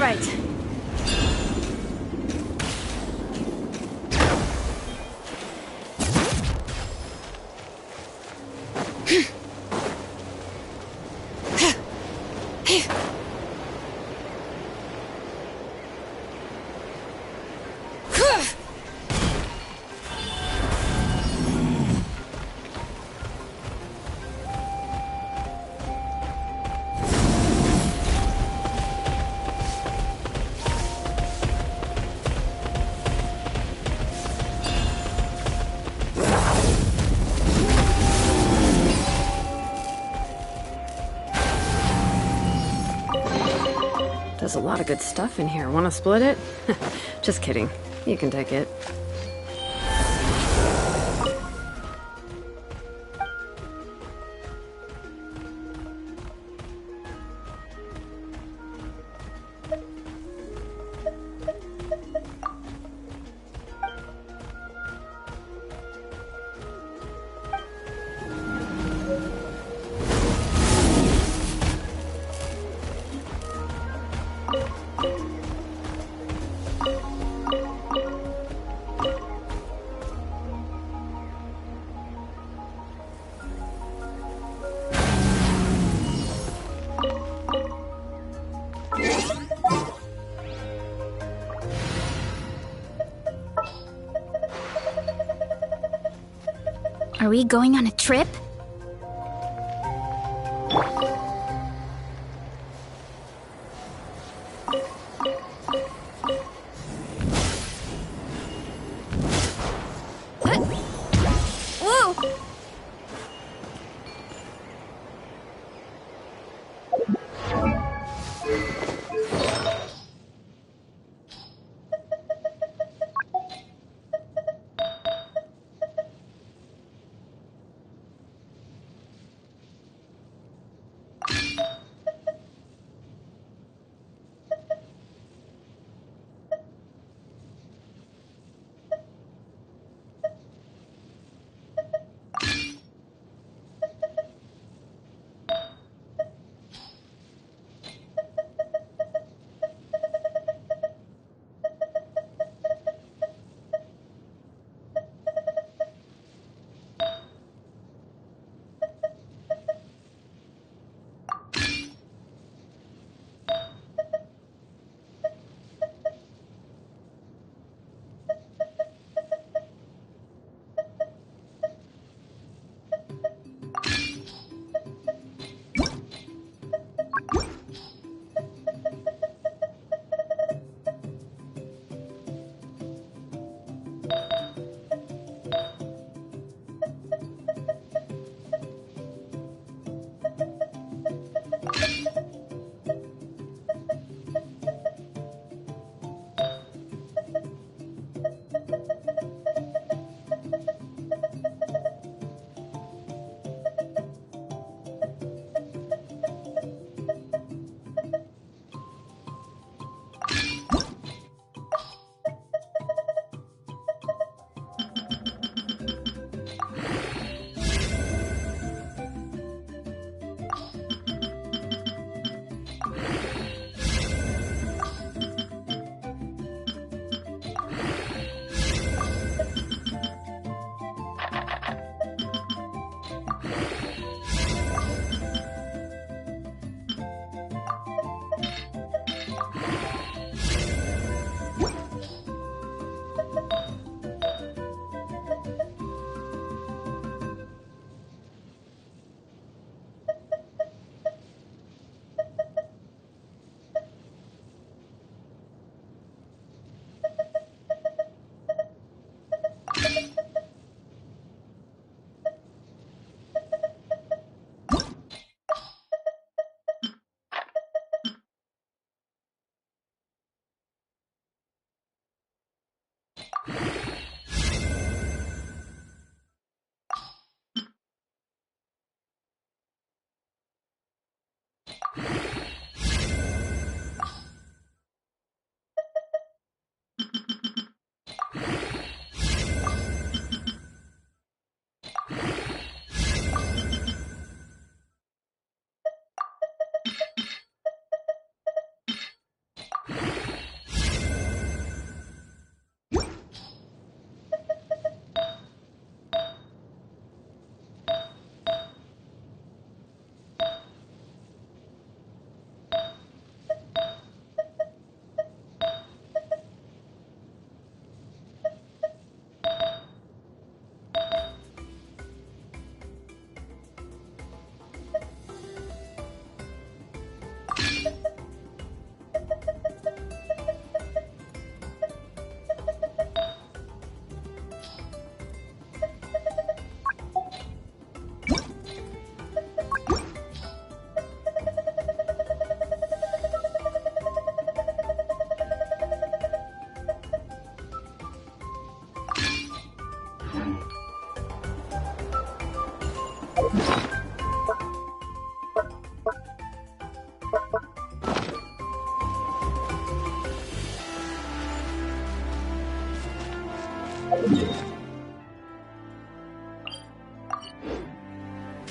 right. There's a lot of good stuff in here. Want to split it? Just kidding. You can take it. Are we going on a trip? Whoa!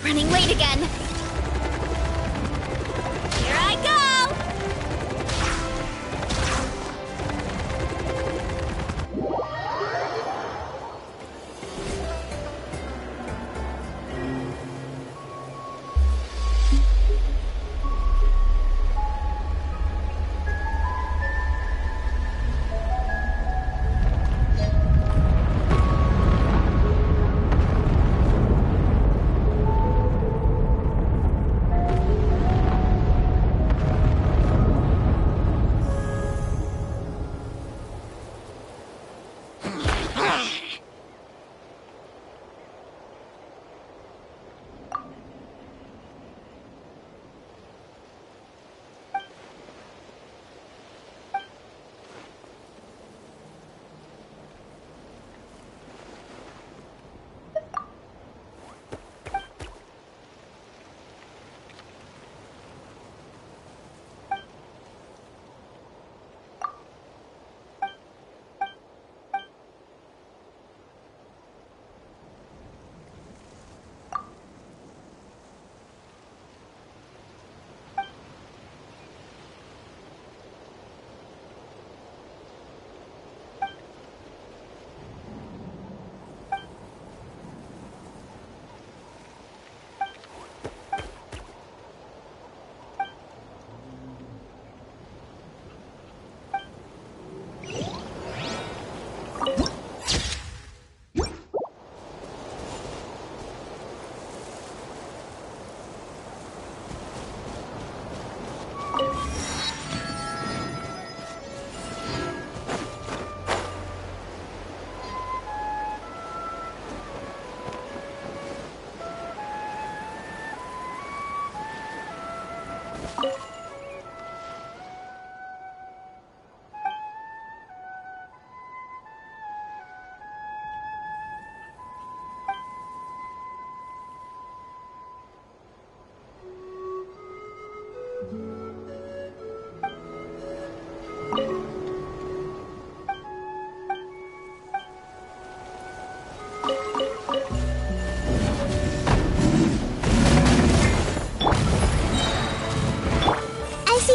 Running late again. Here I go!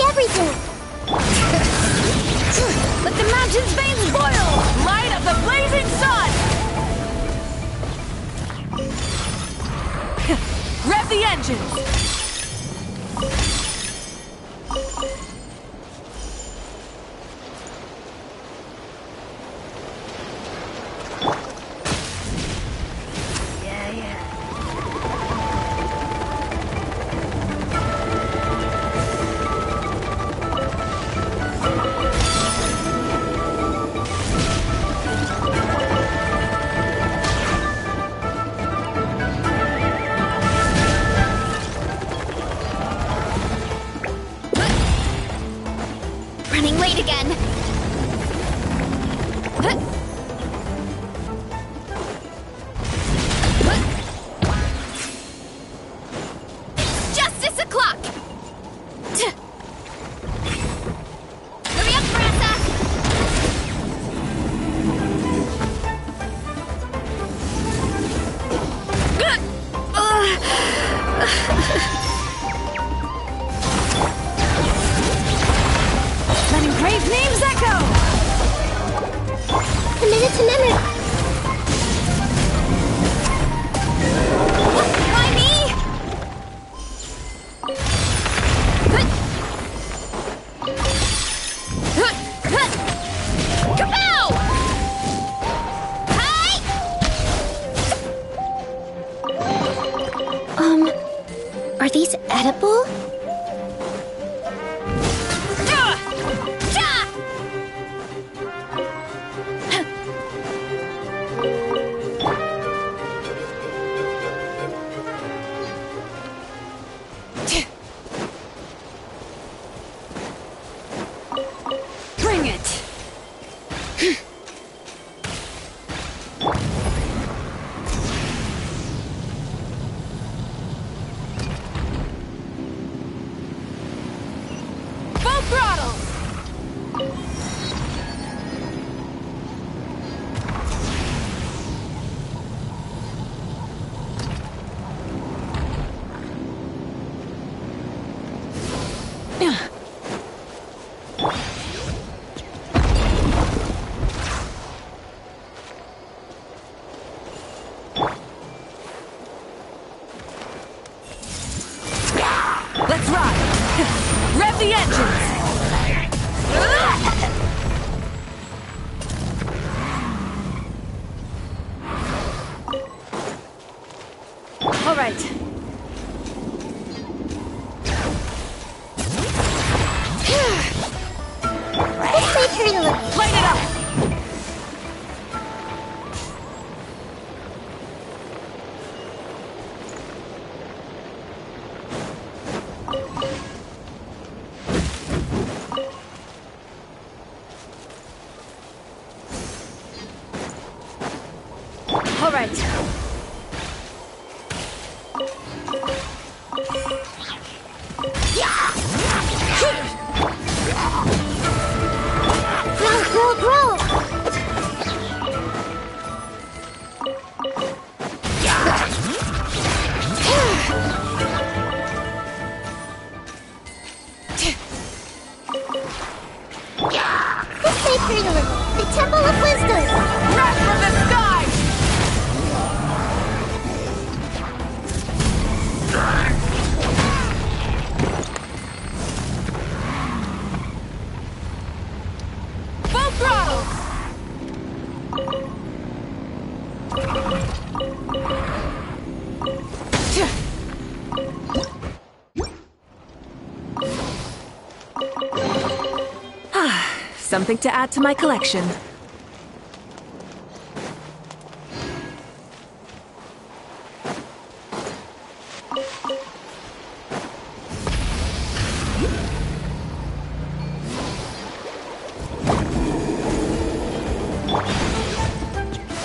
everything! Let the mountain's veins boil! Light up the blazing sun! Rev the engines! Running late again. It's justice o'clock. Hurry up, Varesa. Letting brave names echo! A minute to memory. Why me? Kapow! Hi! Are these edible? Bring it! All right. This might hurt a little. Light it up! All right. Grow! This might hurt a little. The Temple of Wisdom! Wrath from the sky! Full throttle! Something to add to my collection.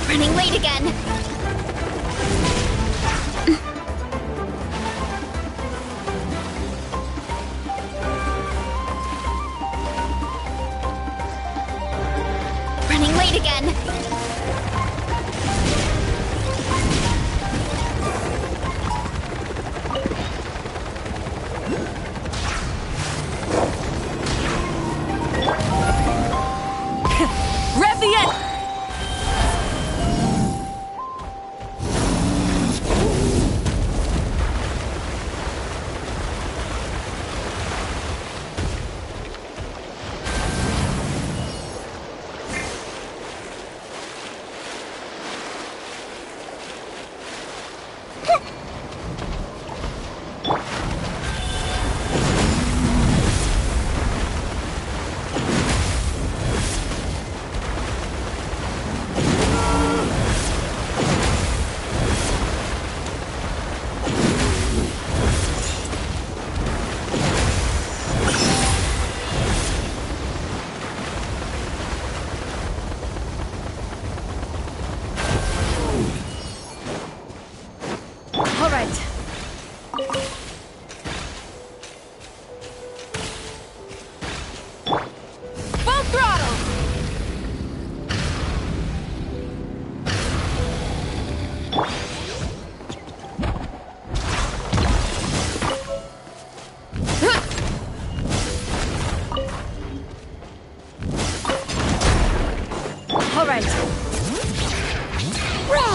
Running late again. Running late again. Rev the end! All right. Full throttle! All right. Grow!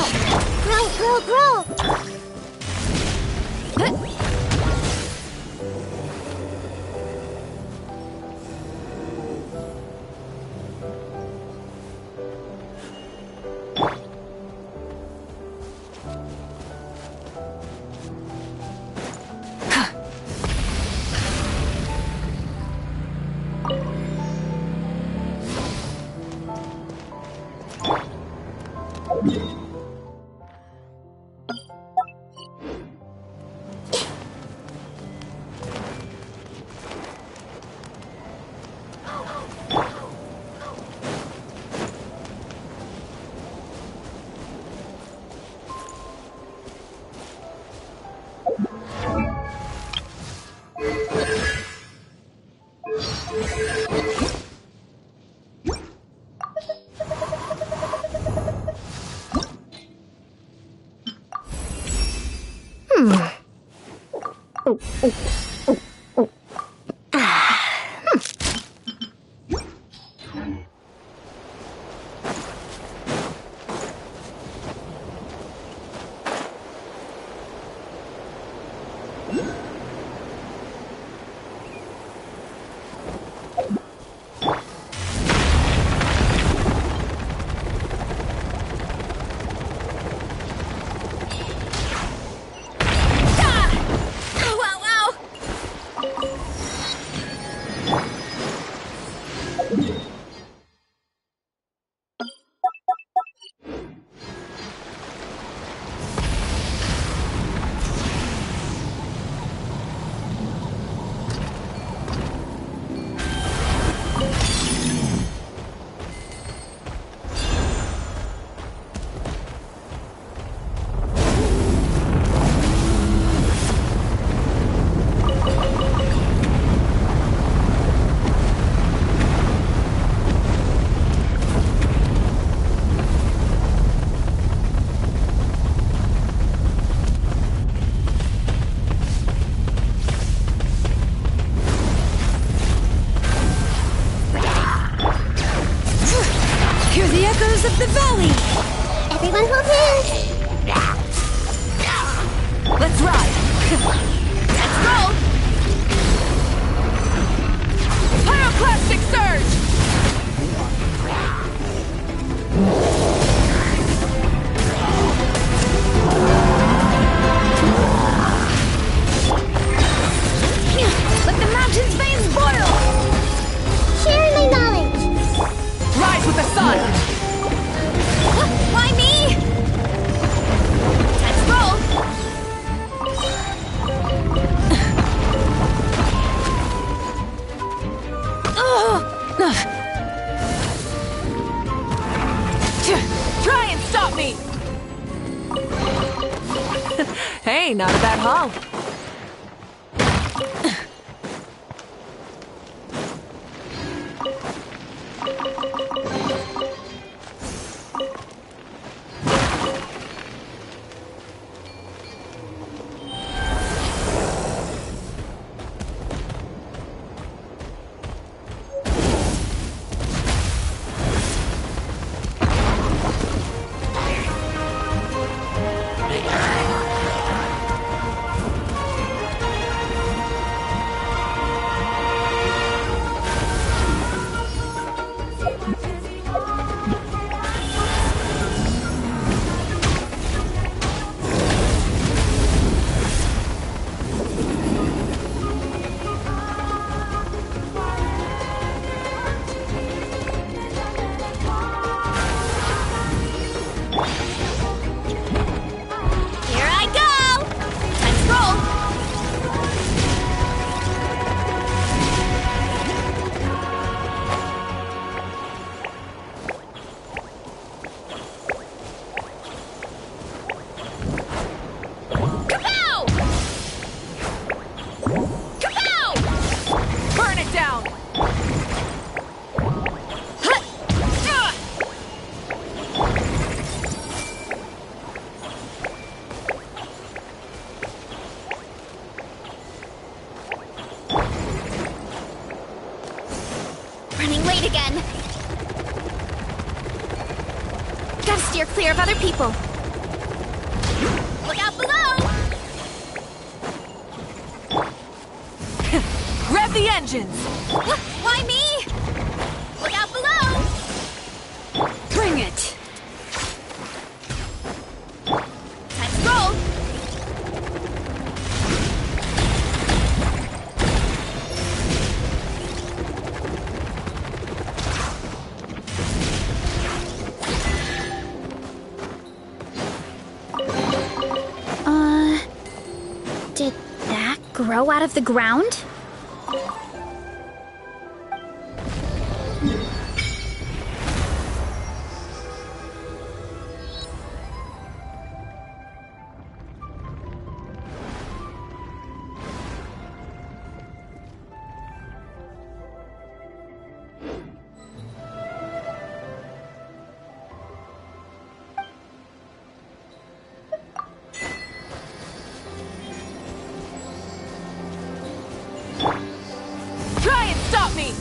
Let's roll! Pyroclastic surge! Let the mountain's veins boil! Share my knowledge. Rise with the sun! Why me? Let's roll! Try and stop me! Hey, not a bad haul. Here I go! Let's roll! Kapow! Kapow! Burn it down! Hut! Running late again. Gotta steer clear of other people. Look out below! Rev the engines! Why me? Look out below! Bring it! Let's roll! Did that grow out of the ground? Try and stop me!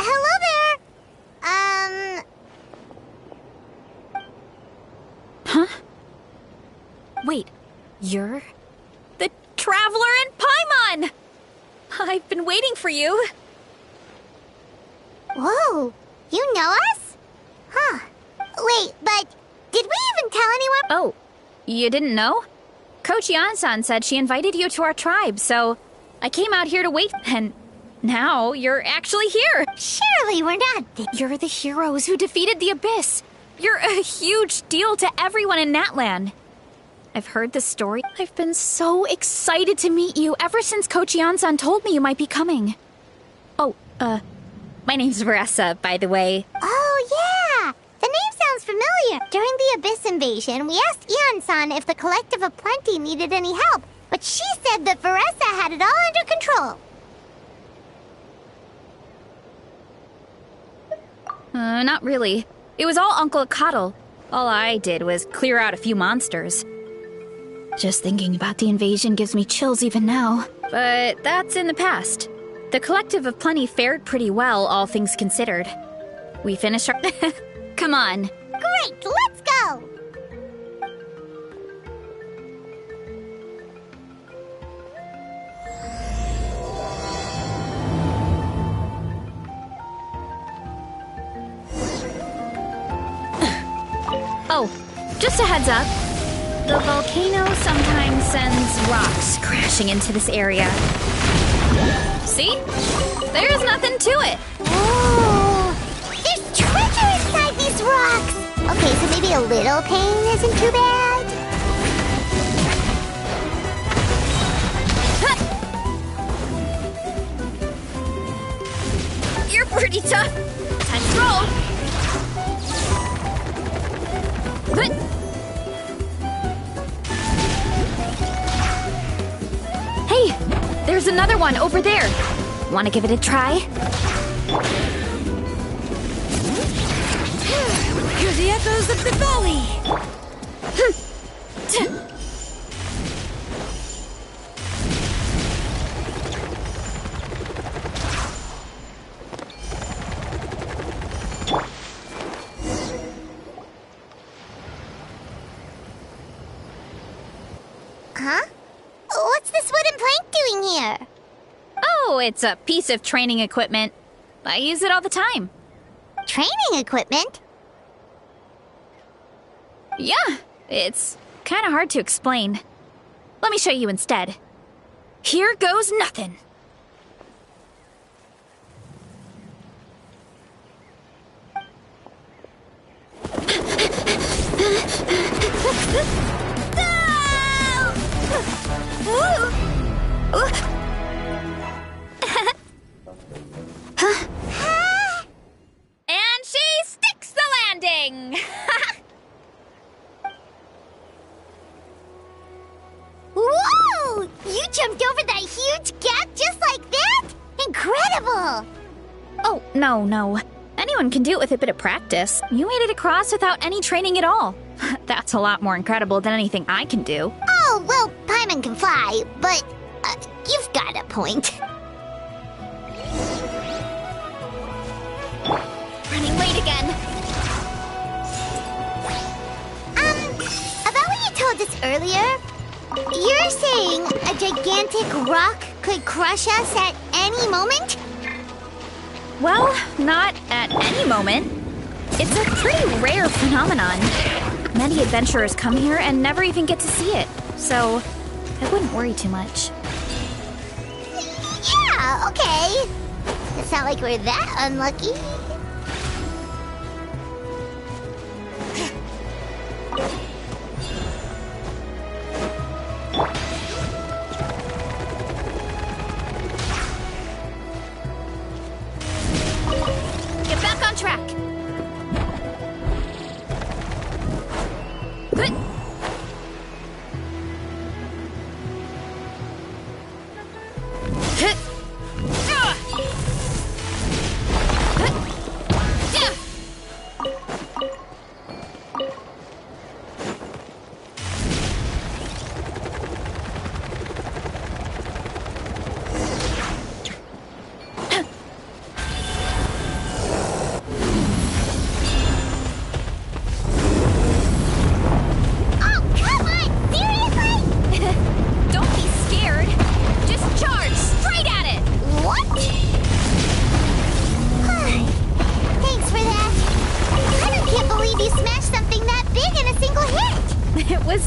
Hello there. Wait, you're the Traveler in Paimon! I've been waiting for you. Whoa, you know us? Huh. Wait, but did we even tell anyone? Oh, you didn't know? Coach Yan-san said she invited you to our tribe, so I came out here to wait, and now you're actually here. Surely we're not. You're the heroes who defeated the Abyss. You're a huge deal to everyone in Natlan. I've heard the story. I've been so excited to meet you ever since Coach Yan-san told me you might be coming. Oh, my name's Varesa, by the way. Oh, yeah! The name sounds familiar. During the Abyss invasion, we asked Ian-san if the Collective of Plenty needed any help, but she said that Varesa had it all under control. Not really. It was all Uncle Akatl. All I did was clear out a few monsters. Just thinking about the invasion gives me chills even now. But that's in the past. The Collective of Plenty fared pretty well, all things considered. We finished our... Come on. Great, let's go! Oh, just a heads up. The volcano sometimes sends rocks crashing into this area. See? There's nothing to it. Oh, there's treasure inside these rocks! Okay, so maybe a little pain isn't too bad? You're pretty tough. Time to roll. Hey, there's another one over there. Want to give it a try? Hear the echoes of the valley. Huh? What's this wooden plank doing here? Oh, it's a piece of training equipment. I use it all the time. Training equipment? Yeah, it's kind of hard to explain. Let me show you instead. Here goes nothing. And she sticks the landing! Whoa! You jumped over that huge gap just like that? Incredible! Oh, no. Anyone can do it with a bit of practice. You made it across without any training at all. That's a lot more incredible than anything I can do. Oh, well, Paimon can fly, but you've got a point. Running late again. About what you told us earlier, you're saying a gigantic rock could crush us at any moment? Well, not at any moment. It's a pretty rare phenomenon. Many adventurers come here and never even get to see it, so I wouldn't worry too much. Yeah, okay. It's not like we're that unlucky. Get back on track. Good.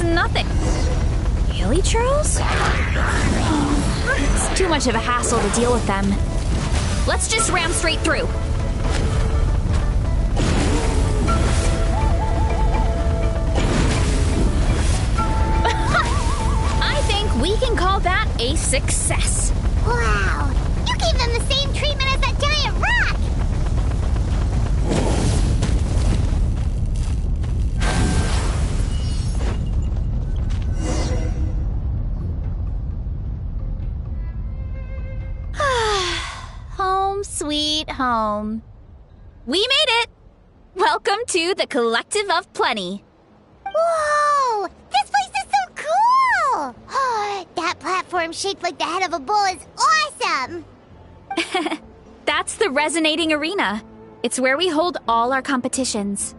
Nothing. Really, Charles? It's too much of a hassle to deal with them. Let's just ram straight through. We can call that a success. Wow! You gave them the same treatment as that giant rock! Home sweet home. We made it! Welcome to the Collective of Plenty. Whoa! This place is so cool! That platform shaped like the head of a bull is awesome! That's the Resonating Arena. It's where we hold all our competitions.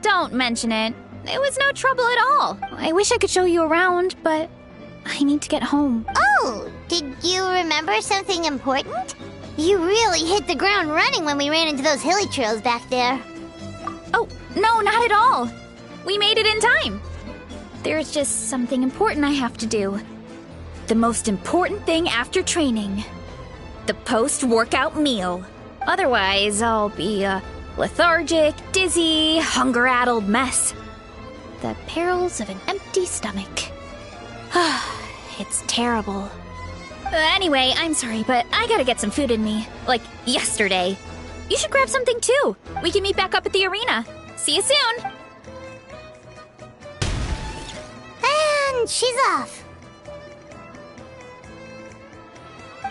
Don't mention it. It was no trouble at all. I wish I could show you around, but I need to get home. Oh, did you remember something important? You really hit the ground running when we ran into those hilly trails back there. Oh, no, not at all. We made it in time. There's just something important I have to do. The most important thing after training. The post-workout meal. Otherwise, I'll be a lethargic, dizzy, hunger-addled mess. The perils of an empty stomach. It's terrible. Anyway, I'm sorry, but I gotta get some food in me. Like, yesterday. You should grab something too. We can meet back up at the arena. See you soon! And she's off.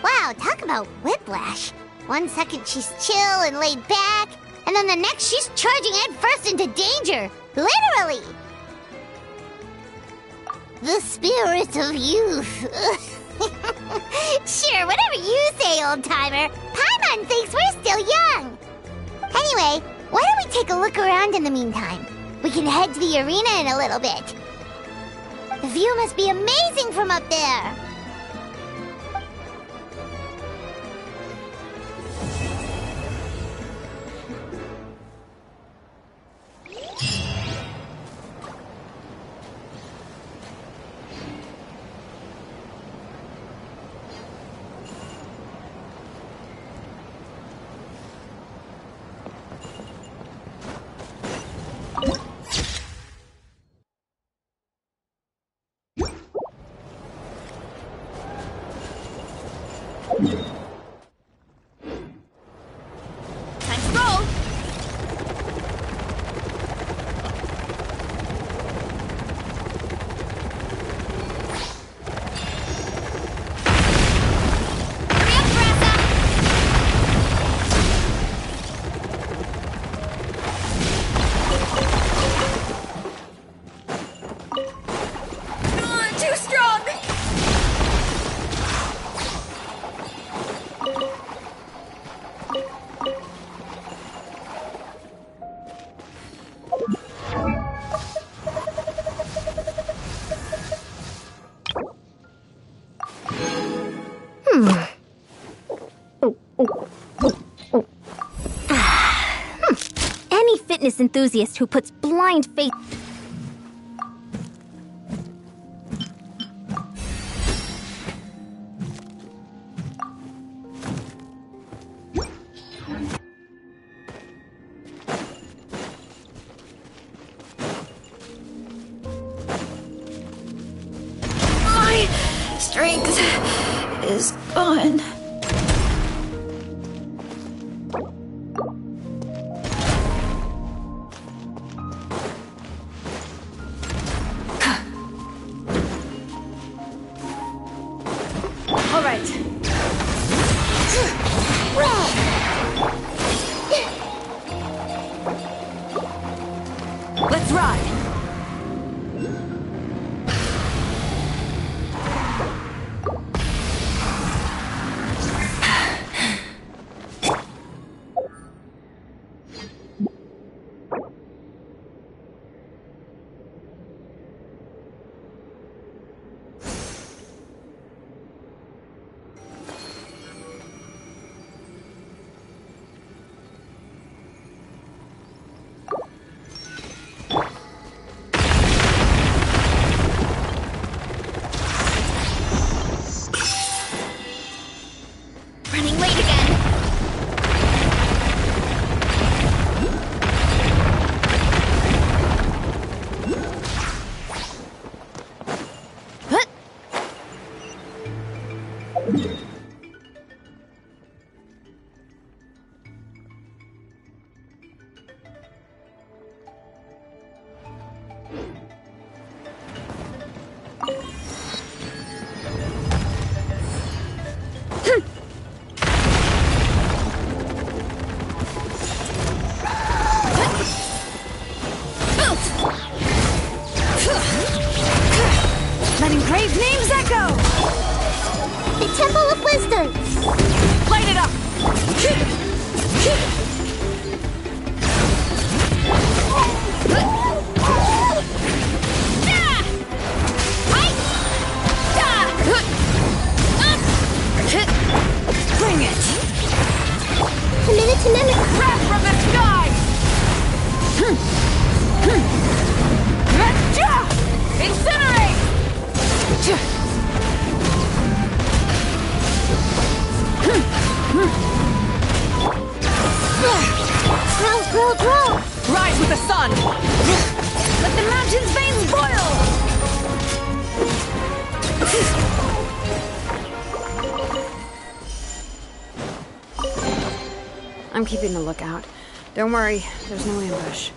Wow, talk about whiplash. 1 second she's chill and laid back, and then the next she's charging headfirst into danger. Literally! The spirit of youth. Sure, whatever you say, old-timer. Paimon thinks we're still young. Anyway, why don't we take a look around in the meantime? We can head to the arena in a little bit. The view must be amazing from up there. Time to roll! Hurry up, Varesa! Too strong! Any fitness enthusiast who puts blind faith. My strength is gone. All right. Let's ride. Running late again. Huh? Letting brave names echo! The Temple of Wisdom! Light it up! Bring it! To mimic! Wrath from the sky! Incinerate! Grow! Rise with the sun! Let the mountain's veins boil! I'm keeping a lookout. Don't worry, there's no ambush.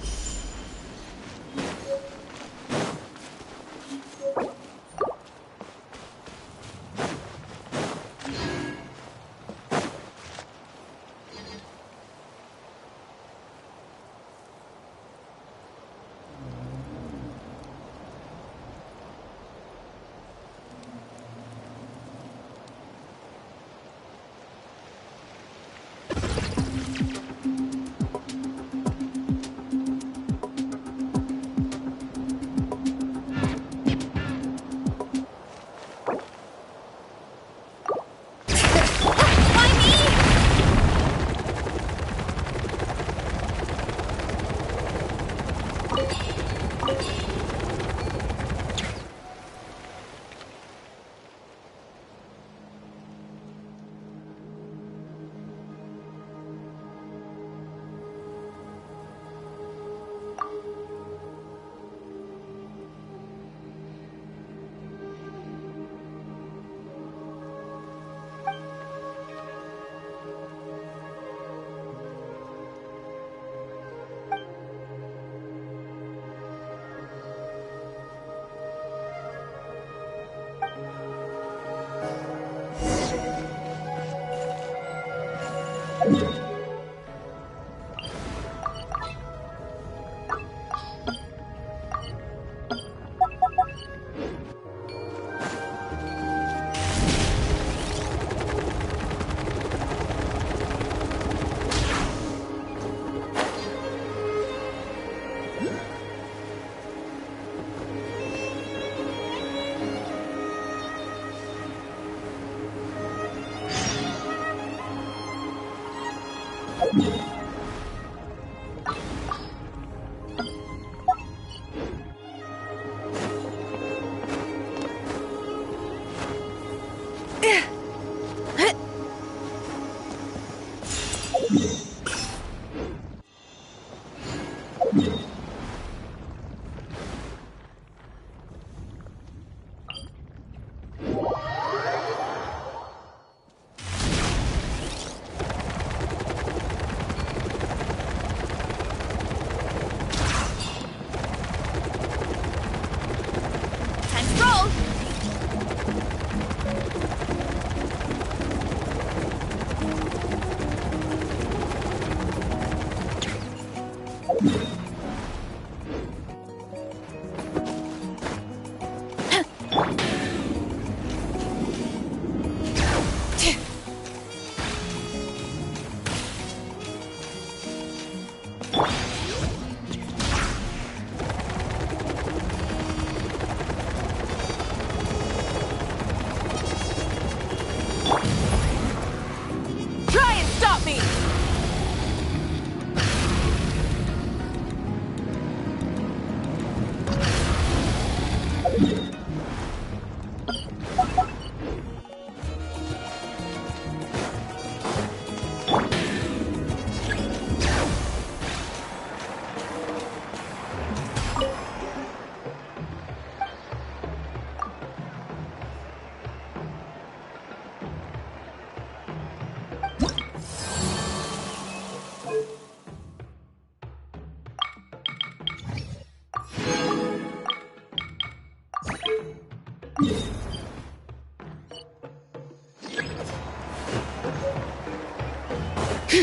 Oh,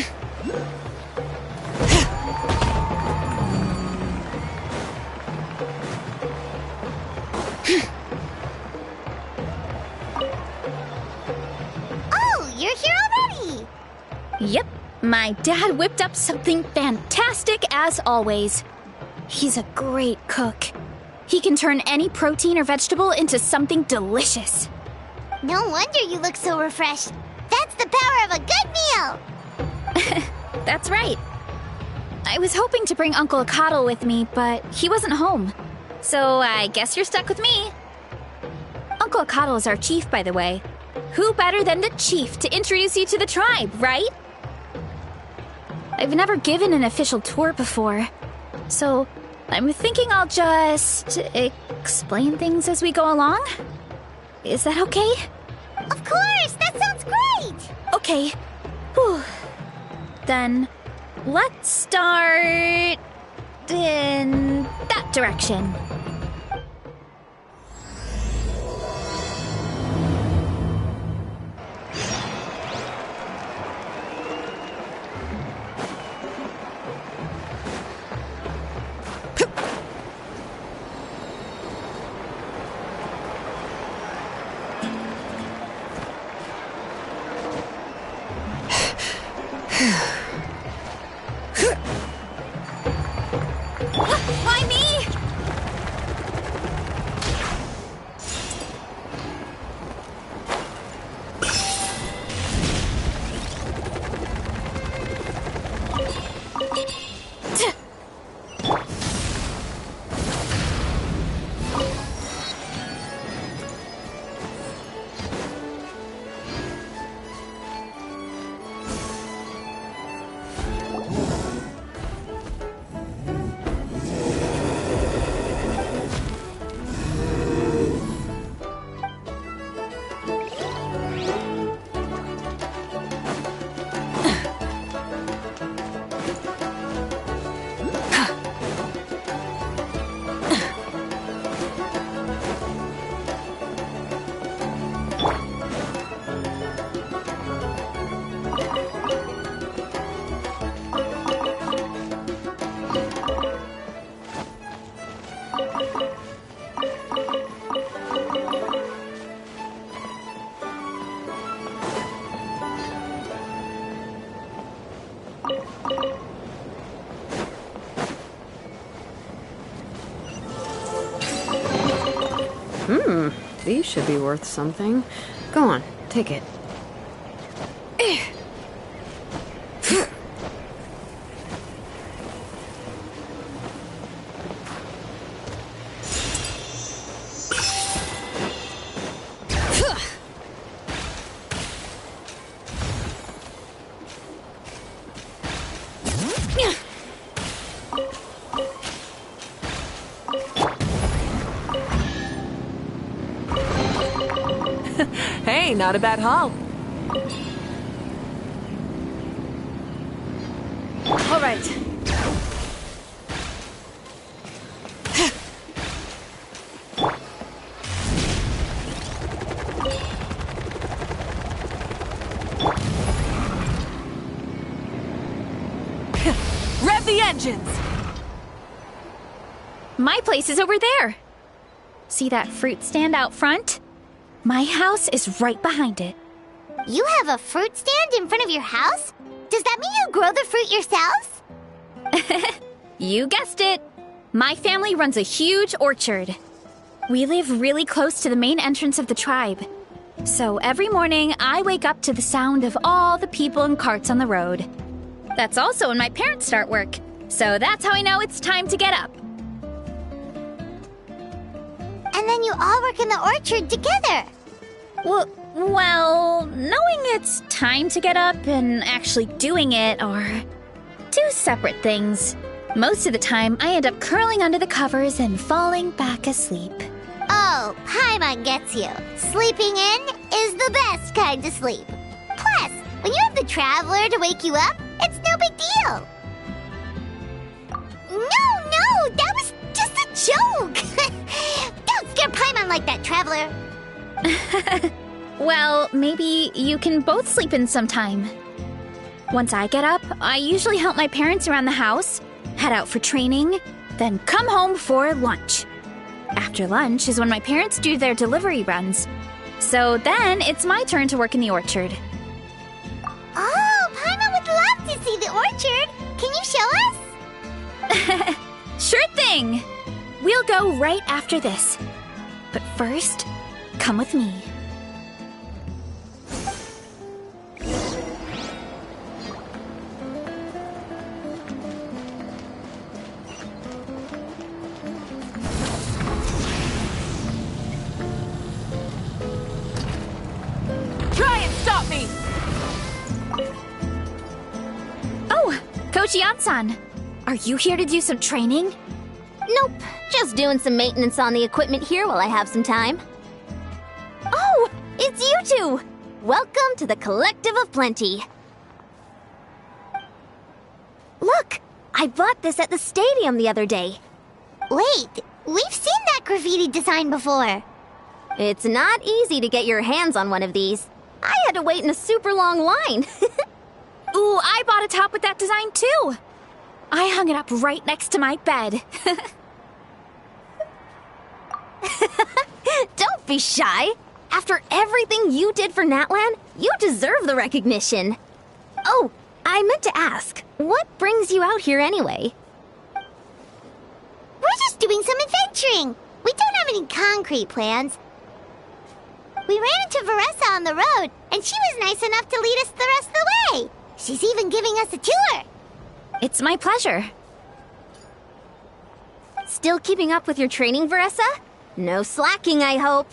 you're here already! Yep, my dad whipped up something fantastic as always. He's a great cook. He can turn any protein or vegetable into something delicious. No wonder you look so refreshed. That's the power of a good meal! That's right. I was hoping to bring Uncle Akatl with me, but he wasn't home. So I guess you're stuck with me. Uncle Akatl is our chief, by the way. Who better than the chief to introduce you to the tribe, right? I've never given an official tour before, so I'm thinking I'll just explain things as we go along. Is that okay? Of course! That sounds great! Okay. Whew. Then let's start in that direction. Why me? These should be worth something. Go on, take it. Hey, not a bad haul. All right. Rev the engines! My place is over there. See that fruit stand out front? My house is right behind it. You have a fruit stand in front of your house? Does that mean you grow the fruit yourselves? You guessed it. My family runs a huge orchard. We live really close to the main entrance of the tribe. So every morning, I wake up to the sound of all the people and carts on the road. That's also when my parents start work. So that's how I know it's time to get up. And then you all work in the orchard together. Well, knowing it's time to get up and actually doing it are two separate things. Most of the time, I end up curling under the covers and falling back asleep. Oh, Paimon gets you. Sleeping in is the best kind of sleep. Plus, when you have the Traveler to wake you up, it's no big deal. No, that was just a joke. Don't scare Paimon like that, Traveler. Well, maybe you can both sleep in sometime. Once I get up, I usually help my parents around the house, head out for training, then come home for lunch. After lunch is when my parents do their delivery runs. So then it's my turn to work in the orchard. Oh, Paimon would love to see the orchard. Can you show us? Sure thing! We'll go right after this. But first, come with me. Try and stop me! Oh, Coach Yan-san. Are you here to do some training? Nope, just doing some maintenance on the equipment here while I have some time. Oh, it's you two! Welcome to the Collective of Plenty. Look, I bought this at the stadium the other day. Wait, we've seen that graffiti design before. It's not easy to get your hands on one of these. I had to wait in a super long line. Ooh, I bought a top with that design too! I hung it up right next to my bed. Don't be shy. After everything you did for Natlan, you deserve the recognition. Oh, I meant to ask, what brings you out here anyway? We're just doing some adventuring. We don't have any concrete plans. We ran into Varesa on the road, and she was nice enough to lead us the rest of the way. She's even giving us a tour. It's my pleasure. Still keeping up with your training, Varesa? No slacking, I hope.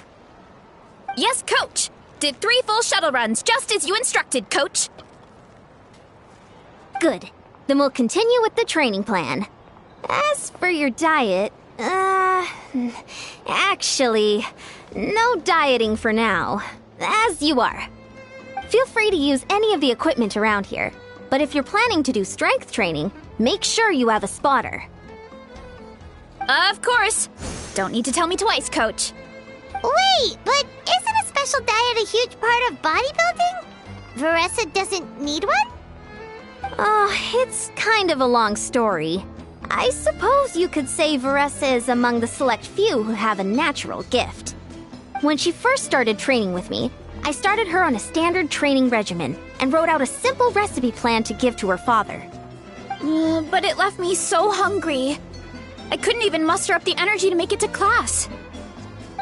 Yes, Coach! Did 3 full shuttle runs, just as you instructed, Coach. Good. Then we'll continue with the training plan. As for your diet, actually, no dieting for now. As you are. Feel free to use any of the equipment around here. But if you're planning to do strength training, make sure you have a spotter. Of course. Don't need to tell me twice, Coach. Wait, but isn't a special diet a huge part of bodybuilding? Varesa doesn't need one? Oh, it's kind of a long story. I suppose you could say Varesa is among the select few who have a natural gift. When she first started training with me, I started her on a standard training regimen and wrote out a simple recipe plan to give to her father. But it left me so hungry. I couldn't even muster up the energy to make it to class.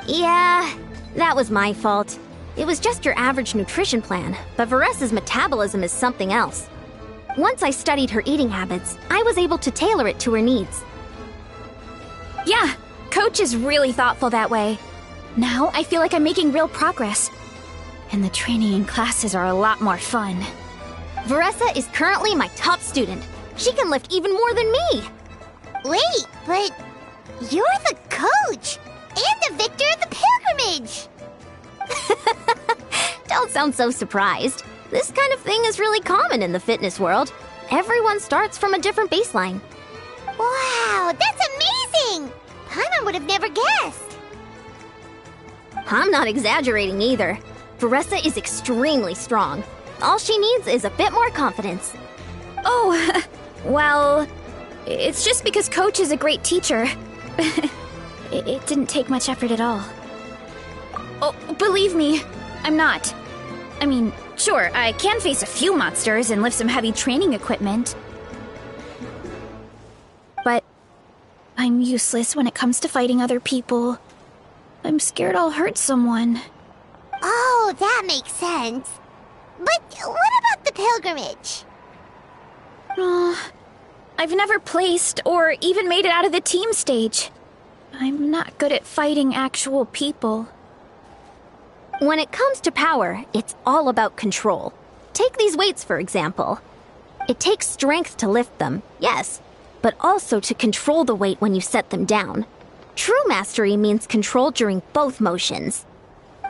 Yeah, that was my fault. It was just your average nutrition plan, but Varesa's metabolism is something else. Once I studied her eating habits, I was able to tailor it to her needs. Yeah, Coach is really thoughtful that way. Now I feel like I'm making real progress. And the training and classes are a lot more fun. Varesa is currently my top student. She can lift even more than me. Wait, but you're the coach and the victor of the pilgrimage. Don't sound so surprised. This kind of thing is really common in the fitness world. Everyone starts from a different baseline. Wow, that's amazing! Paimon would have never guessed. I'm not exaggerating either. Varesa is extremely strong. All she needs is a bit more confidence. Oh, well, it's just because Coach is a great teacher. It didn't take much effort at all. Oh, believe me, I'm not. I mean, sure, I can face a few monsters and lift some heavy training equipment. But I'm useless when it comes to fighting other people. I'm scared I'll hurt someone. Oh, that makes sense. But what about the pilgrimage? I've never placed or even made it out of the team stage. I'm not good at fighting actual people. When it comes to power, it's all about control. Take these weights, for example. It takes strength to lift them, yes, but also to control the weight when you set them down. True mastery means control during both motions.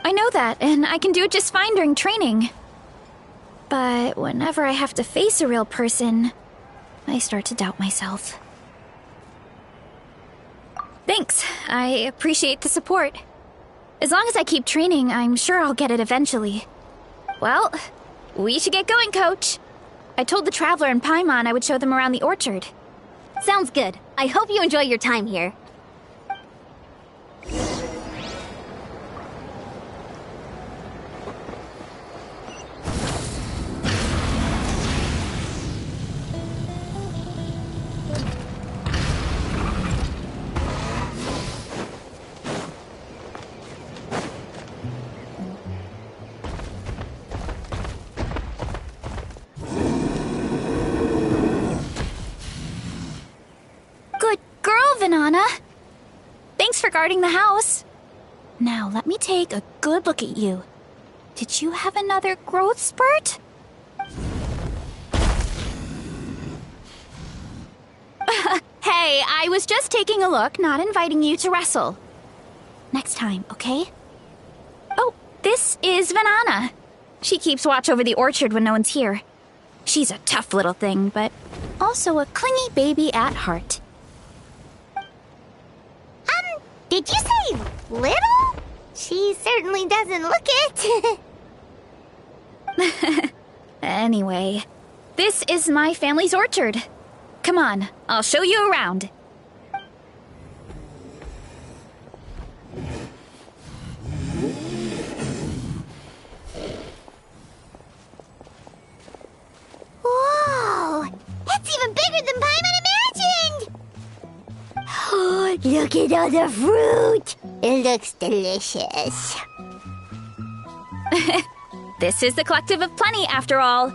I know that, and I can do it just fine during training. But whenever I have to face a real person, I start to doubt myself. Thanks. I appreciate the support. As long as I keep training, I'm sure I'll get it eventually. Well, we should get going, Coach. I told the Traveler and Paimon I would show them around the orchard. Sounds good. I hope you enjoy your time here. Good girl, Vanana. Thanks for guarding the house. Now, let me take a good look at you. Did you have another growth spurt? Hey, I was just taking a look, not inviting you to wrestle. Next time, okay? Oh, this is Vanana. She keeps watch over the orchard when no one's here. She's a tough little thing, but also a clingy baby at heart. Did you say little? She certainly doesn't look it. Anyway, this is my family's orchard. Come on, I'll show you around. Whoa! It's even bigger than Paimon imagined! Oh, look at all the fruit! It looks delicious. This is the Collective of Plenty, after all.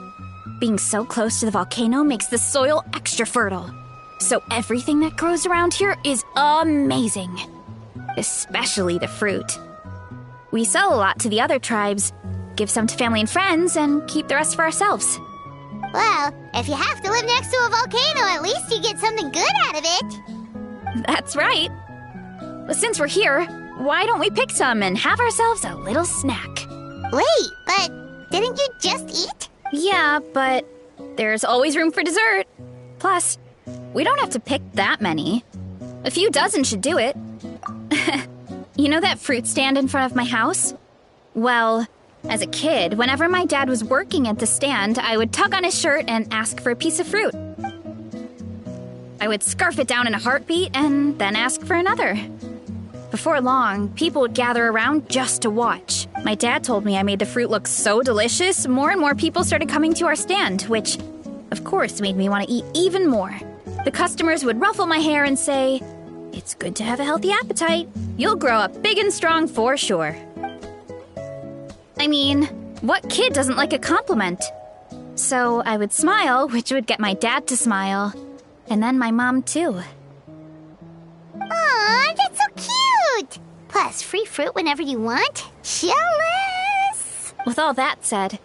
Being so close to the volcano makes the soil extra fertile. So everything that grows around here is amazing. Especially the fruit. We sell a lot to the other tribes, give some to family and friends, and keep the rest for ourselves. Well, if you have to live next to a volcano, at least you get something good out of it. That's right. Since we're here, why don't we pick some and have ourselves a little snack? Wait, but didn't you just eat? Yeah, but there's always room for dessert. Plus, we don't have to pick that many. A few dozen should do it. You know that fruit stand in front of my house? Well, as a kid, whenever my dad was working at the stand, I would tug on his shirt and ask for a piece of fruit. I would scarf it down in a heartbeat and then ask for another. Before long, people would gather around just to watch. My dad told me I made the fruit look so delicious, more and more people started coming to our stand, which, of course, made me want to eat even more. The customers would ruffle my hair and say, "It's good to have a healthy appetite. You'll grow up big and strong for sure." I mean, what kid doesn't like a compliment? So I would smile, which would get my dad to smile. And then my mom, too. Aw, that's so cute! Plus, free fruit whenever you want. Jealous! With all that said,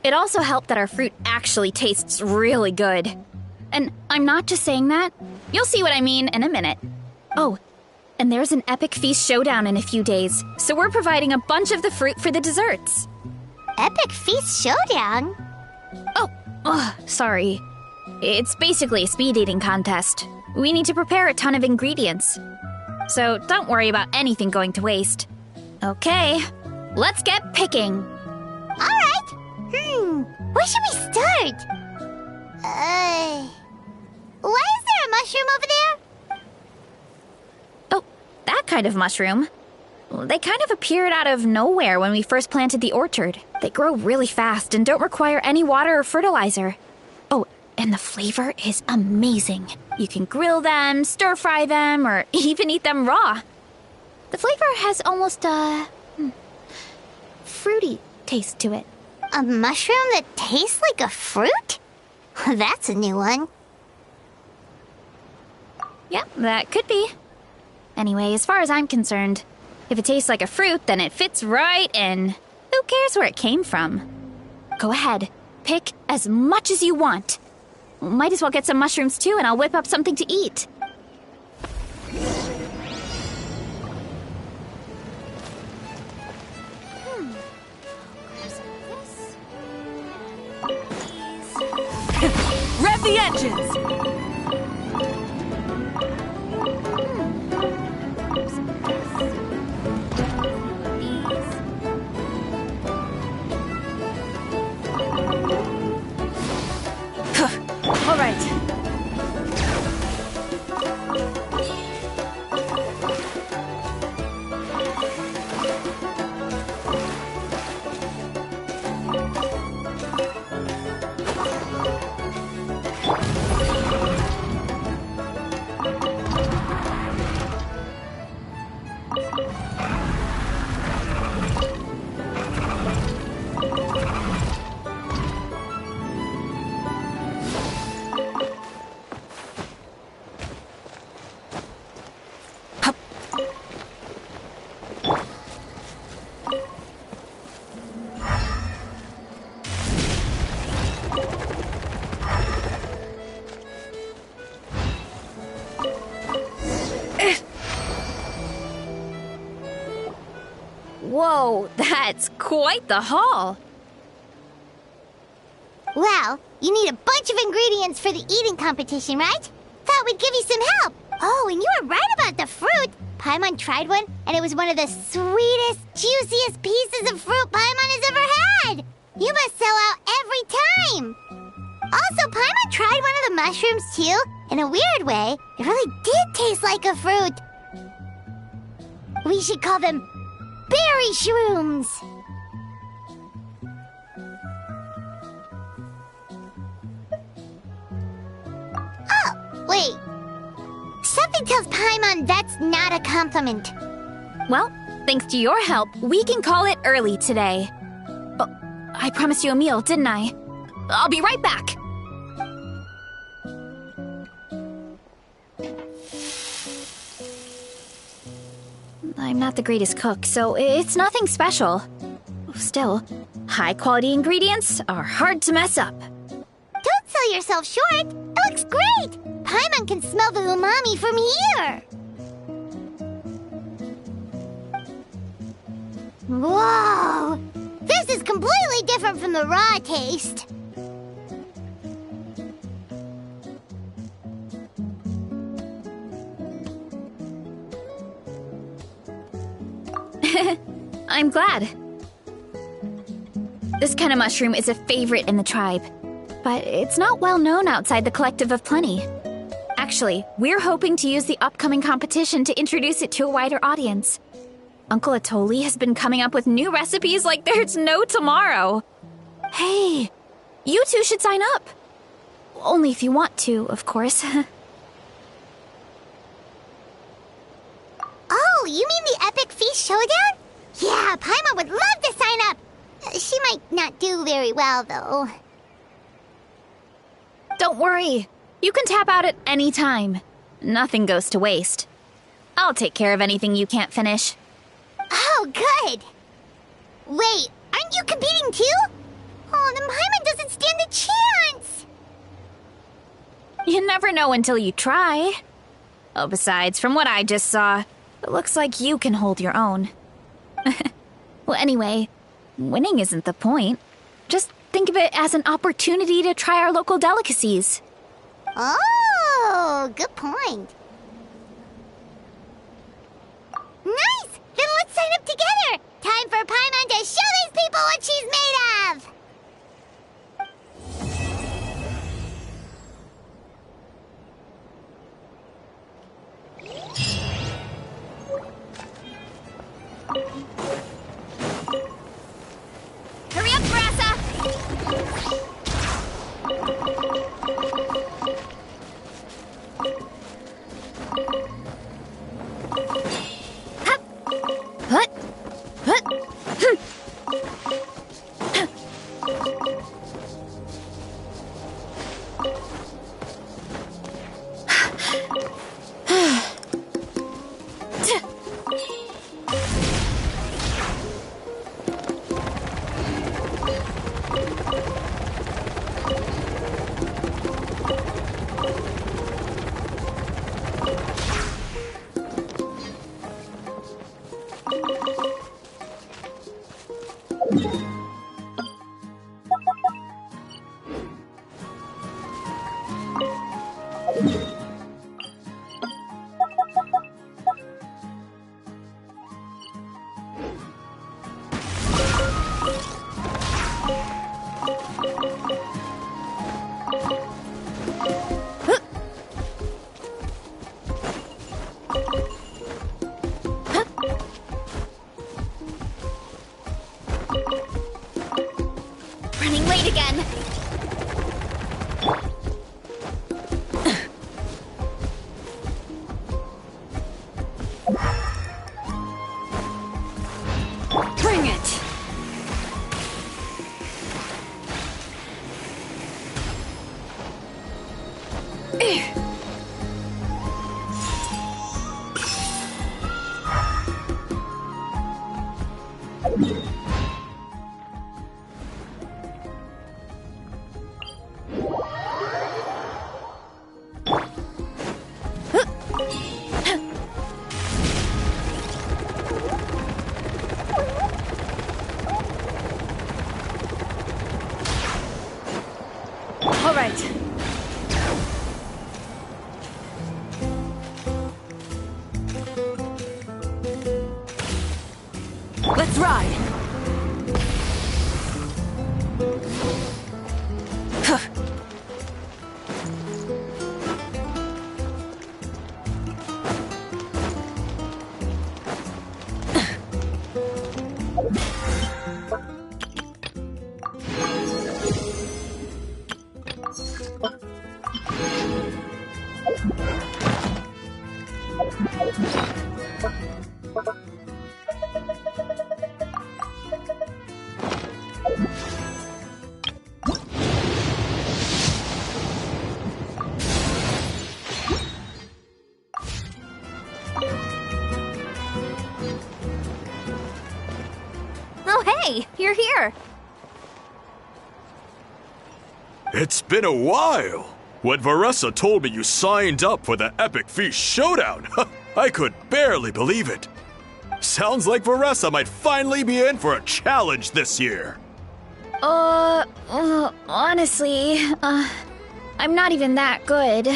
it also helped that our fruit actually tastes really good. And I'm not just saying that. You'll see what I mean in a minute. Oh, and there's an epic feast showdown in a few days, so we're providing a bunch of the fruit for the desserts. Epic Feast Showdown? Oh, sorry. It's basically a speed eating contest. We need to prepare a ton of ingredients. So don't worry about anything going to waste. Okay, let's get picking. Alright! Where should we start? Why is there a mushroom over there? Oh, that kind of mushroom. They kind of appeared out of nowhere when we first planted the orchard. They grow really fast and don't require any water or fertilizer. Oh, and the flavor is amazing. You can grill them, stir-fry them, or even eat them raw. The flavor has almost a fruity taste to it. A mushroom that tastes like a fruit? That's a new one. Yep, that could be. Anyway, as far as I'm concerned, if it tastes like a fruit, then it fits right in. Who cares where it came from? Go ahead, pick as much as you want. Might as well get some mushrooms too, and I'll whip up something to eat. Rev the engines! That's quite the haul. Well, you need a bunch of ingredients for the eating competition, right? Thought we'd give you some help. Oh, and you were right about the fruit. Paimon tried one, and it was one of the sweetest, juiciest pieces of fruit Paimon has ever had. You must sell out every time. Also, Paimon tried one of the mushrooms, too. In a weird way, it really did taste like a fruit. We should call them berry shrooms. Oh, wait. Something tells Paimon that's not a compliment. Well, thanks to your help, we can call it early today. Oh, I promised you a meal, didn't I? I'll be right back. I'm not the greatest cook, so it's nothing special. Still, high-quality ingredients are hard to mess up. Don't sell yourself short. It looks great. Paimon can smell the umami from here. Whoa! This is completely different from the raw taste. I'm glad. This kind of mushroom is a favorite in the tribe, but it's not well known outside the Collective of Plenty. Actually, we're hoping to use the upcoming competition to introduce it to a wider audience. Uncle Atoli has been coming up with new recipes like there's no tomorrow. Hey, you two should sign up. Only if you want to, of course. Oh, you mean the Epic Feast Showdown? Yeah, Paimon would love to sign up. She might not do very well, though. Don't worry. You can tap out at any time. Nothing goes to waste. I'll take care of anything you can't finish. Oh, good. Wait, aren't you competing too? Oh, then Paimon doesn't stand a chance. You never know until you try. Oh, besides, from what I just saw, it looks like you can hold your own. Well, anyway, winning isn't the point. Just think of it as an opportunity to try our local delicacies. Oh, good point. Nice! Then let's sign up together! Time for Paimon to show these people what she's made of! Hurry up, Varesa! Hup! Hut! Hut! Running late again. Bring it! All right. Let's ride. Huh. Oh, hey, you're here. It's been a while. When Varesa told me you signed up for the Epic Feast Showdown, I could barely believe it. Sounds like Varesa might finally be in for a challenge this year. Honestly, I'm not even that good.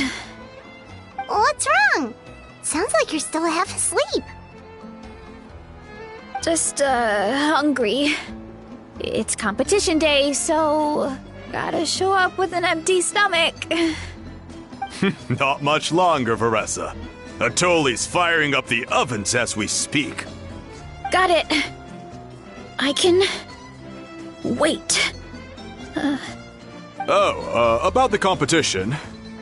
What's wrong? Sounds like you're still half asleep. Just, hungry. It's competition day, so gotta show up with an empty stomach. Not much longer, Varesa. Atoli's firing up the ovens as we speak. Got it. I can wait. About the competition.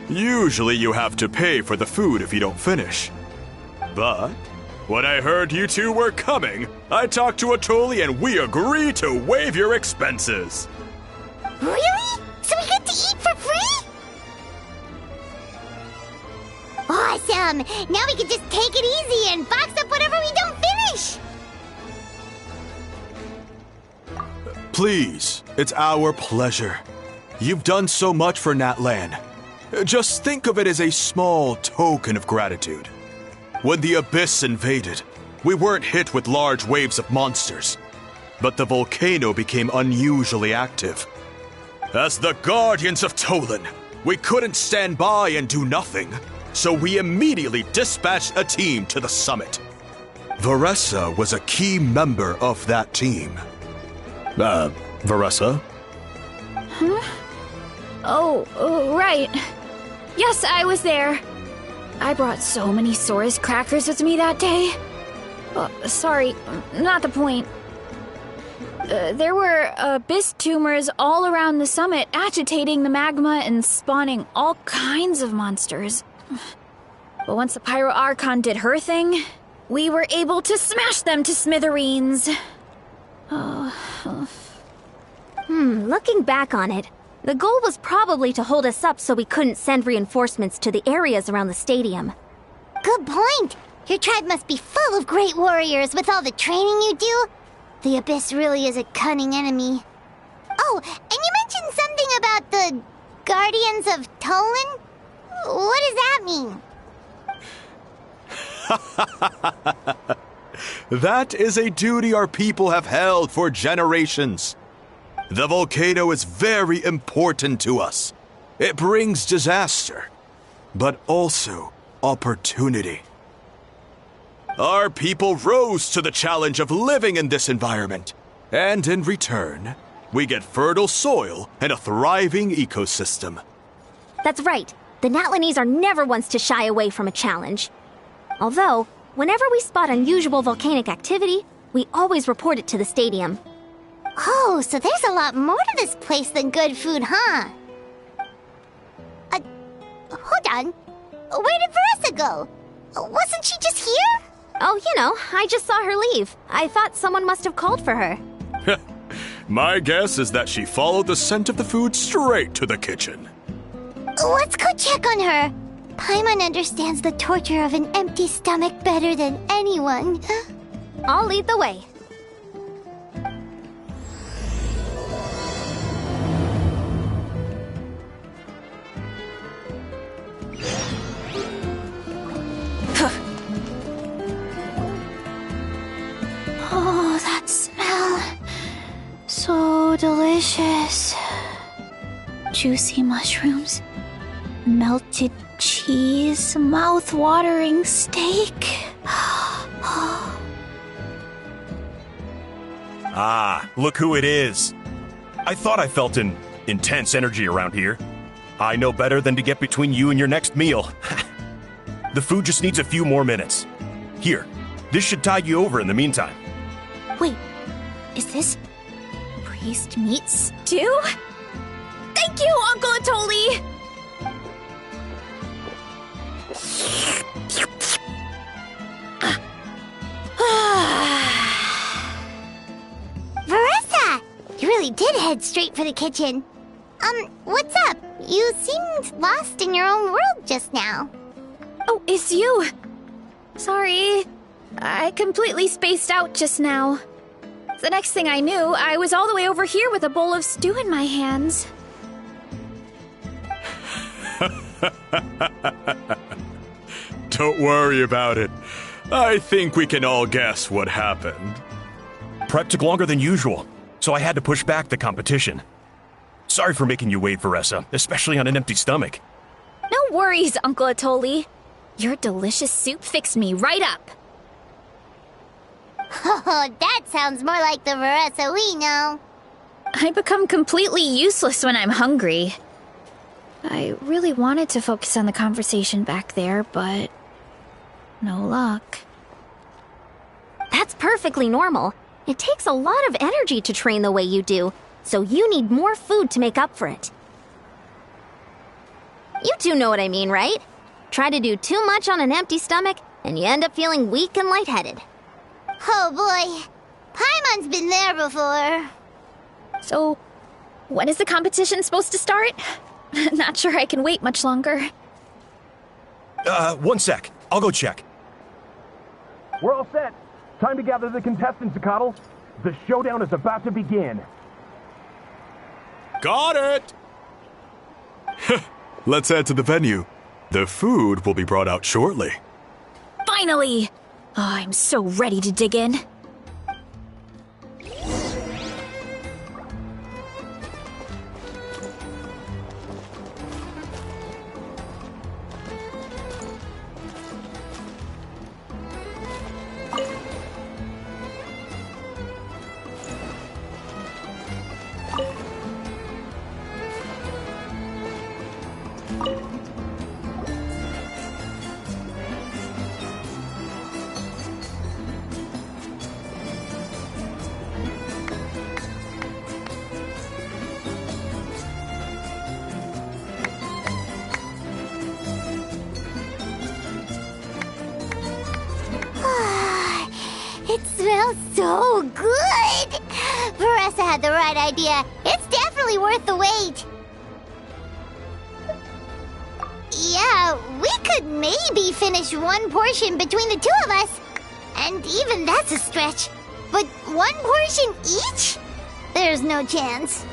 Usually you have to pay for the food if you don't finish. But when I heard you two were coming, I talked to Atoli and we agreed to waive your expenses. Really? So we get to eat for free? Awesome! Now we can just take it easy and box up whatever we don't finish! Please, it's our pleasure. You've done so much for Natlan. Just think of it as a small token of gratitude. When the Abyss invaded, we weren't hit with large waves of monsters, but the volcano became unusually active. As the Guardians of Tolan, we couldn't stand by and do nothing, so we immediately dispatched a team to the summit. Varesa was a key member of that team. Varesa? Huh? Oh, right. Yes, I was there. I brought so many Saurus crackers with me that day. Sorry, not the point. There were abyss tumors all around the summit, agitating the magma and spawning all kinds of monsters. But once the Pyro Archon did her thing, we were able to smash them to smithereens. Looking back on it, the goal was probably to hold us up so we couldn't send reinforcements to the areas around the stadium. Good point! Your tribe must be full of great warriors with all the training you do. The Abyss really is a cunning enemy. Oh, and you mentioned something about the Guardians of Tolan? What does that mean? That is a duty our people have held for generations. The volcano is very important to us. It brings disaster, but also opportunity. Our people rose to the challenge of living in this environment, and in return, we get fertile soil and a thriving ecosystem. That's right. The Natlanese are never ones to shy away from a challenge. Although, whenever we spot unusual volcanic activity, we always report it to the stadium. Oh, so there's a lot more to this place than good food, huh? Hold on. Where did Varesa go? Wasn't she just here? Oh, I just saw her leave. I thought someone must have called for her. My guess is that she followed the scent of the food straight to the kitchen. Let's go check on her. Paimon understands the torture of an empty stomach better than anyone. I'll lead the way. Oh, that smell. So delicious. juicy mushrooms, melted cheese, mouth-watering steak. Ah, look who it is. I thought I felt an intense energy around here. I know better than to get between you and your next meal. The food just needs a few more minutes. Here, this should tide you over in the meantime. Wait, is this priest meat stew? Thank you, Uncle Atoli! Varesa! You really did head straight for the kitchen. What's up? You seemed lost in your own world just now. Oh, it's you. Sorry. I completely spaced out just now. The next thing I knew, I was all the way over here with a bowl of stew in my hands. Don't worry about it. I think we can all guess what happened. Prep took longer than usual, so I had to push back the competition. Sorry for making you wait, Varesa, especially on an empty stomach. No worries, Uncle Atoli. Your delicious soup fixed me right up. Oh, that sounds more like the Varesa we know. I become completely useless when I'm hungry. I really wanted to focus on the conversation back there, but no luck. That's perfectly normal. It takes a lot of energy to train the way you do, so you need more food to make up for it. You do know what I mean, right? Try to do too much on an empty stomach, and you end up feeling weak and lightheaded. Oh boy, Paimon's been there before. So, when is the competition supposed to start? Not sure I can wait much longer. 1 sec. I'll go check. We're all set. Time to gather the contestants, Coddle. The showdown is about to begin. Got it! Let's head to the venue. The food will be brought out shortly. Finally! Oh, I'm so ready to dig in. It smells so good! Varesa had the right idea. It's definitely worth the wait. Yeah, we could maybe finish one portion between the two of us. And even that's a stretch. But one portion each? There's no chance.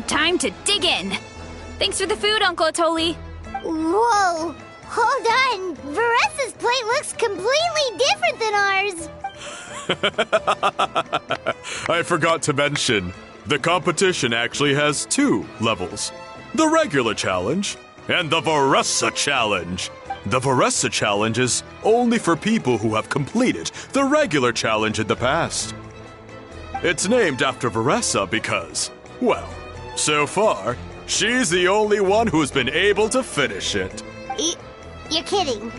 Time to dig in. Thanks for the food, Uncle Atoli. Whoa! Hold on! Varesa's plate looks completely different than ours! I forgot to mention, the competition actually has 2 levels. The regular challenge and the Varesa challenge. The Varesa challenge is only for people who have completed the regular challenge in the past. It's named after Varesa because, well, so far, she's the only one who's been able to finish it. You're kidding.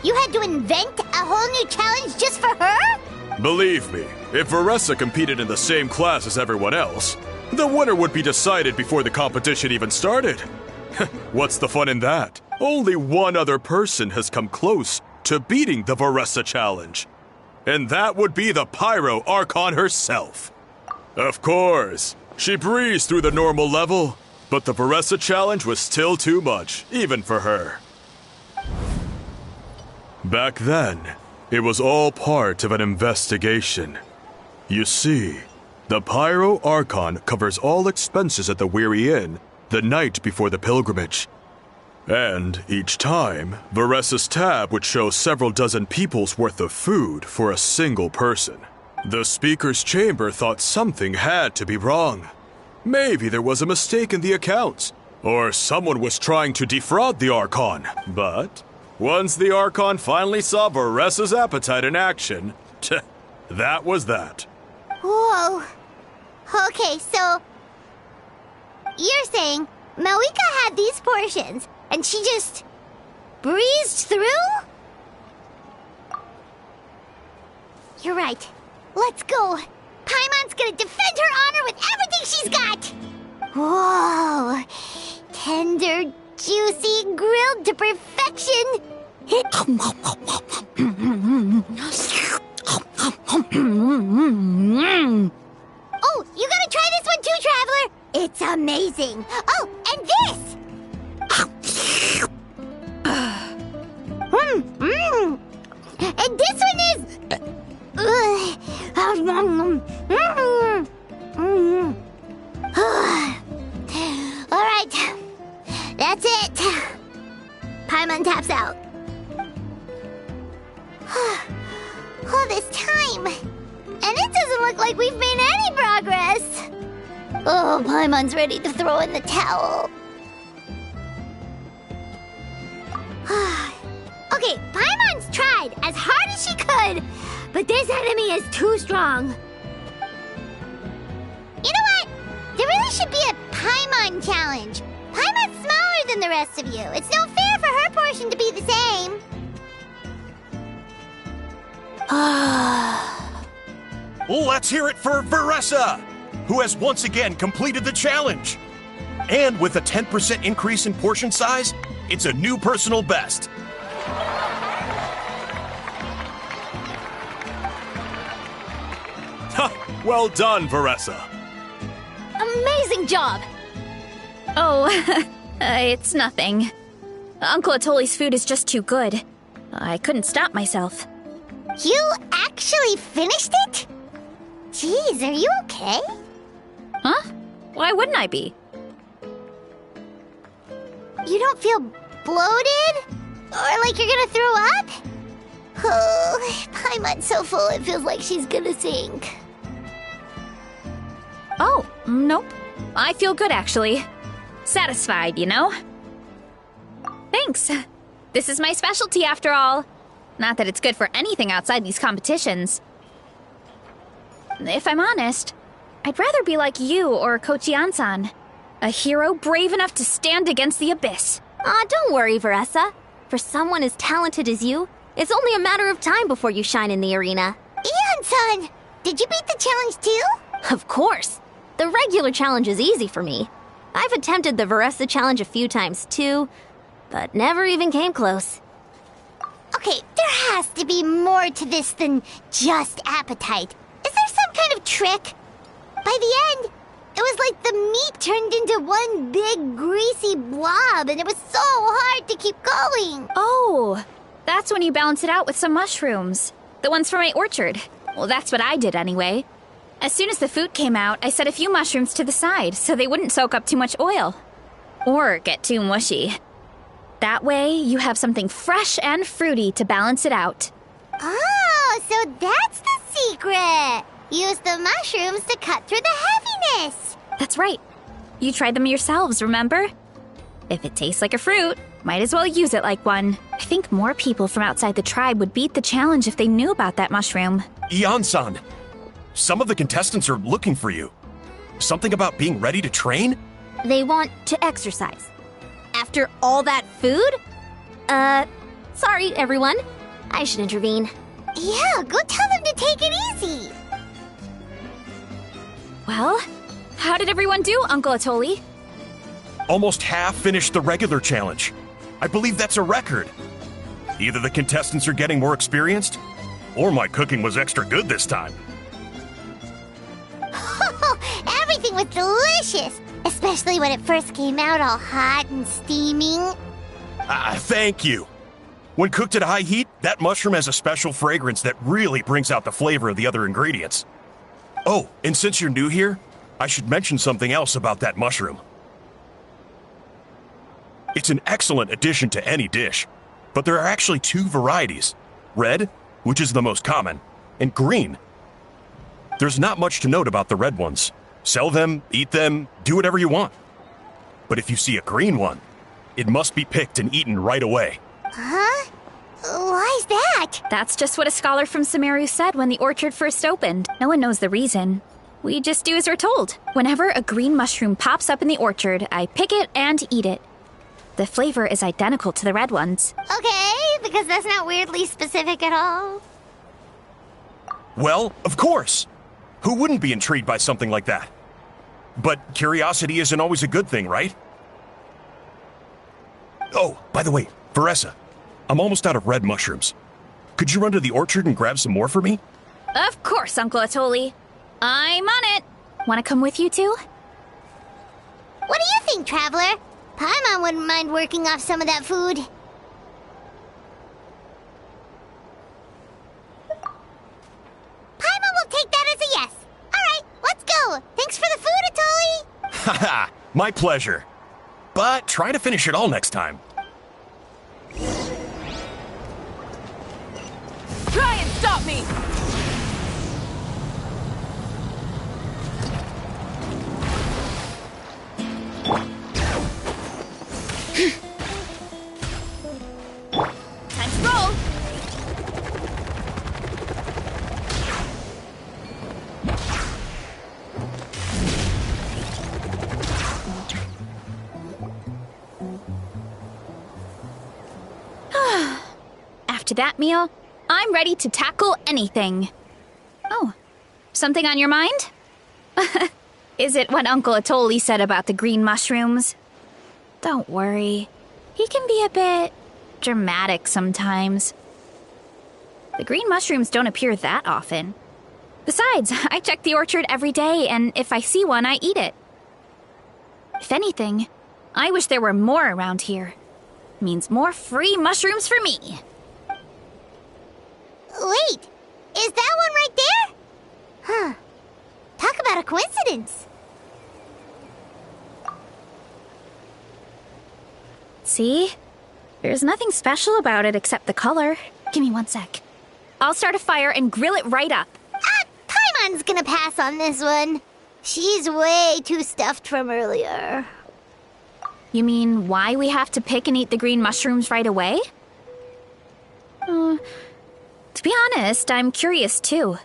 You had to invent a whole new challenge just for her? Believe me, if Varesa competed in the same class as everyone else, the winner would be decided before the competition even started. What's the fun in that? Only one other person has come close to beating the Varesa challenge. And that would be the Pyro Archon herself. Of course, she breezed through the normal level, but the Varesa challenge was still too much, even for her. Back then, it was all part of an investigation. You see, the Pyro Archon covers all expenses at the Weary Inn the night before the pilgrimage. And each time, Varesa's tab would show several dozen people's worth of food for a single person. The speaker's chamber thought something had to be wrong. Maybe there was a mistake in the accounts, or someone was trying to defraud the Archon. But once the Archon finally saw Varesa's appetite in action, that was that. Whoa. Okay, so you're saying Moika had these portions, and she just breezed through? You're right. Let's go. Paimon's gonna defend her honor with everything she's got! Whoa! Tender, juicy, grilled to perfection! Oh, you gotta try this one too, Traveler! It's amazing! Oh, and this! And this one is... Alright, that's it. Paimon taps out. All this time, and it doesn't look like we've made any progress. Oh, Paimon's ready to throw in the towel. Okay, Paimon's tried as hard as she could, but this enemy is too strong. You know what? There really should be a Paimon challenge. Paimon's smaller than the rest of you. It's no fair for her portion to be the same. Let's hear it for Varesa, who has once again completed the challenge. And with a 10% increase in portion size, it's a new personal best. Well done, Varesa. Amazing job! Oh, it's nothing. Uncle Atoli's food is just too good. I couldn't stop myself. You actually finished it? Jeez, are you okay? Huh? Why wouldn't I be? You don't feel bloated? Or like you're gonna throw up? Oh, Paimon's so full it feels like she's gonna sink. Oh, nope. I feel good, actually. Satisfied, you know? Thanks. This is my specialty, after all. Not that it's good for anything outside these competitions. If I'm honest, I'd rather be like you or Kochian-san. A hero brave enough to stand against the abyss. Aw, don't worry, Varesa. For someone as talented as you, it's only a matter of time before you shine in the arena. Ian-san, did you beat the challenge too? Of course. The regular challenge is easy for me. I've attempted the Varesa challenge a few times too, but never even came close. Okay, there has to be more to this than just appetite. Is there some kind of trick? By the end, it was like the meat turned into one big greasy blob, and it was so hard to keep going. Oh, that's when you balance it out with some mushrooms. The ones from my orchard. Well, that's what I did anyway. As soon as the food came out, I set a few mushrooms to the side so they wouldn't soak up too much oil. Or get too mushy. That way, you have something fresh and fruity to balance it out. Oh, so that's the secret. Use the mushrooms to cut through the heaviness. That's right. You tried them yourselves, remember? If it tastes like a fruit, might as well use it like one. I think more people from outside the tribe would beat the challenge if they knew about that mushroom. Ian-san, some of the contestants are looking for you. Something about being ready to train? They want to exercise. After all that food? Sorry, everyone. I should intervene. Yeah, go tell them to take it easy. Well, how did everyone do, Uncle Atoli? Almost half finished the regular challenge. I believe that's a record. Either the contestants are getting more experienced, or my cooking was extra good this time. Everything was delicious, especially when it first came out all hot and steaming. Thank you. When cooked at high heat, that mushroom has a special fragrance that really brings out the flavor of the other ingredients. Oh, and since you're new here, I should mention something else about that mushroom. It's an excellent addition to any dish, but there are actually two varieties. Red, which is the most common, and green. There's not much to note about the red ones. Sell them, eat them, do whatever you want. But if you see a green one, it must be picked and eaten right away. Huh? Why's that? That's just what a scholar from Sumeru said when the orchard first opened. No one knows the reason. We just do as we're told. Whenever a green mushroom pops up in the orchard, I pick it and eat it. The flavor is identical to the red ones. Okay, because that's not weirdly specific at all. Well, of course. Who wouldn't be intrigued by something like that? But curiosity isn't always a good thing, right? Oh, by the way, Varesa, I'm almost out of red mushrooms. Could you run to the orchard and grab some more for me? Of course, Uncle Atoli. I'm on it. Want to come with you too? What do you think, Traveler? Paimon wouldn't mind working off some of that food. Paimon will take that as a yes. Alright, let's go. Thanks for the food, Atoli. Haha, my pleasure. But try to finish it all next time. Try and stop me! Time to roll! After that meal, I'm ready to tackle anything. Oh, something on your mind? Is it what Uncle Atoli said about the green mushrooms? Don't worry. He can be a bit dramatic sometimes. The green mushrooms don't appear that often. Besides, I check the orchard every day, and if I see one, I eat it. If anything, I wish there were more around here. Means more free mushrooms for me. Wait, is that one right there? Huh. Talk about a coincidence. See? There's nothing special about it except the color. Give me 1 sec. I'll start a fire and grill it right up. Paimon's gonna pass on this one. She's way too stuffed from earlier. You mean why we have to pick and eat the green mushrooms right away? To be honest, I'm curious too.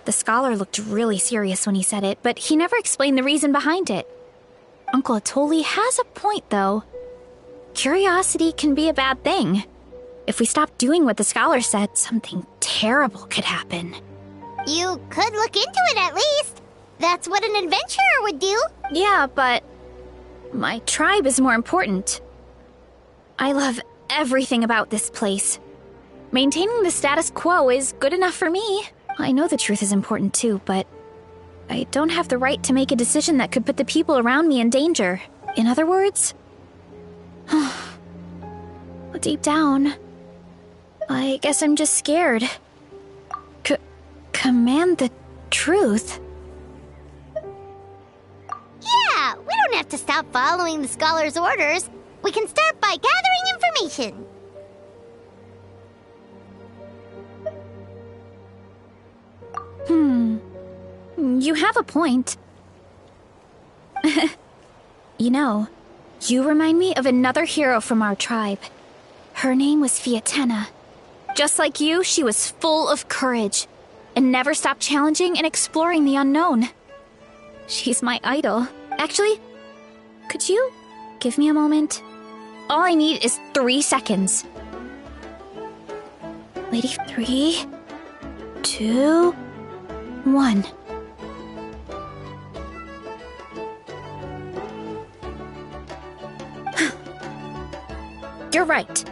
The scholar looked really serious when he said it, but he never explained the reason behind it. Uncle Atoli has a point, though. Curiosity can be a bad thing. If we stop doing what the scholar said, something terrible could happen. You could look into it at least. That's what an adventurer would do. Yeah, but my tribe is more important. I love everything about this place. Maintaining the status quo is good enough for me. I know the truth is important too, but I don't have the right to make a decision that could put the people around me in danger. In other words, deep down, I guess I'm just scared. Command the truth? Yeah, we don't have to stop following the scholar's orders. We can start by gathering information. You have a point. You know, you remind me of another hero from our tribe. Her name was Fiatena. Just like you, she was full of courage and never stopped challenging and exploring the unknown. She's my idol. Actually, could you give me a moment? All I need is 3 seconds. Lady, 3, 2, 1. You're right.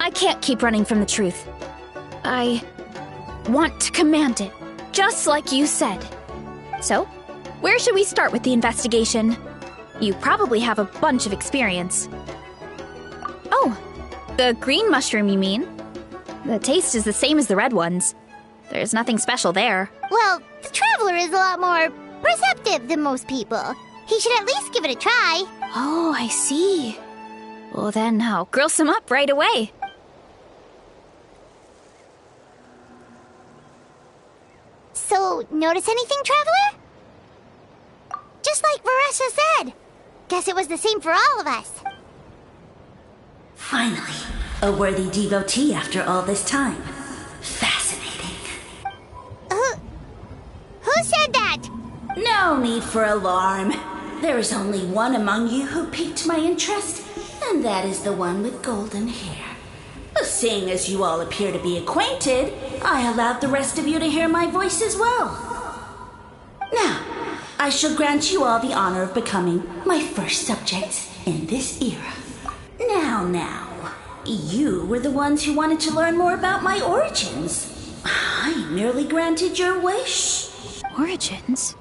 I can't keep running from the truth. I want to command it, just like you said. So, where should we start with the investigation? You probably have a bunch of experience. Oh, the green mushroom, you mean? The taste is the same as the red ones. There's nothing special there. Well, the Traveler is a lot more perceptive than most people. He should at least give it a try. Oh, I see. Well then, I'll grill some up right away. So, notice anything, Traveler? Just like Varesa said. Guess it was the same for all of us. Finally, a worthy devotee after all this time. Fascinating. Who said that? No need for alarm. There is only one among you who piqued my interest, and that is the one with golden hair. Seeing as you all appear to be acquainted, I allowed the rest of you to hear my voice as well. Now, I shall grant you all the honor of becoming my first subjects in this era. Now, you were the ones who wanted to learn more about my origins. I merely granted your wish. Origins?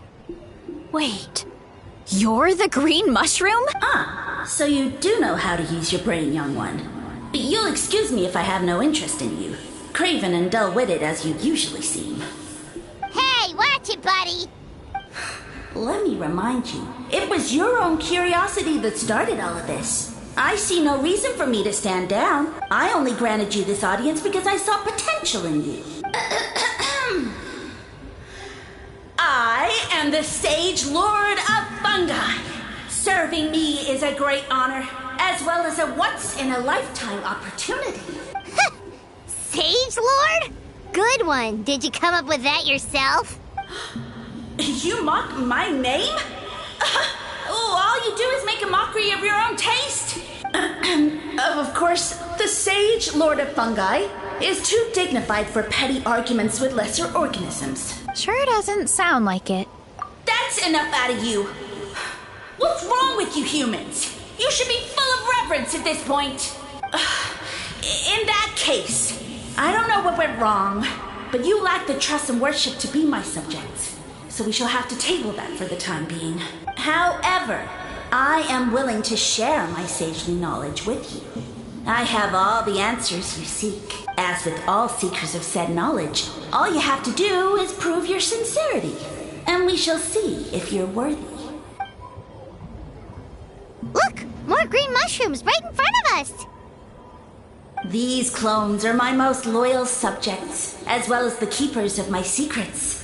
Wait, you're the green mushroom? So you do know how to use your brain, young one. You'll excuse me if I have no interest in you, craven and dull-witted as you usually seem. Hey, watch it, buddy! Let me remind you, it was your own curiosity that started all of this. I see no reason for me to stand down. I only granted you this audience because I saw potential in you. I am the Sage Lord of Fungi. Serving me is a great honor, as well as a once-in-a-lifetime opportunity. Sage Lord? Good one. Did you come up with that yourself? You mock my name? All you do is make a mockery of your own taste. Of course, the Sage Lord of Fungi is too dignified for petty arguments with lesser organisms. Sure doesn't sound like it. That's enough out of you. What's wrong with you humans? You should be full of reverence at this point. In that case, I don't know what went wrong, but you lack the trust and worship to be my subjects. So we shall have to table that for the time being. However, I am willing to share my sagely knowledge with you. I have all the answers you seek. As with all seekers of said knowledge, all you have to do is prove your sincerity, and we shall see if you're worthy. Look! More green mushrooms right in front of us! These clones are my most loyal subjects, as well as the keepers of my secrets.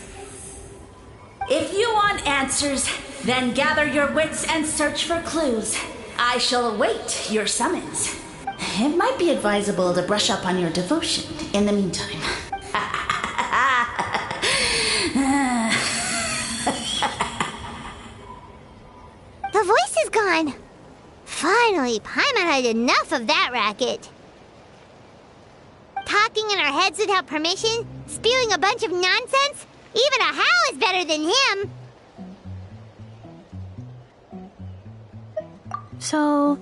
If you want answers, then gather your wits and search for clues. I shall await your summons. It might be advisable to brush up on your devotion in the meantime. The voice is gone. Finally, Paimon had enough of that racket. Talking in our heads without permission, spewing a bunch of nonsense. Even a howl is better than him. So,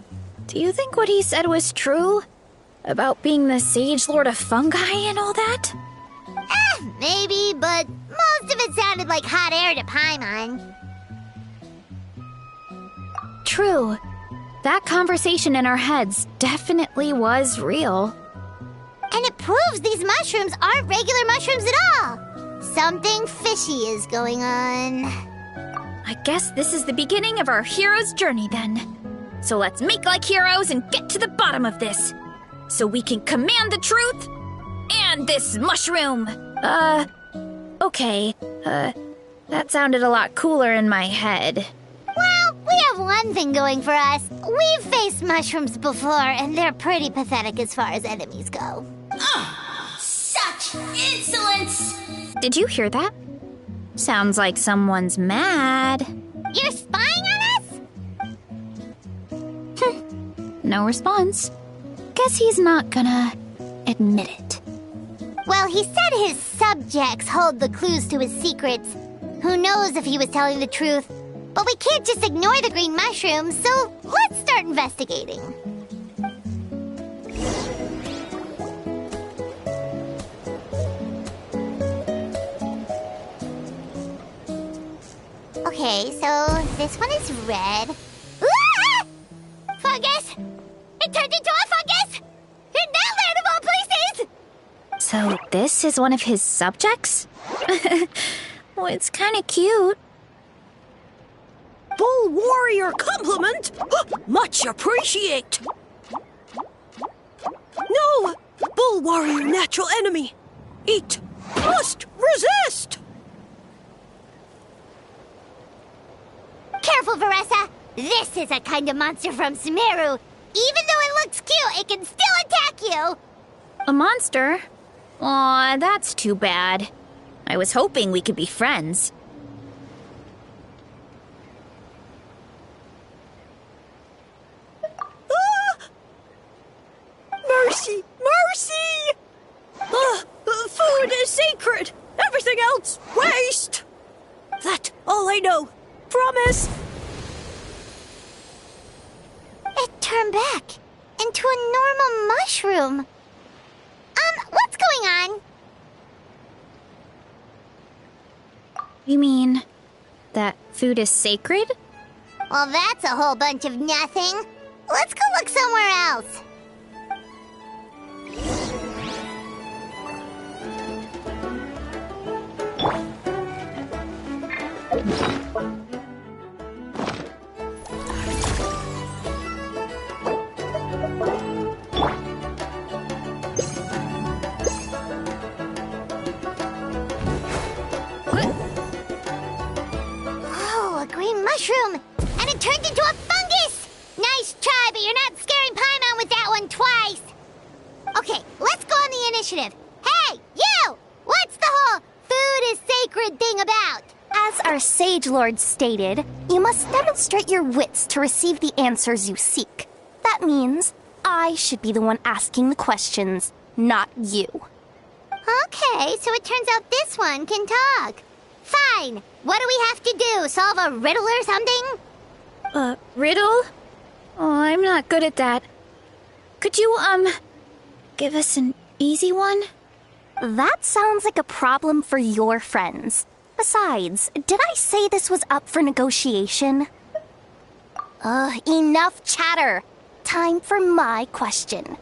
do you think what he said was true? About being the Sage Lord of Fungi and all that? Maybe, but most of it sounded like hot air to Paimon. True. That conversation in our heads definitely was real. And it proves these mushrooms aren't regular mushrooms at all. Something fishy is going on. I guess this is the beginning of our hero's journey then. So let's make like heroes and get to the bottom of this. So we can command the truth and this mushroom. Okay. That sounded a lot cooler in my head. Well, we have one thing going for us. We've faced mushrooms before, and they're pretty pathetic as far as enemies go. Such insolence! Did you hear that? Sounds like someone's mad. You're spying on us? No response. Guess he's not gonna admit it. Well, he said his subjects hold the clues to his secrets. Who knows if he was telling the truth? But we can't just ignore the green mushrooms, so let's start investigating. Okay, so this one is red. Ah! Fungus! It turned into a fungus! In that land of all places! So this is one of his subjects? Well, it's kind of cute. Bull warrior compliment! Much appreciate! No! Bull warrior natural enemy! Eat! Must resist! careful, Varesa! This is a kind of monster from Sumeru. Even though it looks cute, it can still attack you! A monster? Aw, that's too bad. I was hoping we could be friends. Mercy! Mercy! Food is sacred! Everything else, waste! That's all I know. Promise! It turned back into a normal mushroom. What's going on? You mean that food is sacred? Well, that's a whole bunch of nothing. Let's go look somewhere else. Oh, a green mushroom! And it turned into a fungus! Nice try, but you're not scaring Paimon with that one twice! Okay, let's go on the initiative. Hey, you! What's the whole food is sacred thing about? As our Sage Lord stated, you must demonstrate your wits to receive the answers you seek. That means I should be the one asking the questions, not you. Okay, so it turns out this one can talk. Fine. What do we have to do? Solve a riddle or something? Riddle? Oh, I'm not good at that. Could you, give us an easy one? That sounds like a problem for your friends. Besides, did I say this was up for negotiation? Enough chatter. Time for my question.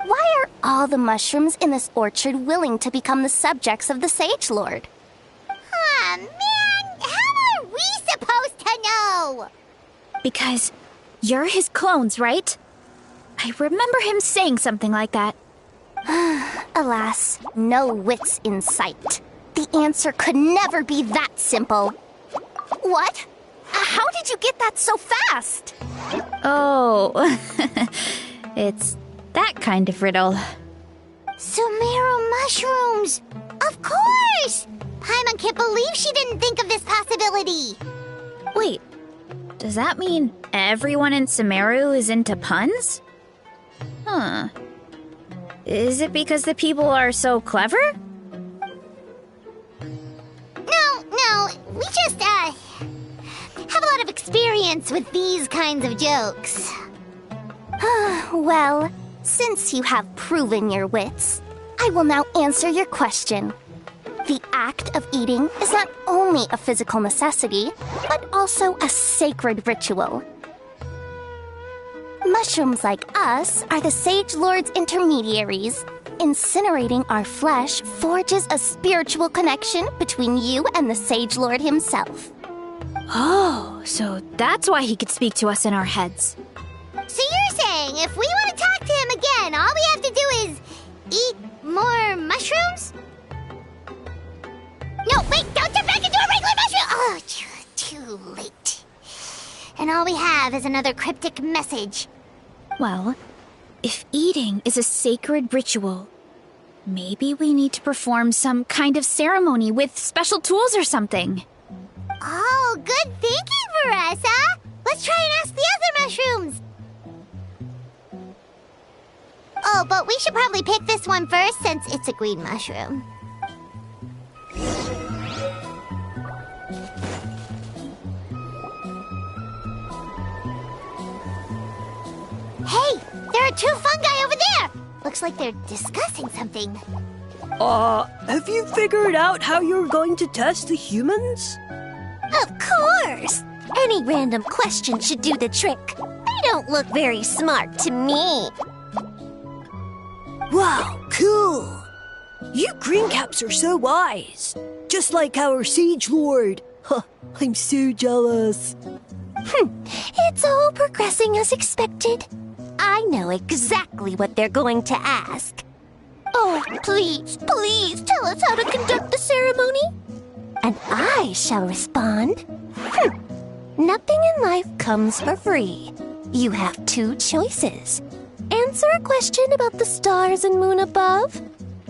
Why are all the mushrooms in this orchard willing to become the subjects of the Sage Lord? Ah, man! How are we supposed to know? Because you're his clones, right? I remember him saying something like that. Alas, no wits in sight. The answer could never be that simple. What? How did you get that so fast? Oh, it's that kind of riddle. Sumeru mushrooms! Of course! Paimon can't believe she didn't think of this possibility. Wait, does that mean everyone in Sumeru is into puns? Huh. Is it because the people are so clever? No, we just, have a lot of experience with these kinds of jokes. Well, since you have proven your wits, I will now answer your question. The act of eating is not only a physical necessity, but also a sacred ritual. Mushrooms like us are the Sage Lord's intermediaries. Incinerating our flesh forges a spiritual connection between you and the Sage Lord himself. Oh, so that's why he could speak to us in our heads. So you're saying if we want to talk to him again, all we have to do is eat more mushrooms? No, wait, don't turn back into a regular mushroom! Oh, too late. And all we have is another cryptic message. Well, if eating is a sacred ritual, maybe we need to perform some kind of ceremony with special tools or something. Oh, good thinking, Varesa! Let's try and ask the other mushrooms! Oh, but we should probably pick this one first since it's a green mushroom. Hey, there are two fungi over there! Looks like they're discussing something. Have you figured out how you're going to test the humans? Of course! Any random question should do the trick. They don't look very smart to me. Wow, cool! You greencaps are so wise. Just like our Sage Lord. Huh, I'm so jealous. It's all progressing as expected. I know exactly what they're going to ask. Oh, please tell us how to conduct the ceremony. And I shall respond. Nothing in life comes for free. You have two choices. Answer a question about the stars and moon above,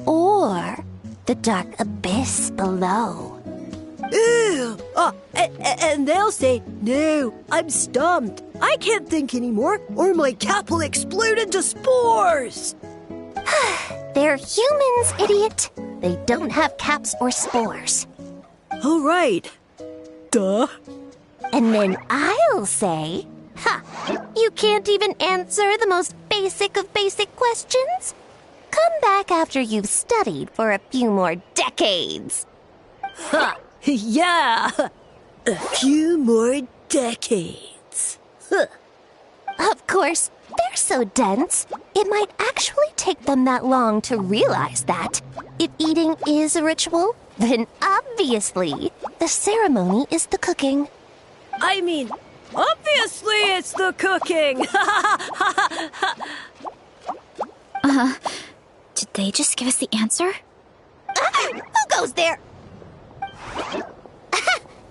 or the dark abyss below. Ew! And they'll say, no, I'm stumped. I can't think anymore, or my cap will explode into spores. They're humans, idiot. They don't have caps or spores. All right. Duh. And then I'll say, you can't even answer the most basic of basic questions? Come back after you've studied for a few more decades. Ha! Yeah! A few more decades. Huh. Of course, they're so dense, it might actually take them that long to realize that. If eating is a ritual, then obviously the ceremony is the cooking. I mean, obviously it's the cooking! Did they just give us the answer? Who goes there?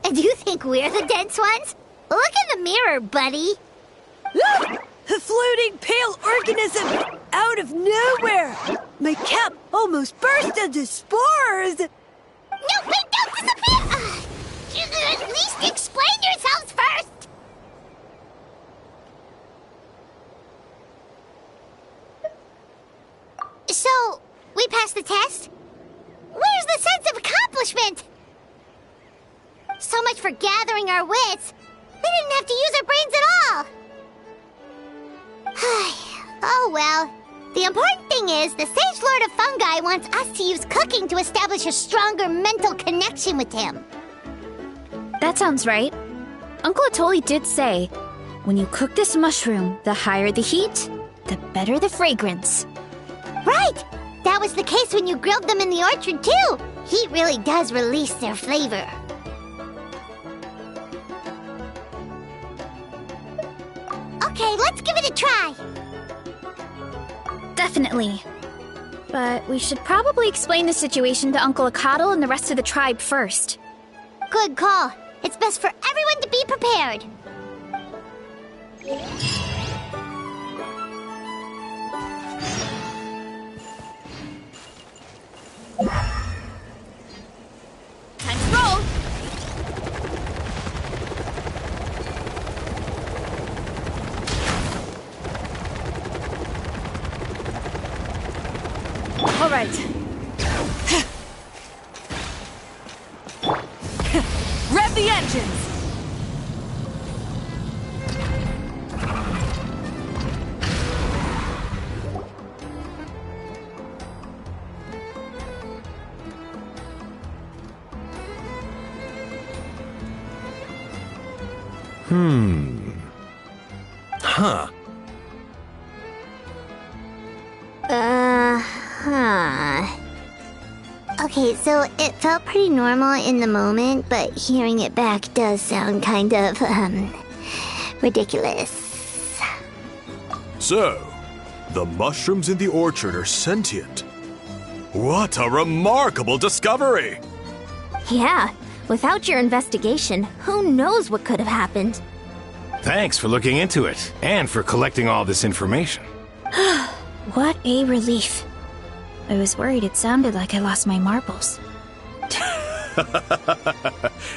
Do you think we're the dense ones? Look in the mirror, buddy. A floating pale organism out of nowhere! My cap almost burst into spores! No, wait, don't disappear! At least explain yourselves first! So, we passed the test? Where's the sense of accomplishment? So much for gathering our wits. We didn't have to use our brains at all. Oh well. The important thing is the Sage Lord of Fungi wants us to use cooking to establish a stronger mental connection with him. That sounds right. Uncle Atoli did say, when you cook this mushroom, the higher the heat, the better the fragrance. Right! That was the case when you grilled them in the orchard too. Heat really does release their flavor. Okay, let's give it a try. Definitely. But we should probably explain the situation to Uncle Akadal and the rest of the tribe first. Good call. It's best for everyone to be prepared. Time to roll! All right. Rev the engines! Huh. Okay, so it felt pretty normal in the moment, but hearing it back does sound kind of, ridiculous. So, the mushrooms in the orchard are sentient. What a remarkable discovery! Yeah, without your investigation, who knows what could have happened? Thanks for looking into it, and for collecting all this information. What a relief. I was worried it sounded like I lost my marbles.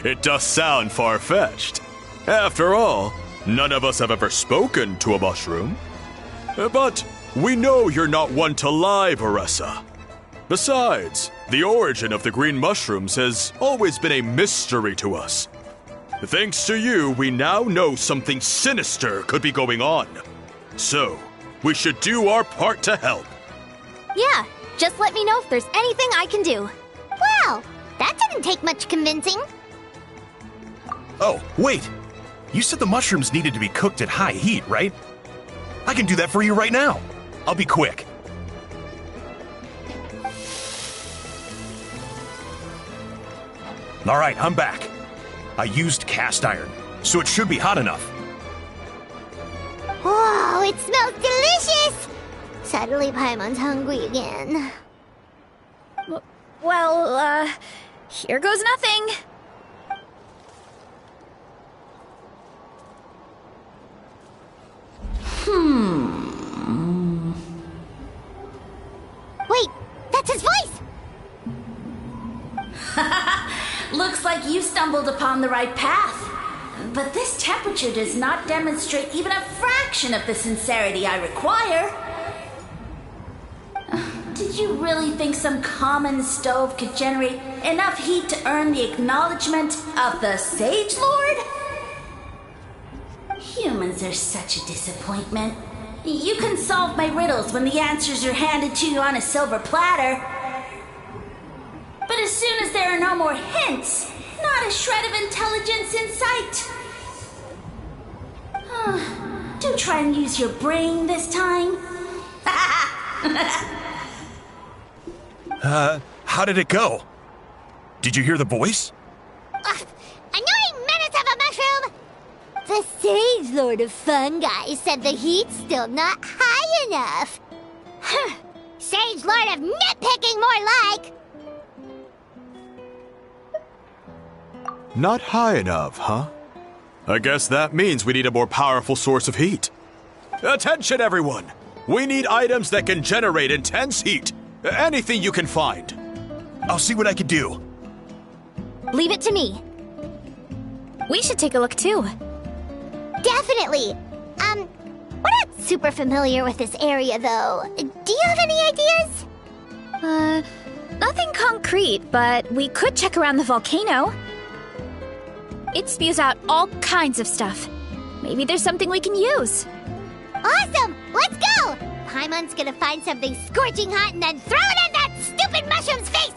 It does sound far-fetched. After all, none of us have ever spoken to a mushroom. But we know you're not one to lie, Varesa. Besides, the origin of the green mushrooms has always been a mystery to us. Thanks to you, we now know something sinister could be going on. So, we should do our part to help. Yeah, just let me know if there's anything I can do. Wow, that didn't take much convincing. Oh, wait. You said the mushrooms needed to be cooked at high heat, right? I can do that for you right now. I'll be quick. All right, I'm back. I used cast iron, so it should be hot enough. Whoa, it smells delicious! Suddenly Paimon's hungry again. Well, here goes nothing. Wait, that's his voice! Looks like you stumbled upon the right path. But this temperature does not demonstrate even a fraction of the sincerity I require. Did you really think some common stove could generate enough heat to earn the acknowledgement of the Sage Lord? Humans are such a disappointment. You can solve my riddles when the answers are handed to you on a silver platter. But as soon as there are no more hints, not a shred of intelligence in sight. Do try and use your brain this time. How did it go? Did you hear the voice? Annoying menace of a mushroom! The Sage Lord of Fungi said the heat's still not high enough. Sage Lord of Nitpicking, more like! Not high enough, huh? I guess that means we need a more powerful source of heat. Attention, everyone! We need items that can generate intense heat. Anything you can find. I'll see what I can do. Leave it to me. We should take a look too. Definitely. We're not super familiar with this area, though. Do you have any ideas? Nothing concrete, but we could check around the volcano. It spews out all kinds of stuff. Maybe there's something we can use. Awesome! Let's go! Paimon's gonna find something scorching hot and then throw it in that stupid mushroom's face!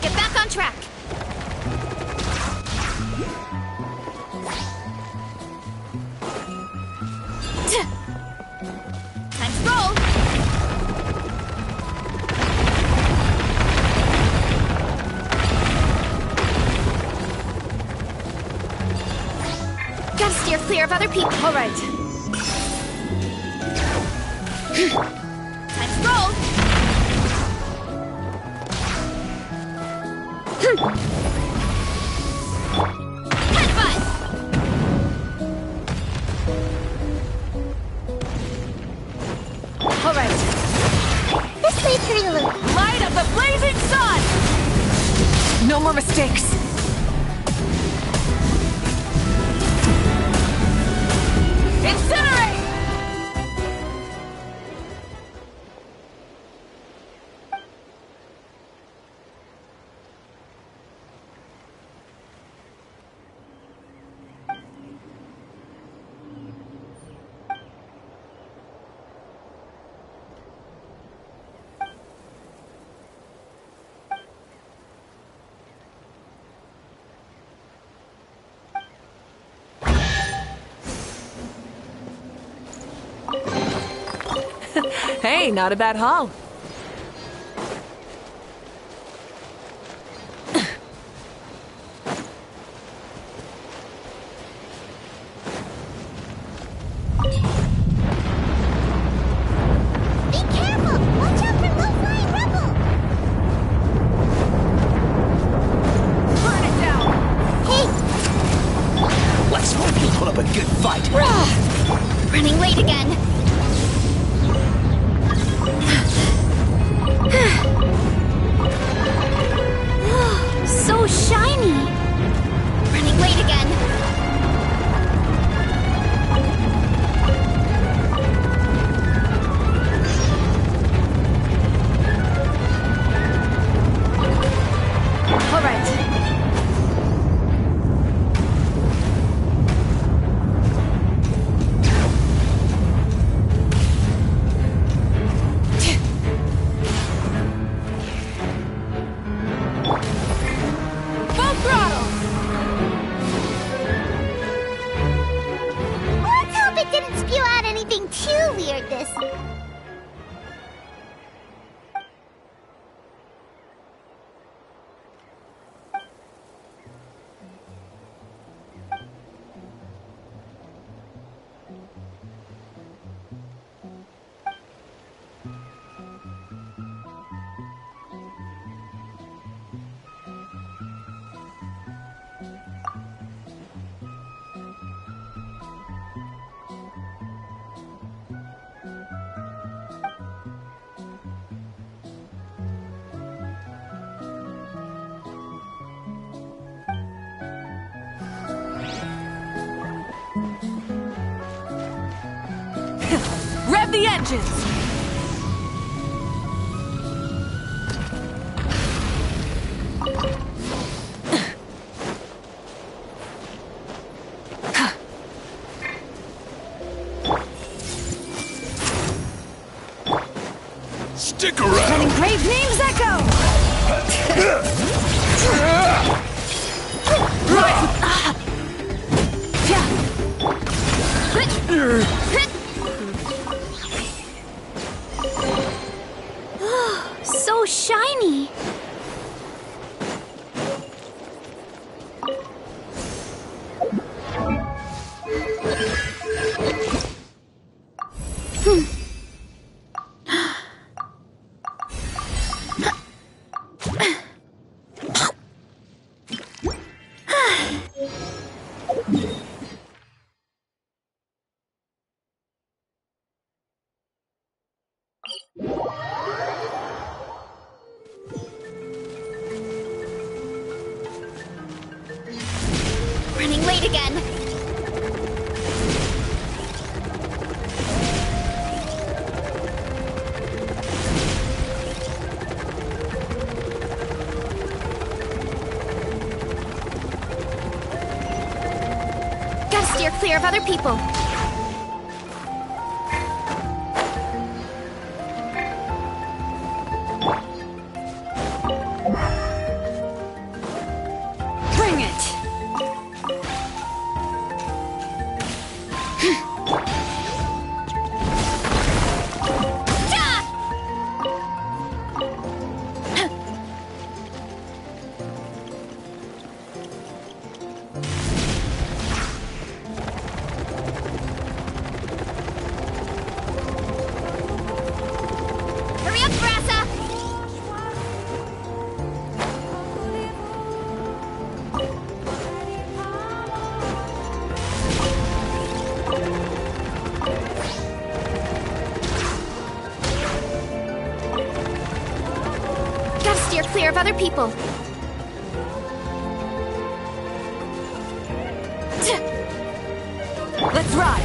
Get back on track. Time to roll. Gotta steer clear of other people. All right. Time to roll. Headbutt. All right. This way through the loop. Light of the blazing sun! No more mistakes. Incinerate! Hey, not a bad haul. Be careful! Watch out for low-flying rubble! Burn it down! Hey! Let's hope you put up a good fight. Running late again. Rev the engines! Stick around! An engraved names echo! So shiny! Running late again. Gotta steer clear of other people. Bring it! Hurry up, Varesa! Gotta steer clear of other people. Let's ride!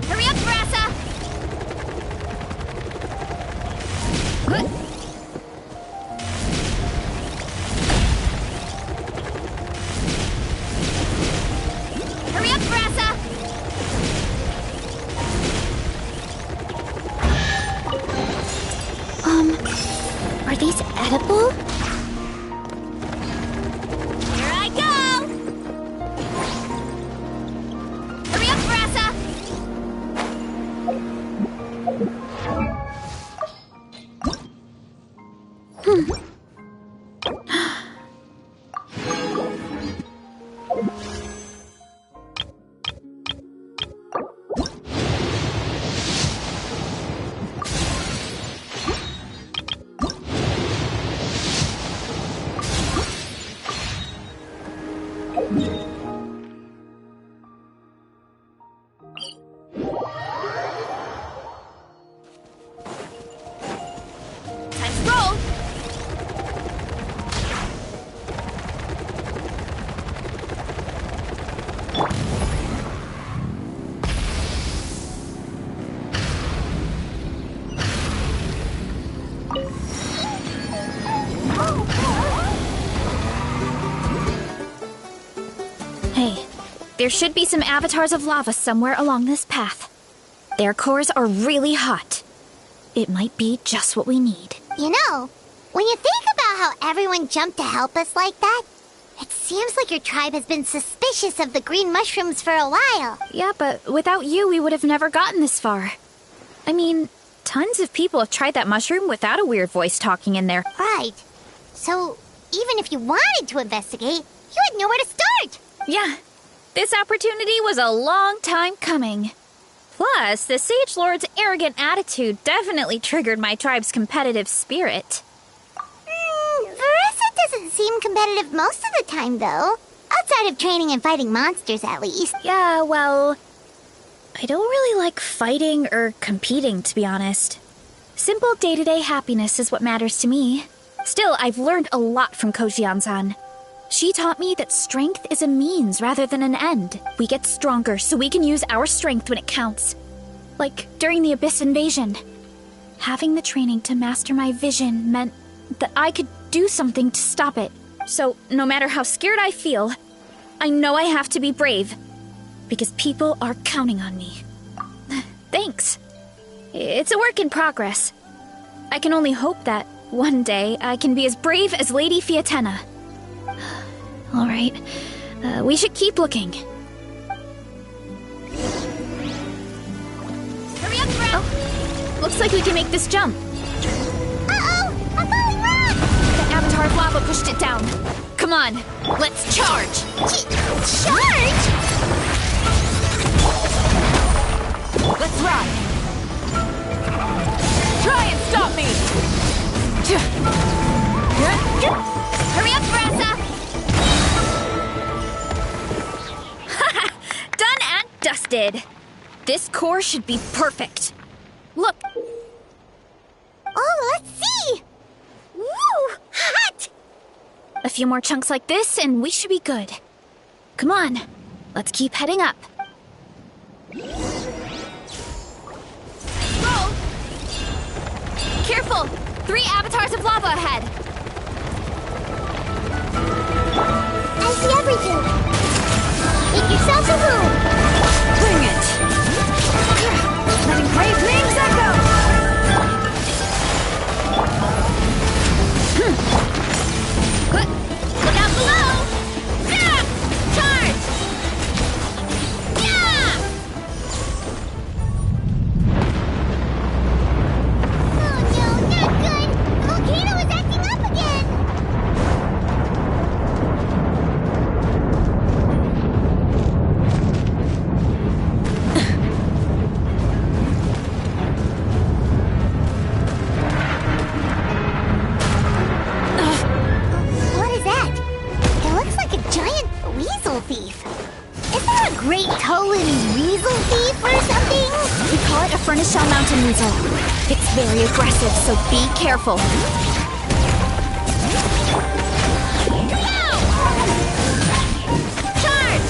Hurry up, Varesa! Hurry up, Varesa! Are these edible? Here I go! Hurry up, Varesa! Time to roll! Hey, there should be some avatars of lava somewhere along this path. Their cores are really hot. It might be just what we need. You know, when you think about how everyone jumped to help us like that, it seems like your tribe has been suspicious of the green mushrooms for a while. Yeah, but without you, we would have never gotten this far. I mean, tons of people have tried that mushroom without a weird voice talking in there. Right. So, even if you wanted to investigate, you had nowhere to start. Yeah, this opportunity was a long time coming. Plus, the Sage Lord's arrogant attitude definitely triggered my tribe's competitive spirit. Varesa doesn't seem competitive most of the time, though. Outside of training and fighting monsters, at least. Yeah, well, I don't really like fighting or competing, to be honest. Simple day-to-day happiness is what matters to me. Still, I've learned a lot from Kojian-san. She taught me that strength is a means rather than an end. We get stronger so we can use our strength when it counts. Like during the Abyss invasion. Having the training to master my vision meant that I could do something to stop it. So, no matter how scared I feel, I know I have to be brave. Because people are counting on me. Thanks. It's a work in progress. I can only hope that one day I can be as brave as Lady Fiatenna. All right, we should keep looking. Hurry up, bro! Oh, looks like we can make this jump. Uh-oh! A falling rock! The Avatar of Lava pushed it down. Come on, let's charge! Charge? Let's ride. Try and stop me! Hurry up, Varesa! Done and dusted. This core should be perfect. Look. Oh, let's see! Woo! Hot! A few more chunks like this and we should be good. Come on, let's keep heading up. Whoa! Careful! 3 avatars of lava ahead. I see everything! Make yourself a room! Bring it! Letting brave names echo! Look out below! Yeah! Charge! Yeah! Oh no, not good! The volcano is acting up again! What is that? It looks like a giant weasel thief. Is there a great toe-in weasel thief or something? We call it a Furnace Shell Mountain Weasel. It's very aggressive, so be careful. Charge!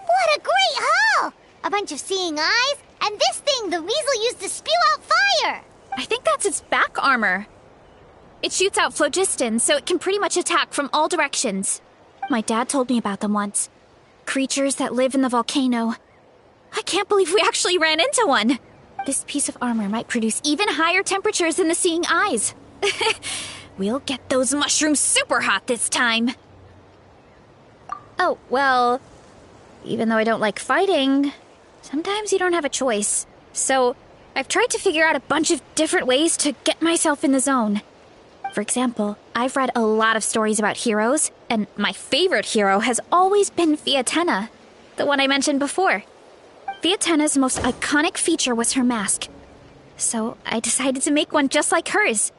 What a great haul! A bunch of seeing eyes, and this thing the weasel used to spew out fire! I think that's its back armor. It shoots out phlogiston, so it can pretty much attack from all directions. My dad told me about them once. Creatures that live in the volcano. I can't believe we actually ran into one. This piece of armor might produce even higher temperatures than the seeing eyes. We'll get those mushrooms super hot this time. Oh, well, even though I don't like fighting, sometimes you don't have a choice. So I've tried to figure out a bunch of different ways to get myself in the zone. For example, I've read a lot of stories about heroes, and my favorite hero has always been Fiatenna, the one I mentioned before. Fiatenna's most iconic feature was her mask. So I decided to make one just like hers.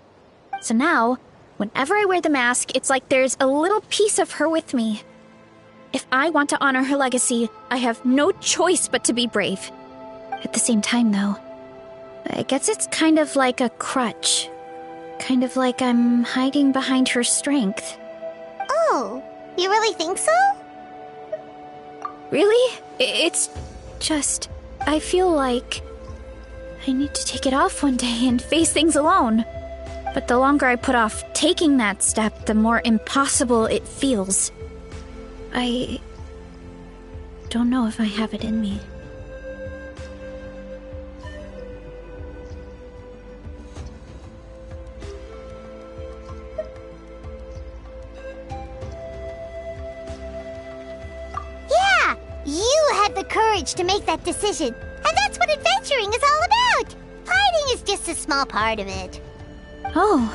So now, whenever I wear the mask, it's like there's a little piece of her with me. If I want to honor her legacy, I have no choice but to be brave. At the same time, though, I guess it's kind of like a crutch. Kind of like I'm hiding behind her strength. Oh, you really think so? Really? It's just, I feel like I need to take it off one day and face things alone. But the longer I put off taking that step, the more impossible it feels. I don't know if I have it in me. Yeah, you had the courage to make that decision. And that's what adventuring is all about. Fighting is just a small part of it. Oh.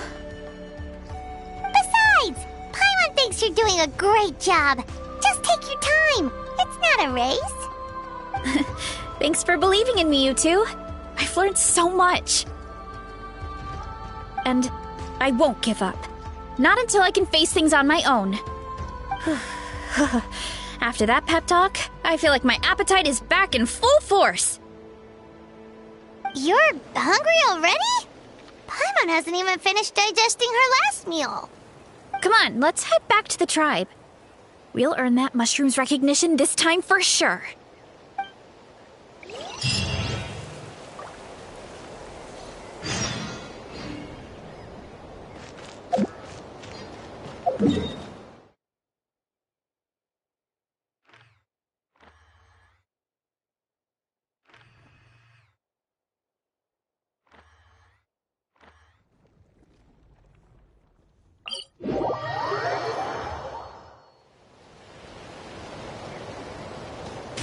Besides, Paimon thinks you're doing a great job. Just take your time. It's not a race. Thanks for believing in me, you two. I've learned so much. And I won't give up. Not until I can face things on my own. After that pep talk, I feel like my appetite is back in full force. You're hungry already? Paimon hasn't even finished digesting her last meal. Come on, let's head back to the tribe. We'll earn that mushroom's recognition this time for sure.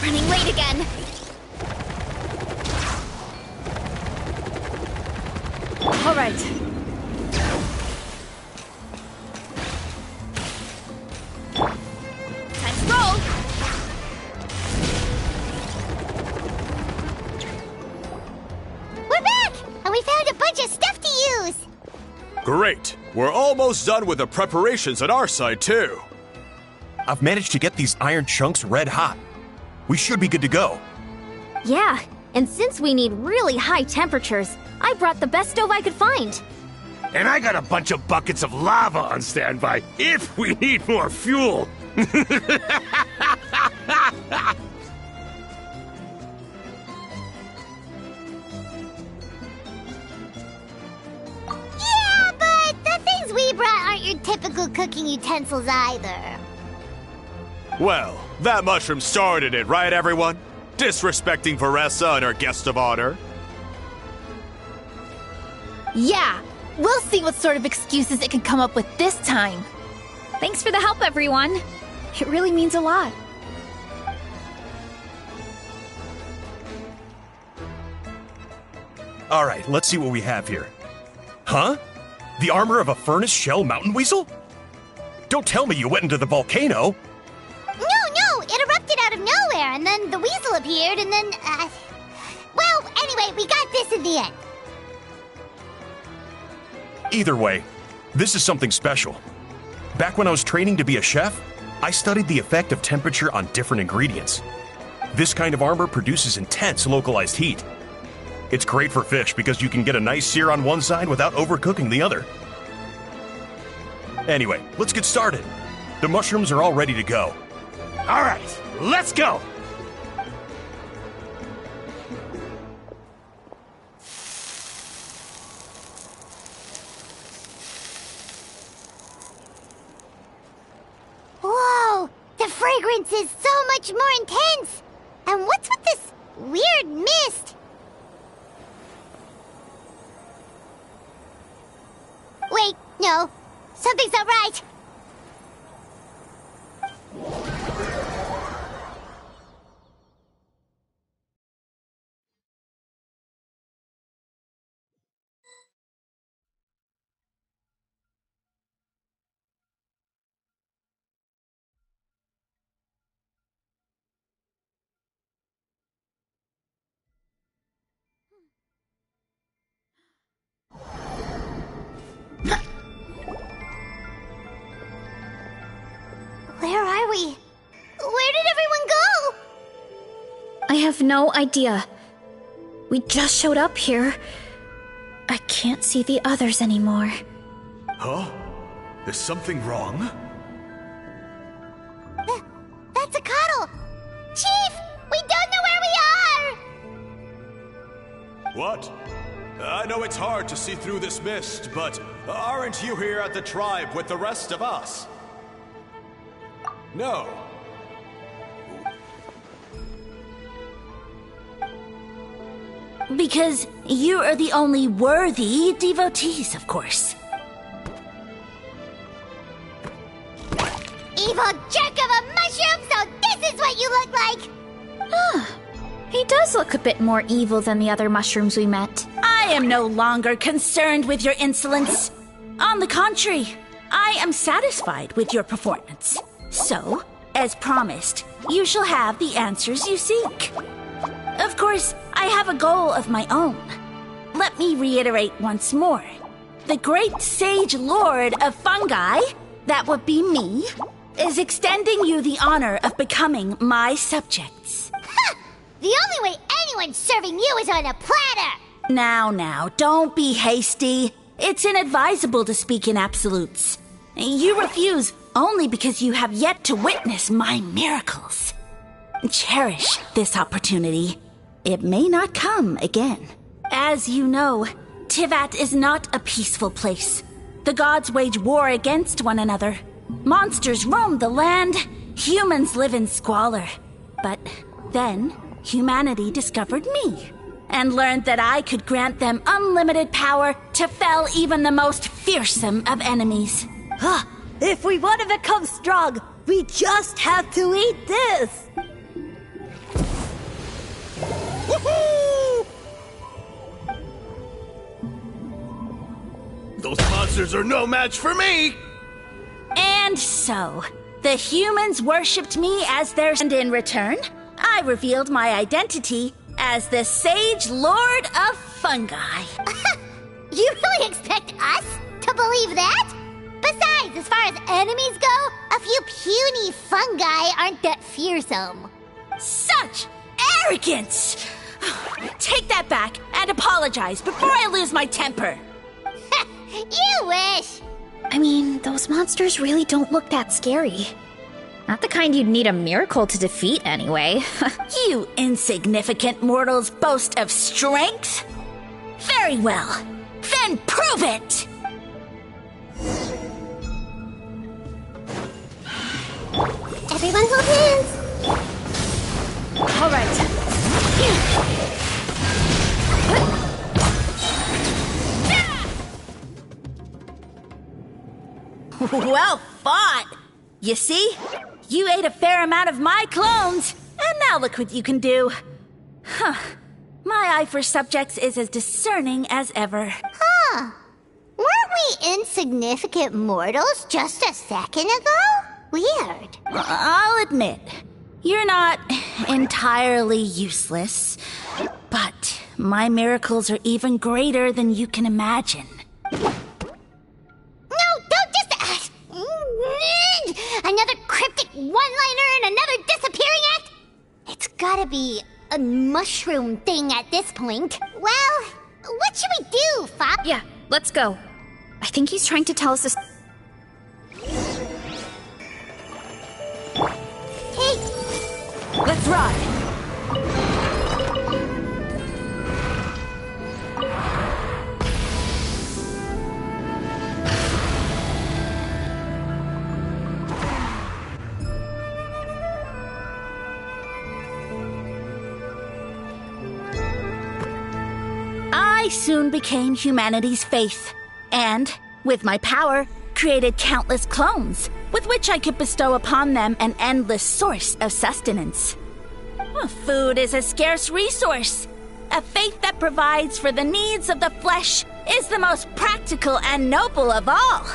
Running late again. All right. Time to roll. We're back! And we found a bunch of stuff to use! Great! We're almost done with the preparations on our side, too. I've managed to get these iron chunks red hot. We should be good to go. Yeah, and since we need really high temperatures, I brought the best stove I could find. And I got a bunch of buckets of lava on standby if we need more fuel. Yeah, but the things we brought aren't your typical cooking utensils either. Well, that mushroom started it, right, everyone? Disrespecting Varesa and her guest of honor. Yeah, we'll see what sort of excuses it can come up with this time. Thanks for the help, everyone. It really means a lot. All right, let's see what we have here. Huh? The armor of a furnace shell mountain weasel? Don't tell me you went into the volcano. No, it erupted out of nowhere, and then the weasel appeared, and then, well, anyway, we got this in the end. Either way, this is something special. Back when I was training to be a chef, I studied the effect of temperature on different ingredients. This kind of armor produces intense localized heat. It's great for fish because you can get a nice sear on one side without overcooking the other. Anyway, let's get started. The mushrooms are all ready to go. All right, let's go. Whoa, the fragrance is so much more intense. And what's with this weird mist? Wait, no, something's not right. Where are we? Where did everyone go? I have no idea. We just showed up here. I can't see the others anymore. Huh? Is something wrong? That's a cuddle. Chief, we don't know where we are. What? I know it's hard to see through this mist, but aren't you here at the tribe with the rest of us? No. Because you are the only worthy devotees, of course. Evil jerk of a mushroom, so this is what you look like! He does look a bit more evil than the other mushrooms we met. I am no longer concerned with your insolence. On the contrary, I am satisfied with your performance. So, as promised, you shall have the answers you seek. Of course, I have a goal of my own. Let me reiterate once more. The great sage lord of fungi, that would be me, is extending you the honor of becoming my subjects. Ha! The only way anyone's serving you is on a platter! Now, don't be hasty. It's inadvisable to speak in absolutes. You refuse only because you have yet to witness my miracles. Cherish this opportunity. It may not come again. As you know, Tivat is not a peaceful place. The gods wage war against one another. Monsters roam the land. Humans live in squalor. But then, humanity discovered me and learned that I could grant them unlimited power to fell even the most fearsome of enemies. If we want to become strong, we just have to eat this! Woohoo! Those monsters are no match for me! And so, the humans worshipped me as their... And in return, I revealed my identity as the Sage Lord of Fungi. You really expect us to believe that? Besides, as far as enemies go, a few puny fungi aren't that fearsome. Such arrogance! Take that back and apologize before I lose my temper. You wish! I mean, those monsters really don't look that scary. Not the kind you'd need a miracle to defeat, anyway. You insignificant mortals boast of strength? Very well. Then prove it! Everyone hold hands! All right. Well fought! You see? You ate a fair amount of my clones, and now look what you can do. Huh. My eye for subjects is as discerning as ever. Huh. Weren't we insignificant mortals just a second ago? Weird. I'll admit, you're not entirely useless, but my miracles are even greater than you can imagine. Another cryptic one-liner and another disappearing act? It's gotta be a mushroom thing at this point. Well, what should we do, Fop? Yeah, let's go. I think he's trying to tell us this. Hey! Let's ride! I soon became humanity's faith, and, with my power, created countless clones, with which I could bestow upon them an endless source of sustenance. Food is a scarce resource. A faith that provides for the needs of the flesh is the most practical and noble of all.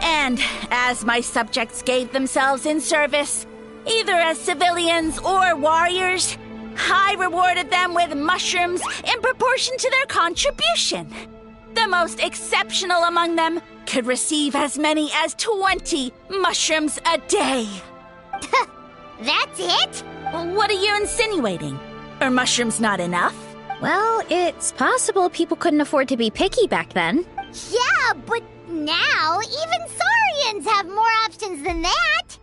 And as my subjects gave themselves in service, either as civilians or warriors, I rewarded them with mushrooms in proportion to their contribution. The most exceptional among them could receive as many as 20 mushrooms a day. That's it? What are you insinuating? Are mushrooms not enough? Well, it's possible people couldn't afford to be picky back then. Yeah, but now even Saurians have more options than that.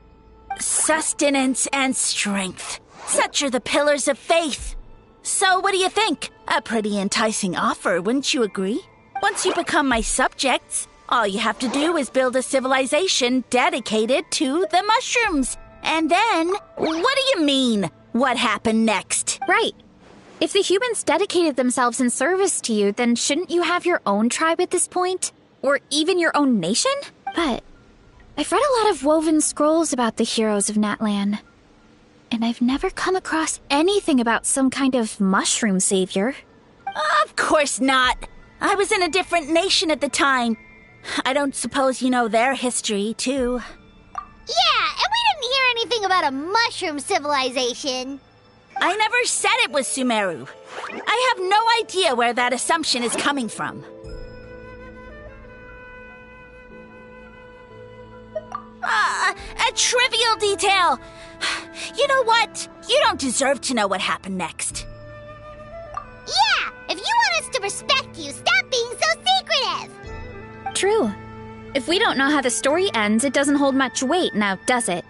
Sustenance and strength. Such are the pillars of faith. So what do you think? A pretty enticing offer, wouldn't you agree? Once you become my subjects, all you have to do is build a civilization dedicated to the mushrooms. And then, what do you mean? What happened next? Right. If the humans dedicated themselves in service to you, then shouldn't you have your own tribe at this point? Or even your own nation? But I've read a lot of woven scrolls about the heroes of Natlan. And I've never come across anything about some kind of mushroom savior. Of course not. I was in a different nation at the time. I don't suppose you know their history, too. Yeah, and we didn't hear anything about a mushroom civilization. I never said it was Sumeru. I have no idea where that assumption is coming from. A trivial detail. You know what? You don't deserve to know what happened next. Yeah! If you want us to respect you, stop being so secretive! True. If we don't know how the story ends, it doesn't hold much weight now, does it?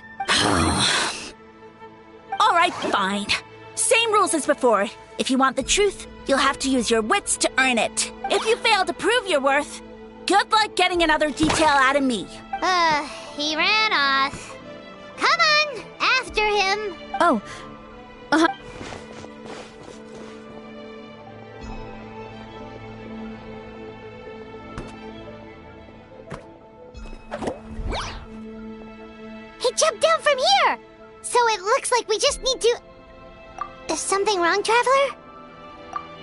Alright, fine. Same rules as before. If you want the truth, you'll have to use your wits to earn it. If you fail to prove your worth, good luck getting another detail out of me. He ran off. Come on, after him. Oh. Uh-huh. He jumped down from here! So it looks like we just need to... Is something wrong, Traveler?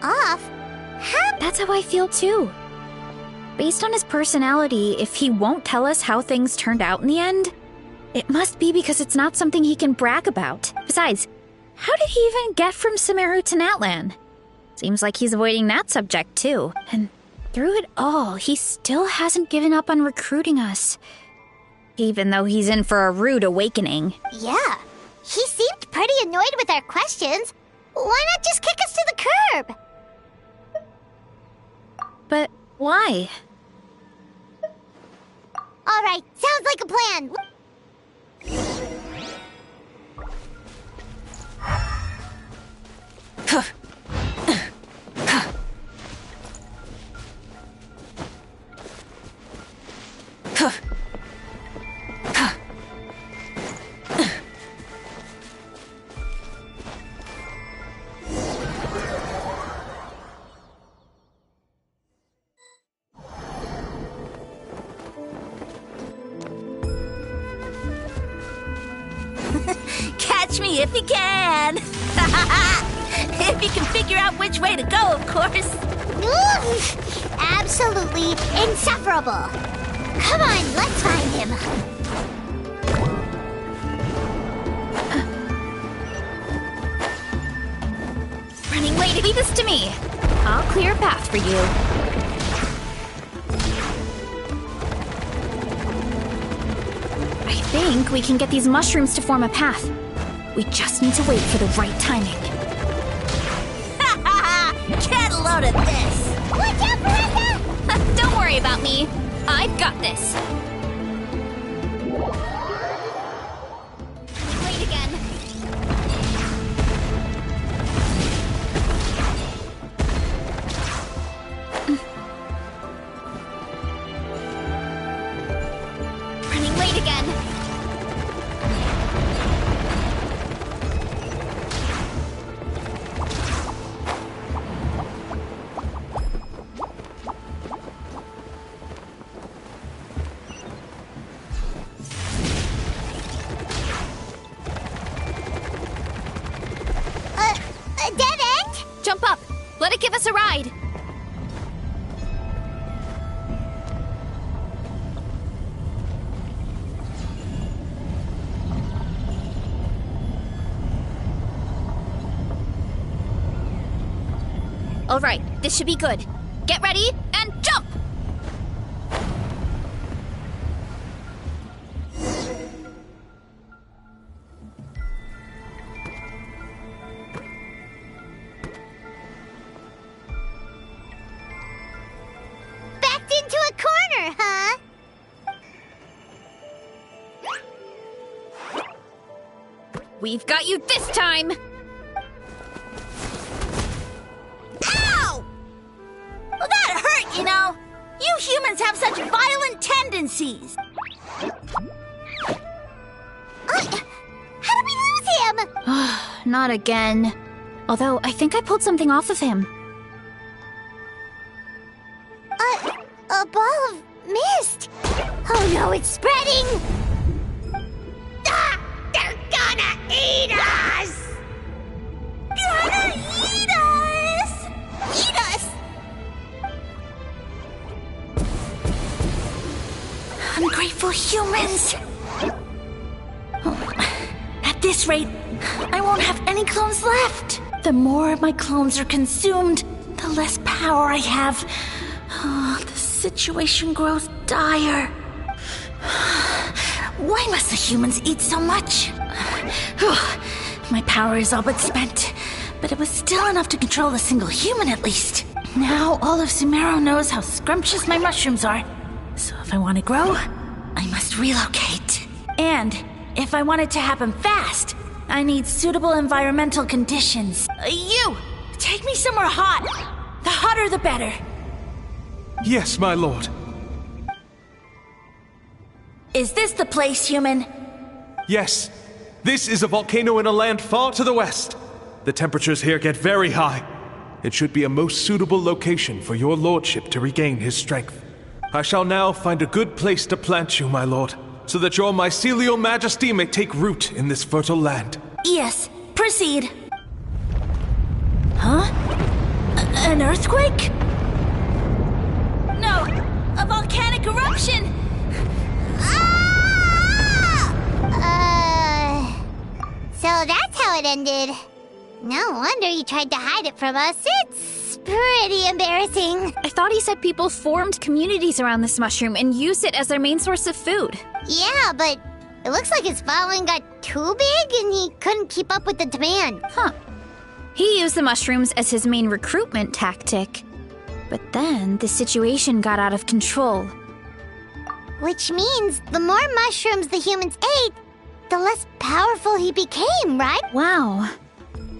Off? How? That's how I feel too. Based on his personality, if he won't tell us how things turned out in the end, it must be because it's not something he can brag about. Besides, how did he even get from Sumeru to Natlan? Seems like he's avoiding that subject too. And through it all, he still hasn't given up on recruiting us. Even though he's in for a rude awakening. Yeah, he seemed pretty annoyed with our questions. Why not just kick us to the curb? But why? All right, sounds like a plan. Catch me if you can! If you can figure out which way to go, of course. Absolutely insufferable. Come on, let's find him. Running late, leave this to me. I'll clear a path for you. I think we can get these mushrooms to form a path. We just need to wait for the right timing. Get a load of this! Watch out, Varesa! Don't worry about me. I've got this. Wait again. Running late again. Dead end? Jump up. Let it give us a ride. All right, this should be good. Get ready and jump! Backed into a corner, huh? We've got you this time! Ow! Well, that hurt, you know. You humans have such violent tendencies. How did we lose him? Not again. Although, I think I pulled something off of him. A ball of mist. Oh no, it's spreading. Ah, they're gonna eat us. Gonna eat us. Eat us. Ungrateful humans. Oh, at this rate, I won't have any clones left. The more my clones are consumed, the less power I have. Oh, the situation grows dire. Why must the humans eat so much? My power is all but spent, but it was still enough to control a single human at least. Now all of Sumeru knows how scrumptious my mushrooms are. So if I want to grow, I must relocate. And if I want it to happen fast, I need suitable environmental conditions. You! Take me somewhere hot! The hotter the better. Yes, my lord. Is this the place, human? Yes. This is a volcano in a land far to the west. The temperatures here get very high. It should be a most suitable location for your lordship to regain his strength. I shall now find a good place to plant you, my lord, so that your mycelial majesty may take root in this fertile land. Yes, proceed. Huh? An earthquake? No, a volcanic eruption! So that's how it ended. No wonder you tried to hide it from us. It's pretty embarrassing. I thought he said people formed communities around this mushroom and used it as their main source of food. Yeah, but it looks like his following got too big and he couldn't keep up with the demand. Huh. He used the mushrooms as his main recruitment tactic. But then the situation got out of control. Which means the more mushrooms the humans ate, the less powerful he became, right? Wow.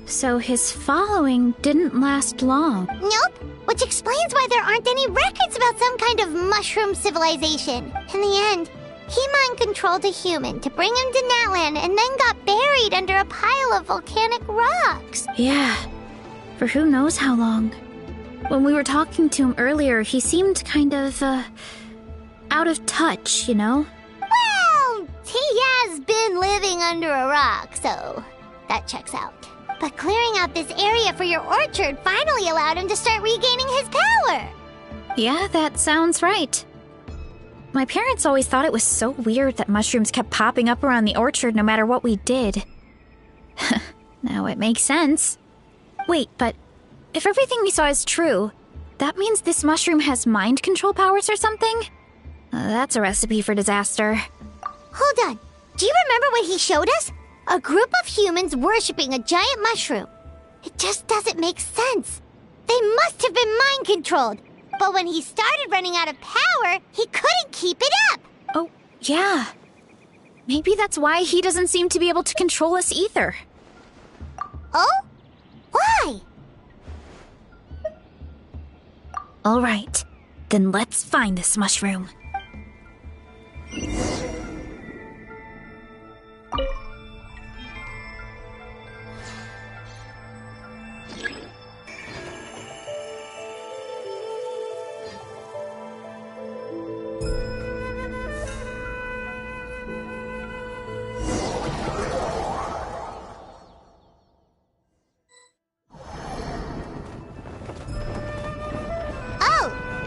So his following didn't last long. Nope. Which explains why there aren't any records about some kind of mushroom civilization. In the end, he mind-controlled a human to bring him to Natlan and then got buried under a pile of volcanic rocks. Yeah. For who knows how long. When we were talking to him earlier, he seemed kind of, out of touch, you know? Well, he has been living under a rock, so that checks out. But clearing out this area for your orchard finally allowed him to start regaining his power. Yeah, that sounds right. My parents always thought it was so weird that mushrooms kept popping up around the orchard no matter what we did. Now it makes sense. Wait, but if everything we saw is true, that means this mushroom has mind control powers or something? That's a recipe for disaster. Hold on. Do you remember what he showed us? A group of humans worshipping a giant mushroom. It just doesn't make sense. They must have been mind-controlled. But when he started running out of power, he couldn't keep it up. Oh, yeah. Maybe that's why he doesn't seem to be able to control us either. Oh? Why? All right. Then let's find this mushroom.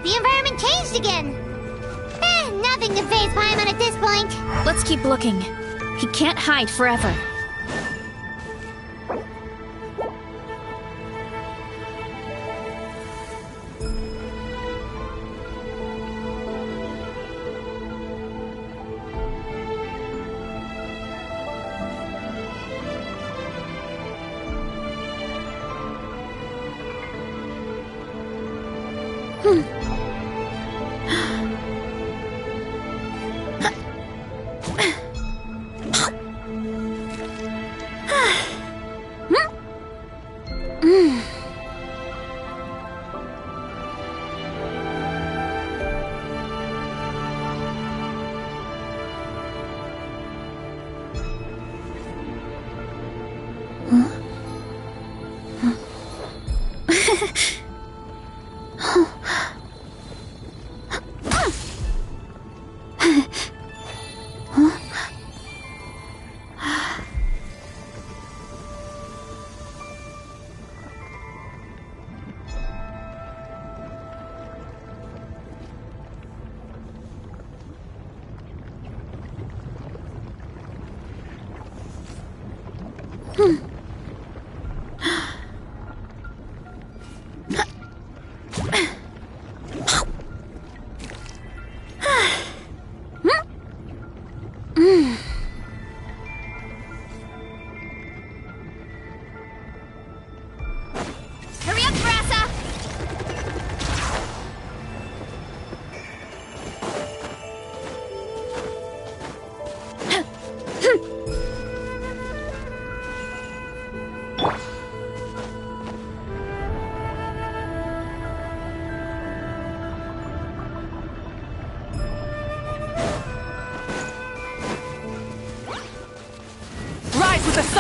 The environment changed again. Nothing to faze Paimon at this point. Let's keep looking. He can't hide forever.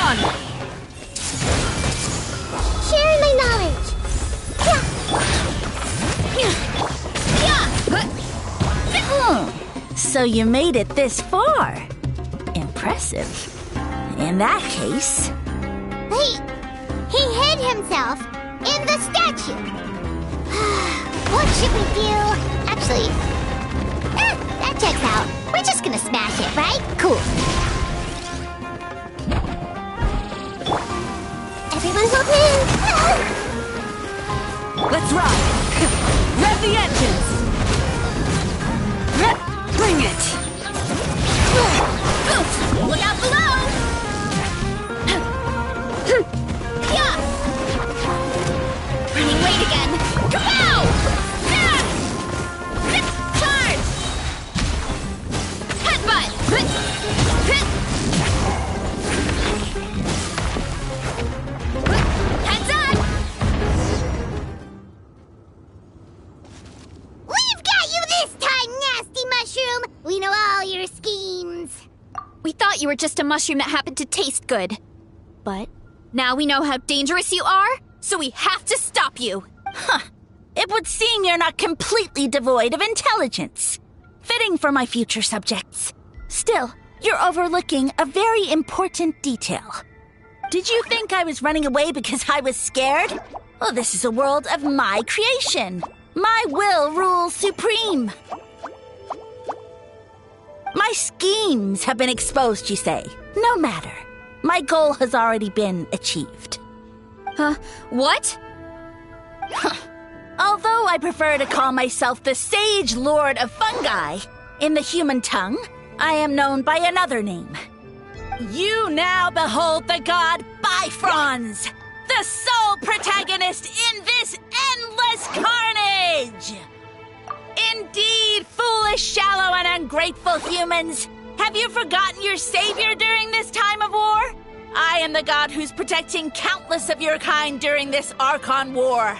on! Sharing my knowledge. So you made it this far. Impressive. In that case... He hid himself in the statue. What should we do? Actually, that checks out. We're just gonna smash it, right? Cool. Everyone hold hands. Let's ride! Rev the engines! Bring it! Look out below! Running late again! Kapow! Charge! Headbutt! Heads up! We've got you this time, nasty mushroom! We know all your schemes. We thought you were just a mushroom that happened to taste good. But now we know how dangerous you are, so we have to stop you. It would seem you're not completely devoid of intelligence. Fitting for my future subjects. Still, you're overlooking a very important detail. Did you think I was running away because I was scared? Well, this is a world of my creation. My will rules supreme. My schemes have been exposed, you say. No matter. My goal has already been achieved. What? Although I prefer to call myself the Sage Lord of Fungi, in the human tongue, I am known by another name. You now behold the god Bifrons, the sole protagonist in this endless carnage! Indeed, foolish, shallow, and ungrateful humans! Have you forgotten your savior during this time of war? I am the god who's protecting countless of your kind during this Archon War.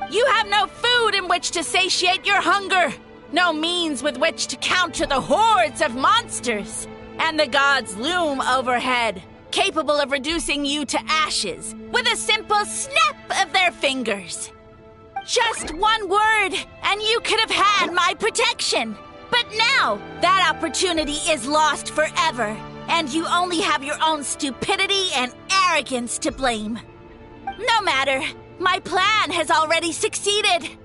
You have no food in which to satiate your hunger, no means with which to counter the hordes of monsters, and the gods loom overhead, capable of reducing you to ashes with a simple snap of their fingers. Just one word, and you could have had my protection. But now, that opportunity is lost forever, and you only have your own stupidity and arrogance to blame. No matter, my plan has already succeeded.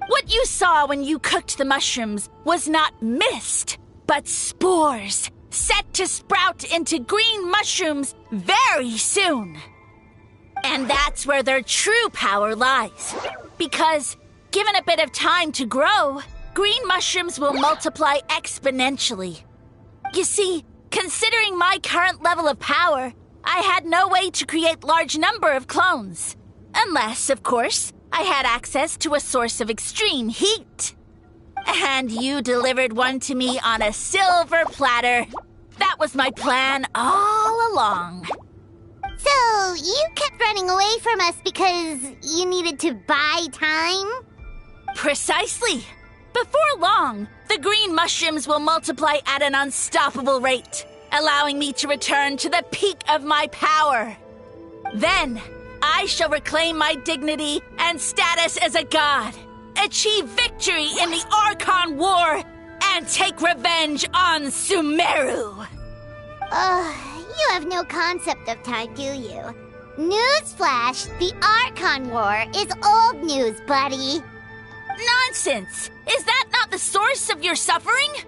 What you saw when you cooked the mushrooms was not mist, but spores, set to sprout into green mushrooms very soon. And that's where their true power lies. Because, given a bit of time to grow, green mushrooms will multiply exponentially. You see, considering my current level of power, I had no way to create large number of clones. Unless, of course, I had access to a source of extreme heat. And you delivered one to me on a silver platter. That was my plan all along. So, you kept running away from us because you needed to buy time? Precisely. Before long, the green mushrooms will multiply at an unstoppable rate, allowing me to return to the peak of my power. Then, I shall reclaim my dignity and status as a god, achieve victory in the Archon War, and take revenge on Sumeru. You have no concept of time, do you? Newsflash, the Archon War is old news, buddy. Nonsense! Is that not the source of your suffering?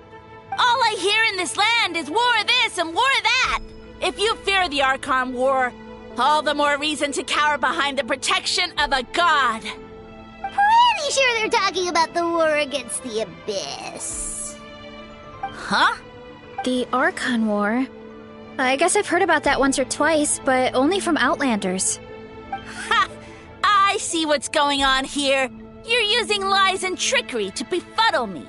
All I hear in this land is war this and war that. If you fear the Archon War, all the more reason to cower behind the protection of a god. Pretty sure they're talking about the war against the Abyss. Huh? The Archon War? I guess I've heard about that once or twice, but only from Outlanders. Ha! I see what's going on here. You're using lies and trickery to befuddle me.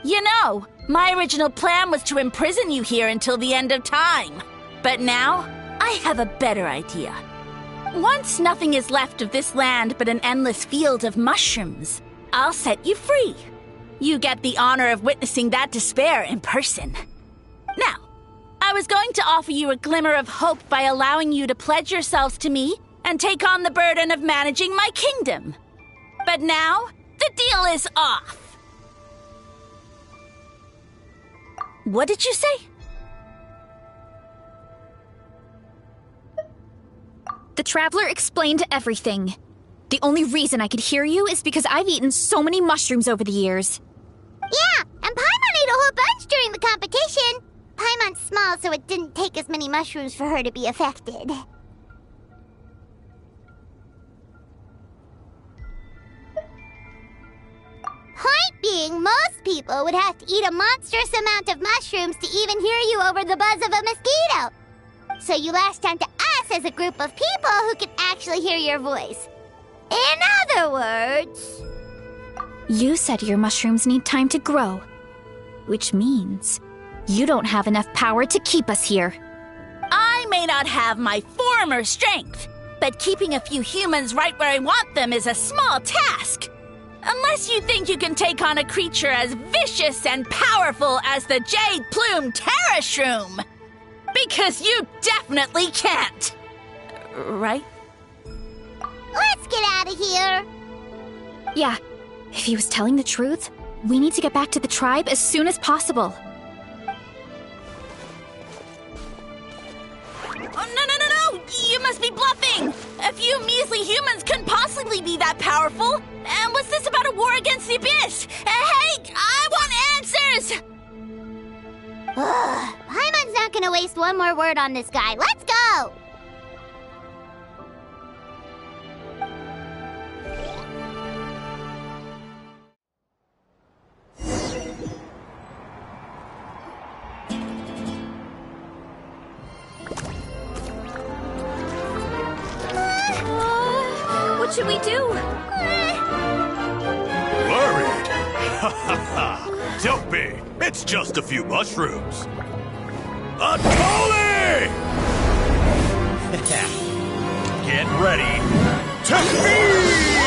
You know, my original plan was to imprison you here until the end of time. But now, I have a better idea. Once nothing is left of this land but an endless field of mushrooms, I'll set you free. You get the honor of witnessing that despair in person. Now, I was going to offer you a glimmer of hope by allowing you to pledge yourselves to me and take on the burden of managing my kingdom. But now, the deal is off. What did you say? The Traveler explained everything. The only reason I could hear you is because I've eaten so many mushrooms over the years. Yeah, and Paimon ate a whole bunch during the competition. Paimon's small, so it didn't take as many mushrooms for her to be affected. Point being, most people would have to eat a monstrous amount of mushrooms to even hear you over the buzz of a mosquito. So you latched onto us as a group of people who can actually hear your voice. In other words... You said your mushrooms need time to grow, which means you don't have enough power to keep us here. I may not have my former strength, but keeping a few humans right where I want them is a small task. Unless you think you can take on a creature as vicious and powerful as the Jade Plume Terrashroom. Because you definitely can't. Right? Let's get out of here. Yeah, if he was telling the truth, we need to get back to the tribe as soon as possible. Oh, no! You must be bluffing! A few measly humans couldn't possibly be that powerful! And what's this about a war against the Abyss? Hey, I want answers! Paimon's not gonna waste one more word on this guy. Let's go! What should we do? Worried? Ha ha ha! Don't be! It's just a few mushrooms. Unholy! Get ready to feast!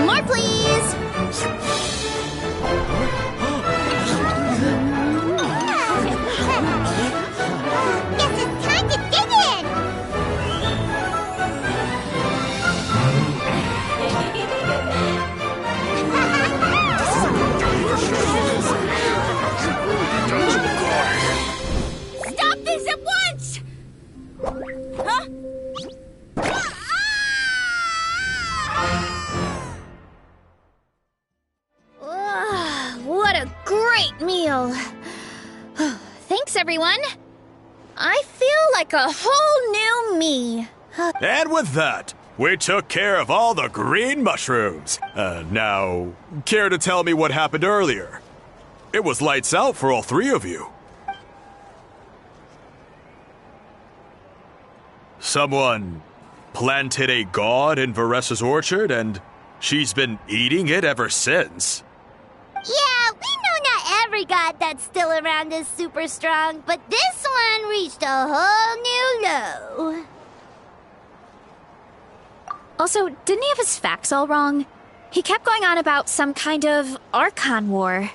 More, please! Guess it's time to dig in! Stop this at once! Huh? What a great meal! Thanks, everyone. I feel like a whole new me. And with that, we took care of all the green mushrooms. Now, care to tell me what happened earlier? It was lights out for all three of you. Someone planted a god in Varesa's orchard, and she's been eating it ever since. Yeah, we know not every god that's still around is super strong, but this one reached a whole new low. Also, didn't he have his facts all wrong? He kept going on about some kind of Archon war.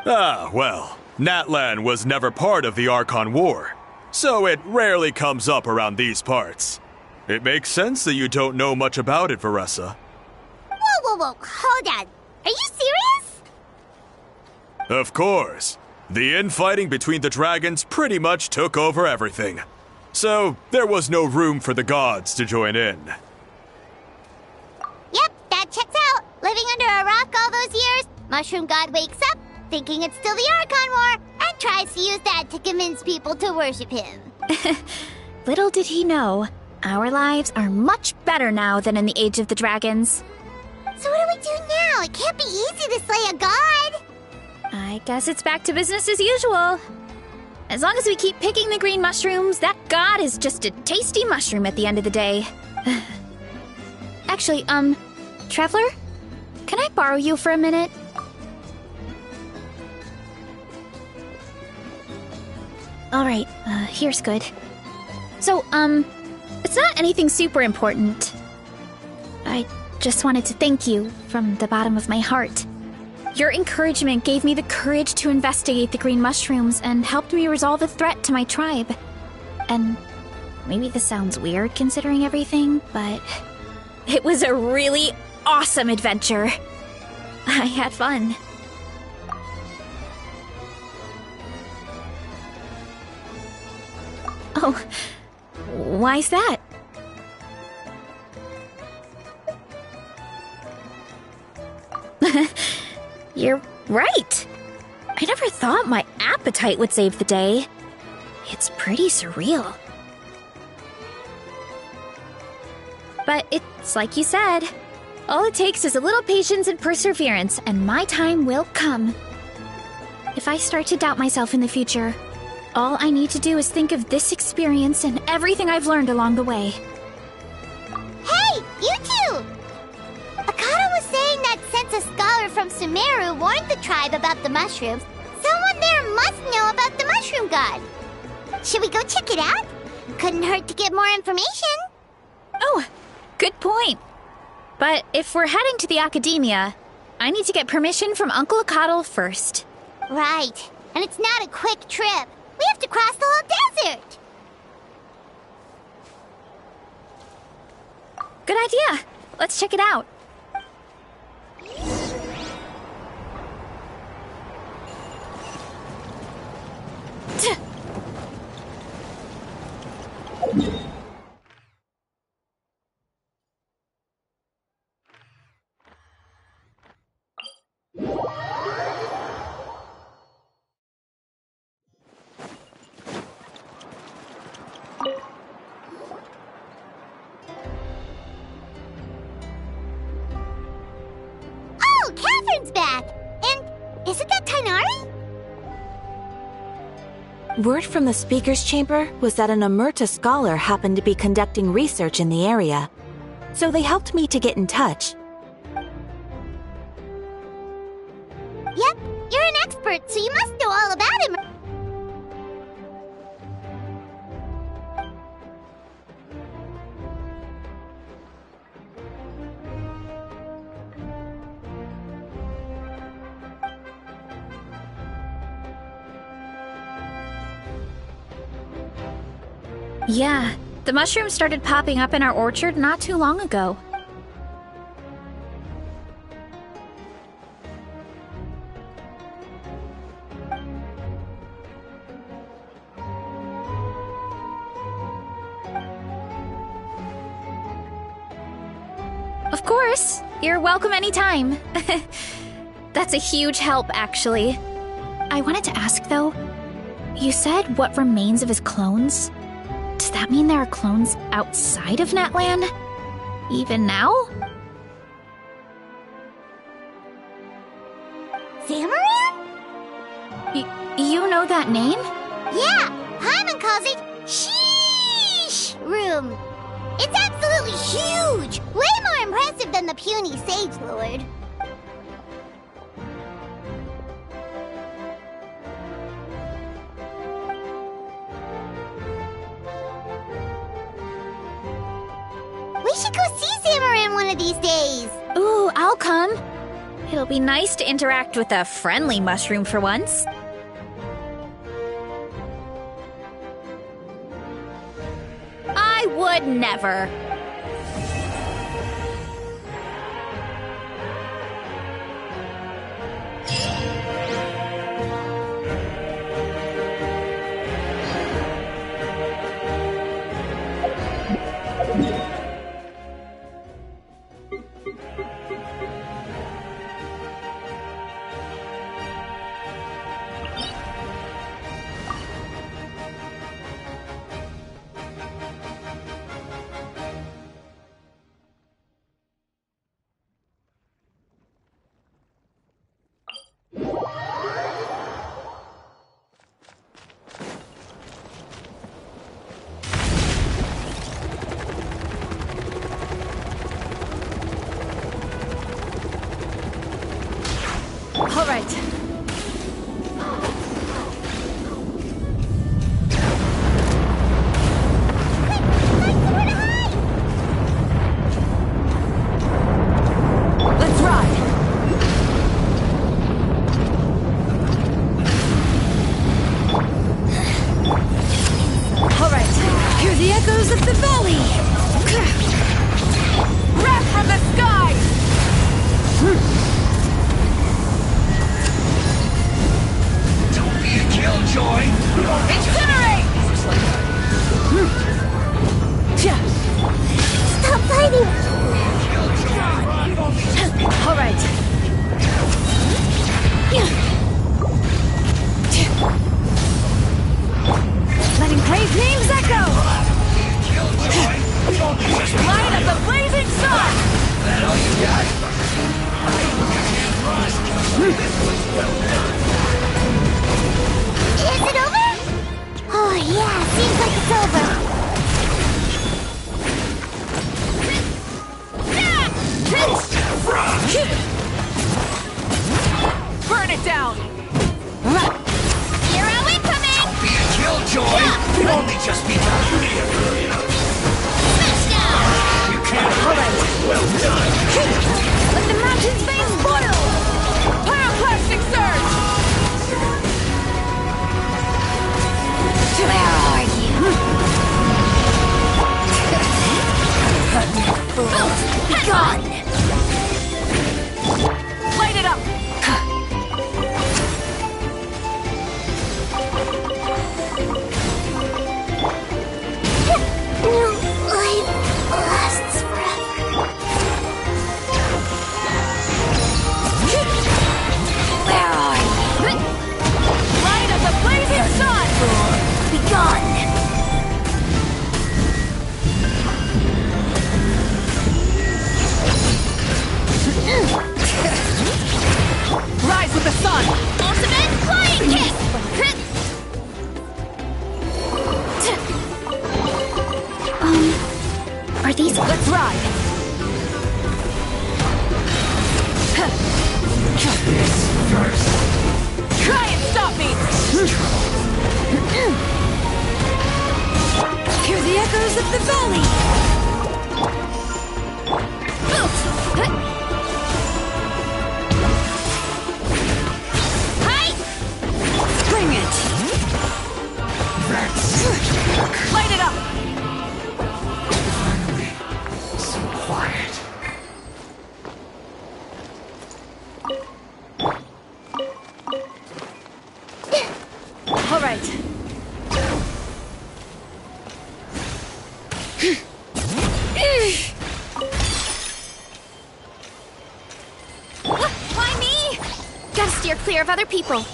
Ah, well, Natlan was never part of the Archon War, so it rarely comes up around these parts. It makes sense that you don't know much about it, Varesa. Whoa, hold on. Are you serious? Of course. The infighting between the dragons pretty much took over everything. So, there was no room for the gods to join in. Yep, that checks out. Living under a rock all those years, Mushroom God wakes up, thinking it's still the Archon War, and tries to use that to convince people to worship him. Little did he know, our lives are much better now than in the Age of the Dragons. So what do we do now? It can't be easy to slay a god. I guess it's back to business as usual. As long as we keep picking the green mushrooms, that god is just a tasty mushroom at the end of the day. Actually, Traveler? Can I borrow you for a minute? Alright, here's good. So, it's not anything super important. I just wanted to thank you from the bottom of my heart. Your encouragement gave me the courage to investigate the green mushrooms and helped me resolve a threat to my tribe. And maybe this sounds weird considering everything, but it was a really awesome adventure. I had fun. Oh, why's that? You're right. I never thought my appetite would save the day. It's pretty surreal. But it's like you said. All it takes is a little patience and perseverance, and my time will come. If I start to doubt myself in the future, all I need to do is think of this experience and everything I've learned along the way. Hey, you two! Akata was saying that since a scholar from Sumeru warned the tribe about the mushrooms, someone there must know about the mushroom god. Should we go check it out? Couldn't hurt to get more information. Oh, good point. But if we're heading to the academia, I need to get permission from Uncle Akatl first. Right. And it's not a quick trip. We have to cross the whole desert. Good idea. Let's check it out. Oh, Catherine's back! And isn't that Tainari? Word from the speaker's chamber was that an Amurta scholar happened to be conducting research in the area. So they helped me to get in touch. Yep, you're an expert, so you must know all about him. Yeah, the mushrooms started popping up in our orchard not too long ago. Of course, you're welcome anytime. That's a huge help, actually. I wanted to ask, though, you said what remains of his clones? Does that mean there are clones outside of Natlan? Even now? Zamaran? You know that name? Yeah, Paimon calls it Sheesh Room. It's absolutely huge! Way more impressive than the puny Sage Lord. We should go see Zamaran one of these days. Ooh, I'll come. It'll be nice to interact with a friendly mushroom for once. I would never. killjoy! Incinerate! Stop fighting! All right. Letting praise names echo! Light of the blazing sun! That all you got? Is it over? Oh yeah, seems like it's over. Burn it down! Hero incoming! Be a killjoy! You'd only just be done. Smash down! You can't. Well done. Let the mountain's veins boil! Pyroclastic surge! Where are you? Be gone! Light it up! New life lasts forever. Where are you? Light of the blazing sun! Be gone! Rise with the sun! Ultimate flying kick! Are these... Let's ride! Try and stop me! Hear the echoes of the valley! Hi! Bring it! Light it up! So quiet. All right. Why me? Gotta steer clear of other people.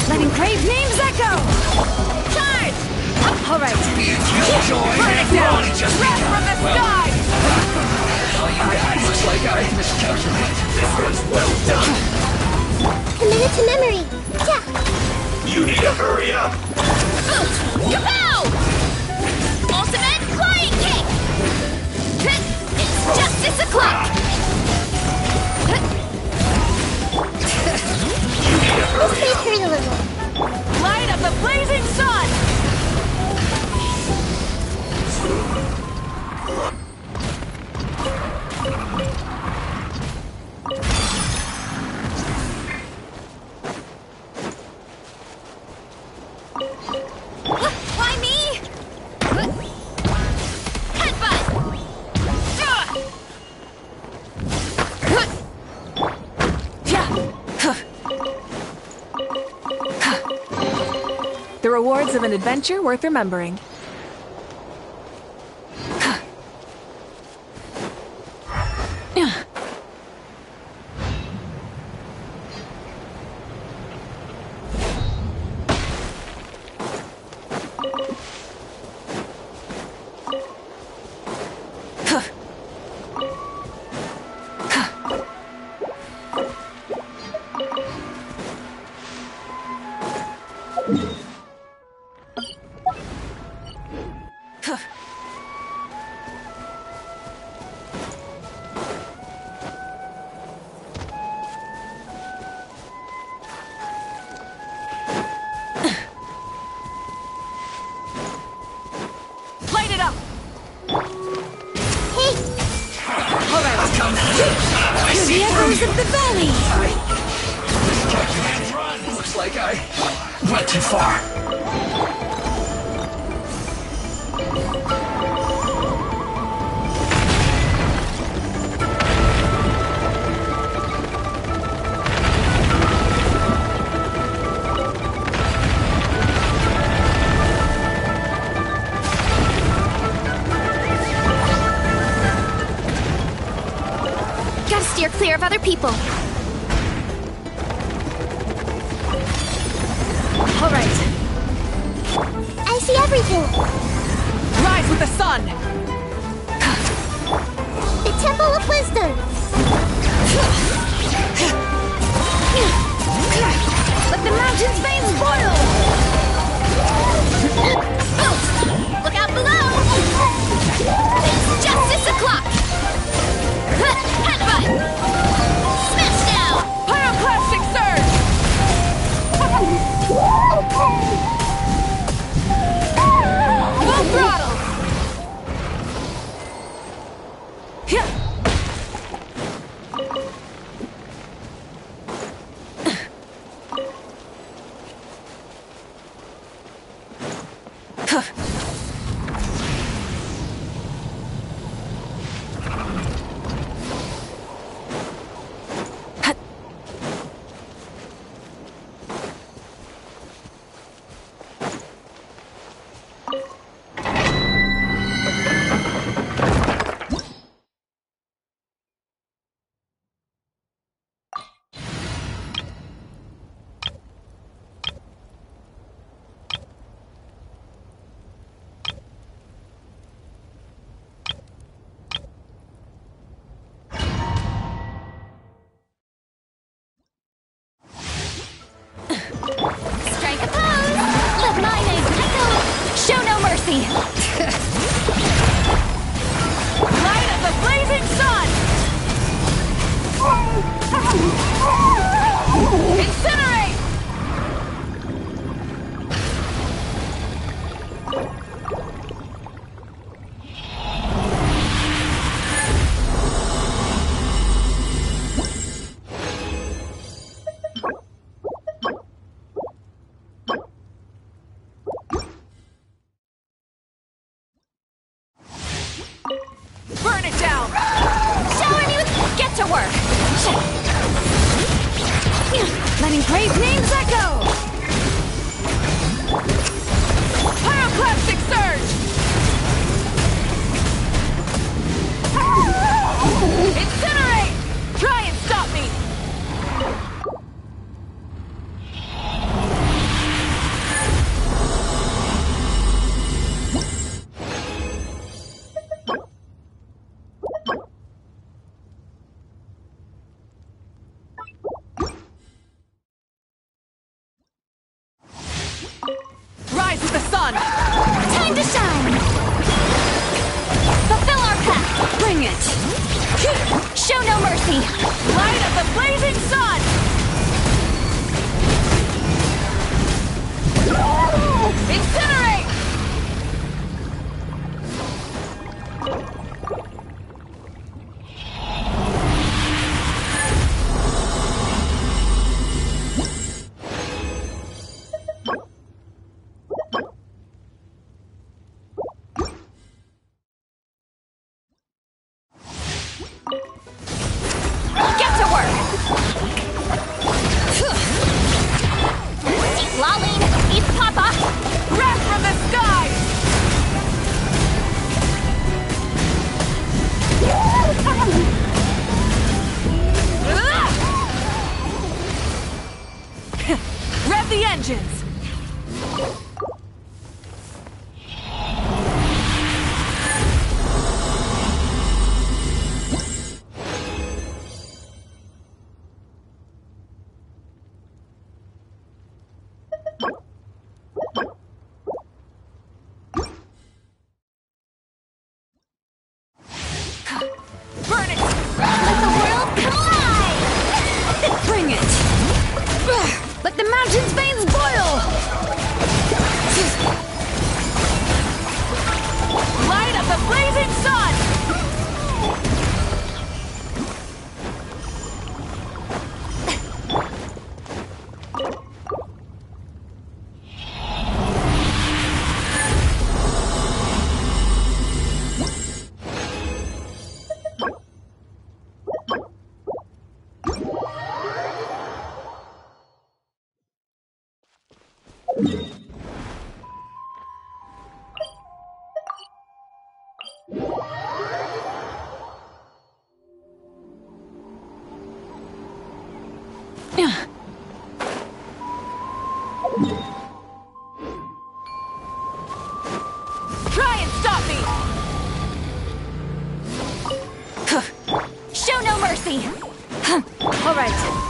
Letting brave names echo! Charge! All right. Burn it down! Wrath from the sky! Looks like I miscalculated. This was well done. Committed to memory. Yeah. You need to hurry up. Kapow! Ultimate flying kick! It's justice o'clock! This may hurt a little. Light of the blazing sun! Why me? Headbutt! The rewards of an adventure worth remembering. shadows of the valley! Looks like I went too far. Gotta steer clear of other people. All right. I see everything. Rise with the sun! The Temple of Wisdom. Let the mountain's veins boil! Look out below! It's justice o'clock! Headbutt! Smash down! Pyroclastic surge! Full throttle! Strike a pose! Let my name echo! Show no mercy! Light of the blazing sun! Incinerate! Burn it down! Shower me with... Get to work! Letting brave names echo! Pyroclastic surge! Incinerate! Try and stop me! Rise with the sun! Time to shine! Fulfill our path! Bring it! Show no mercy! Light of the blazing sun! Incinerate! Get to work! Eat Lolling! Eat Papa! Wrath from the sky! Rev the engines! Burn it! Let the world collide! Bring it! Let the mountain's veins boil! Try and stop me! Show no mercy! All right.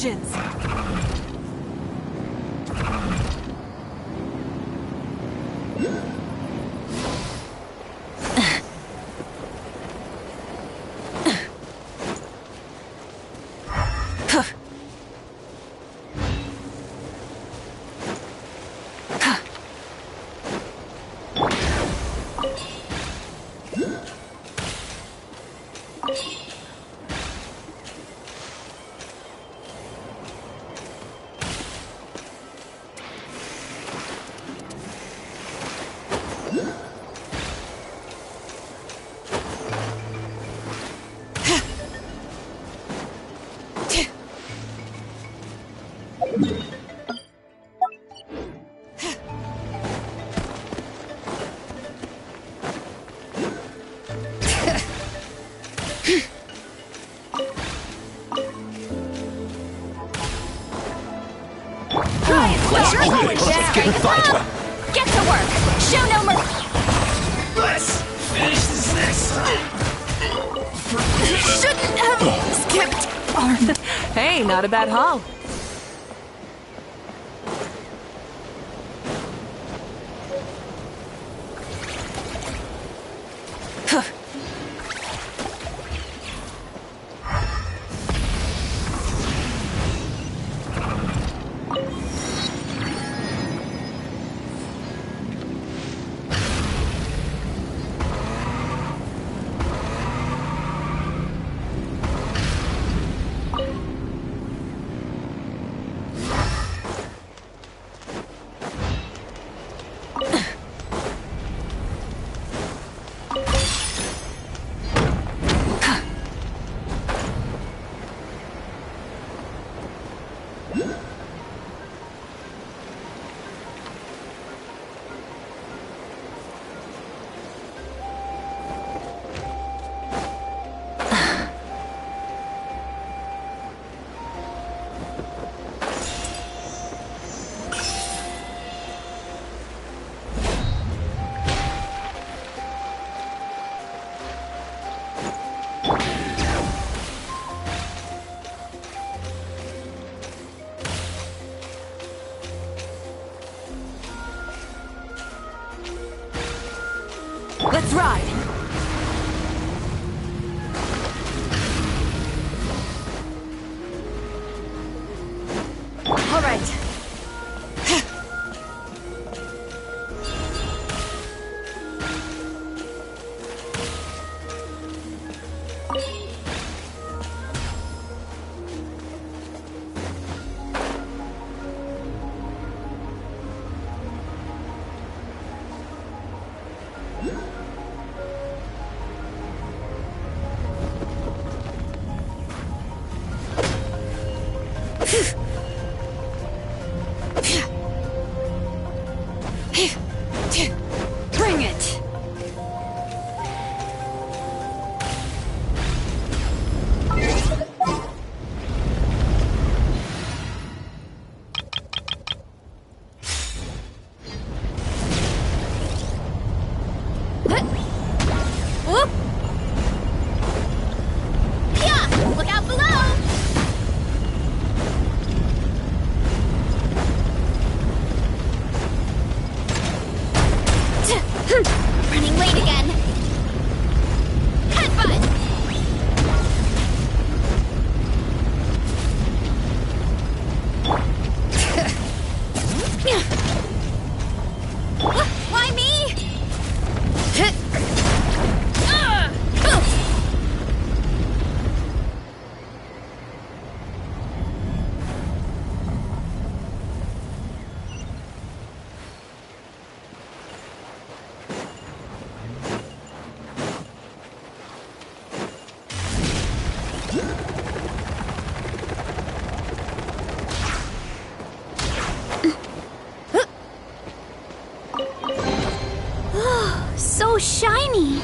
instructions! Let's get the fight. Get to work! Show no mercy! Let's finish this time. Shouldn't have skipped arm. Hey, not a bad haul. Let's ride! All right. Bring it! Whoop! Yeah! Look out below! Running late again. Headbutt! Why me? So shiny!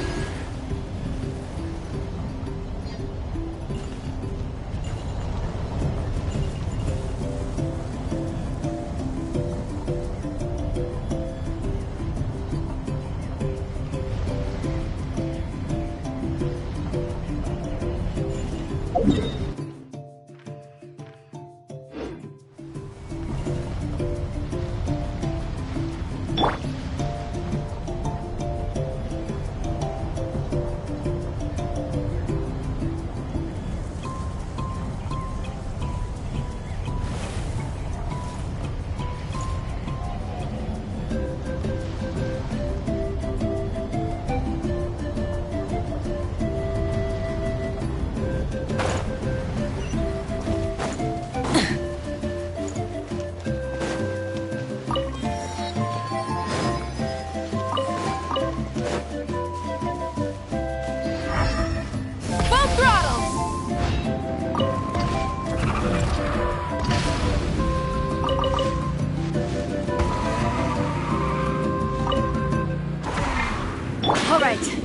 All right.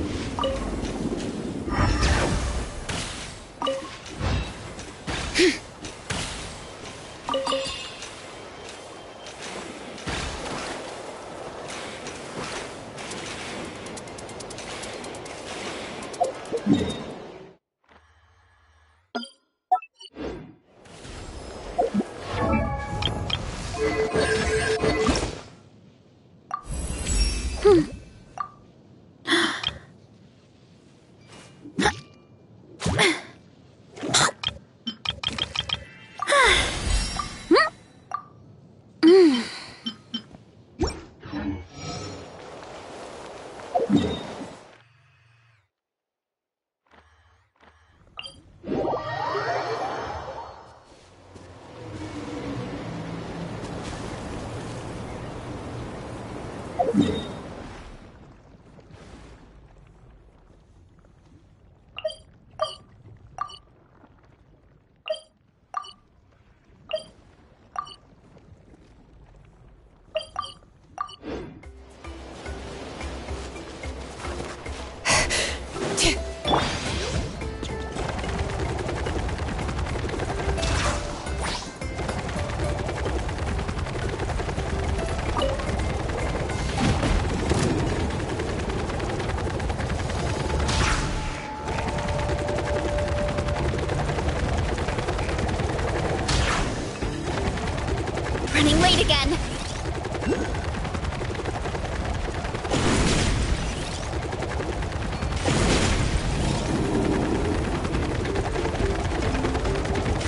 Running late again.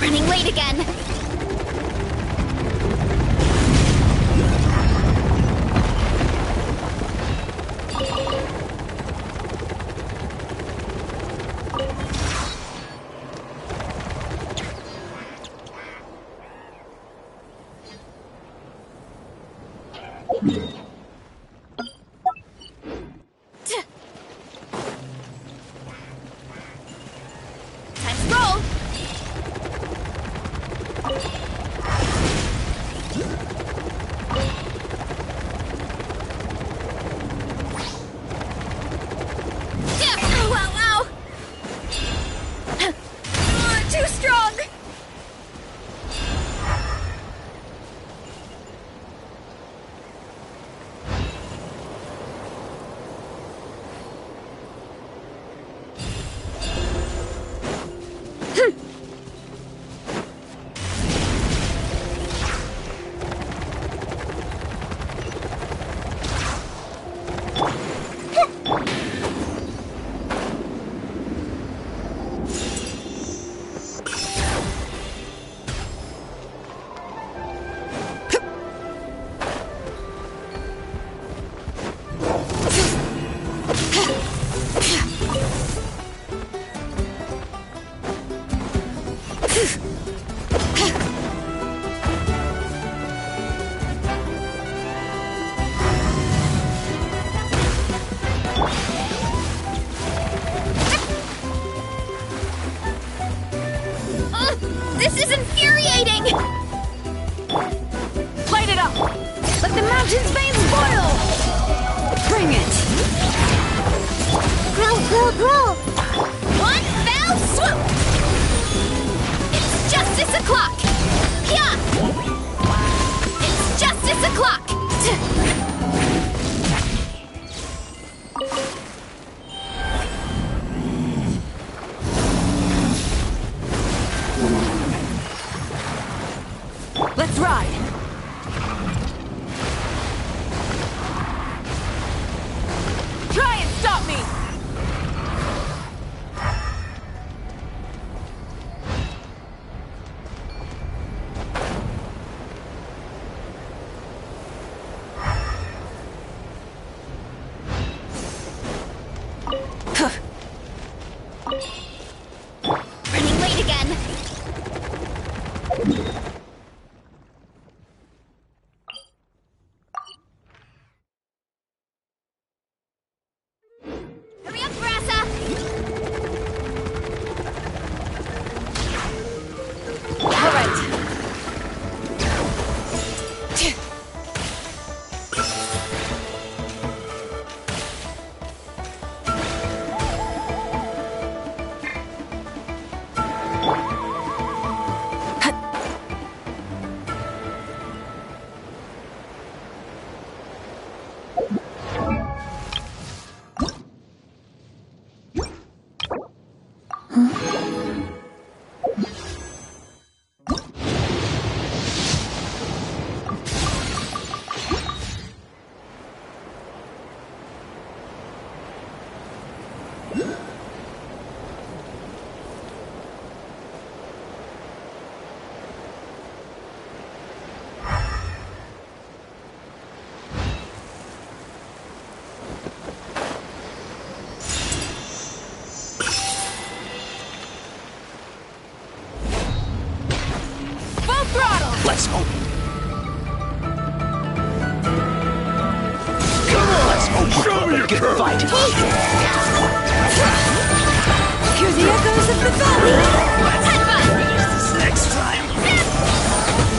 Running late again. Time to roll. Ow, ow, ow. Too strong. This is infuriating! Light it up! Let the mountain's veins boil! Bring it! Grow, grow, grow! One fell swoop! It's justice o'clock! Yeah! It's justice o'clock! Let's ride! Try and stop me! Let's hope. Come on! Let's hope Show me a your good curve. fight. Hear the echoes of the valley! Finish this next time.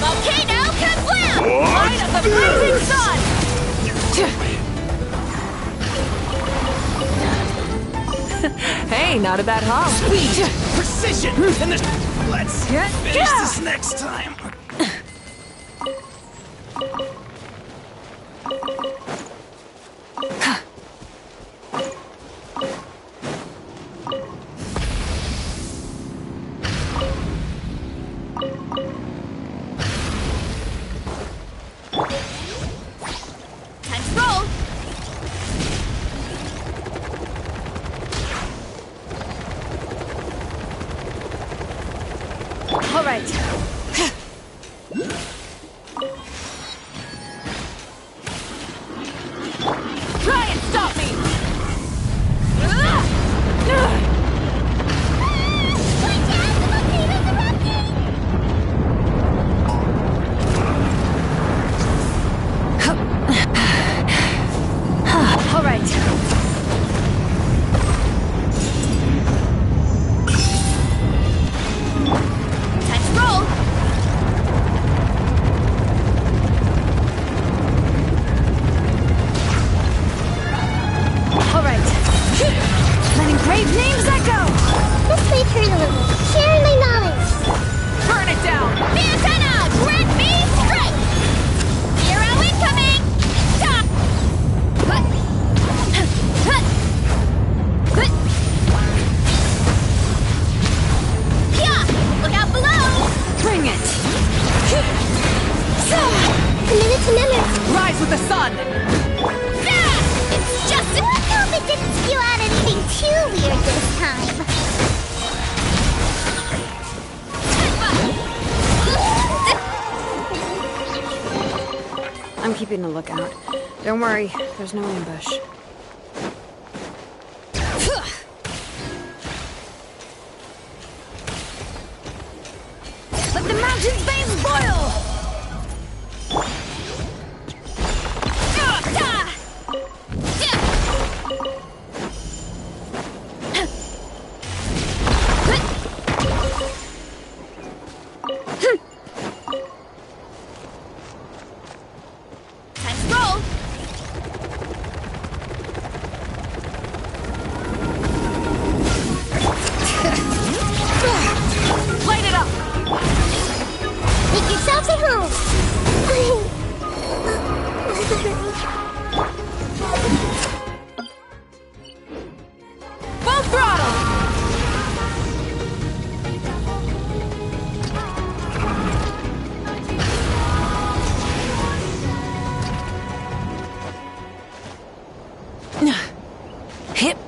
Volcano kablam! Light of the blazing sun! Hey, not a bad haul. Speed, precision, and let's finish this next time. Time to roll! All right. Try and stop me! All right. Time to roll! All right. Letting brave names echo! This may hurt a little. Sharing my knowledge. Burn it down! The antenna! Grant me strength! Zero incoming! Stop! Yeah! Look out below! Bring it! A minute to minute. Rise with the sun! It's just a... Let's hope it didn't spew out anything too weird this time. I'm keeping a lookout. Don't worry, there's no ambush. Let the mountain's veins boil! Time to roll! Light it up! Make yourselves at home. Full throttle! Hip.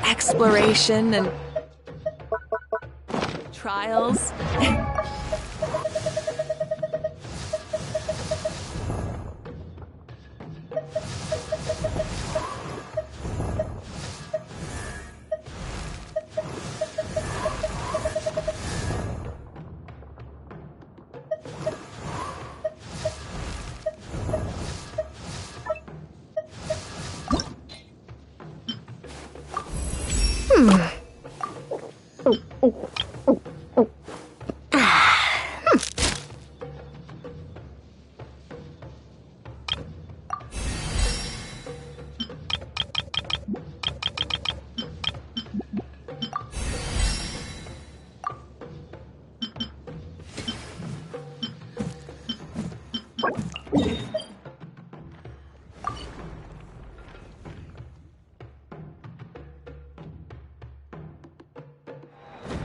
Exploration and trials.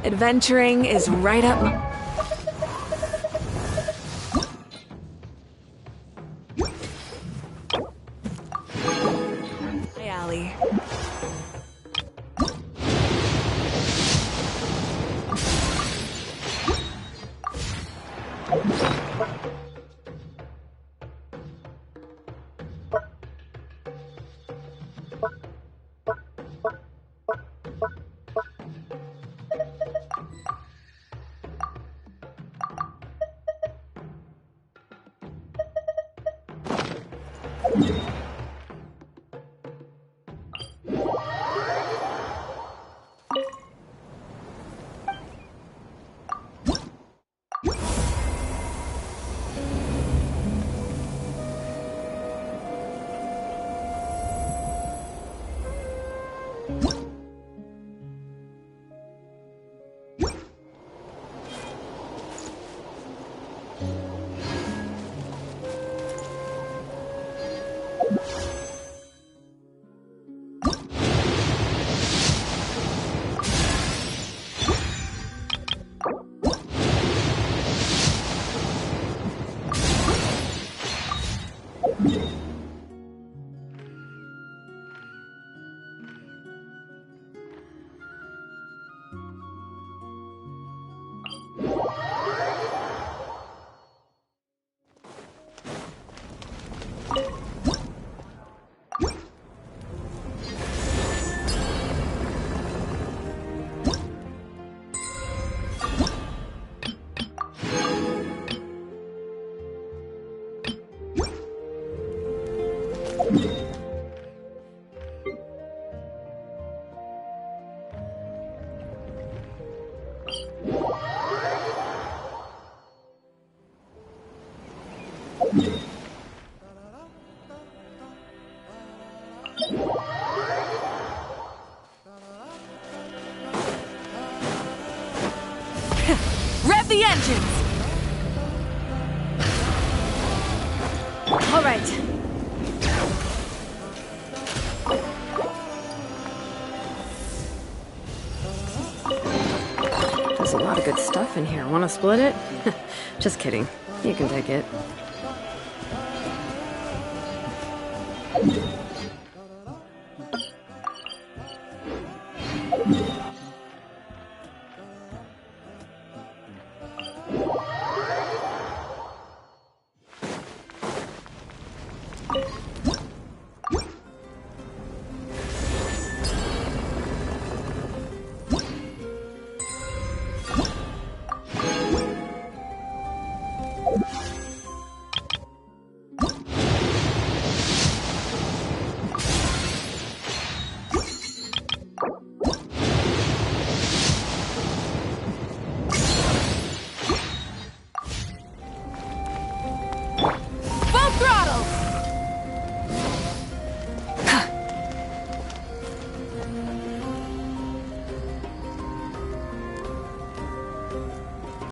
Adventuring is right up my... alley. vengeance! All right. There's a lot of good stuff in here. Want to split it? Just kidding. You can take it.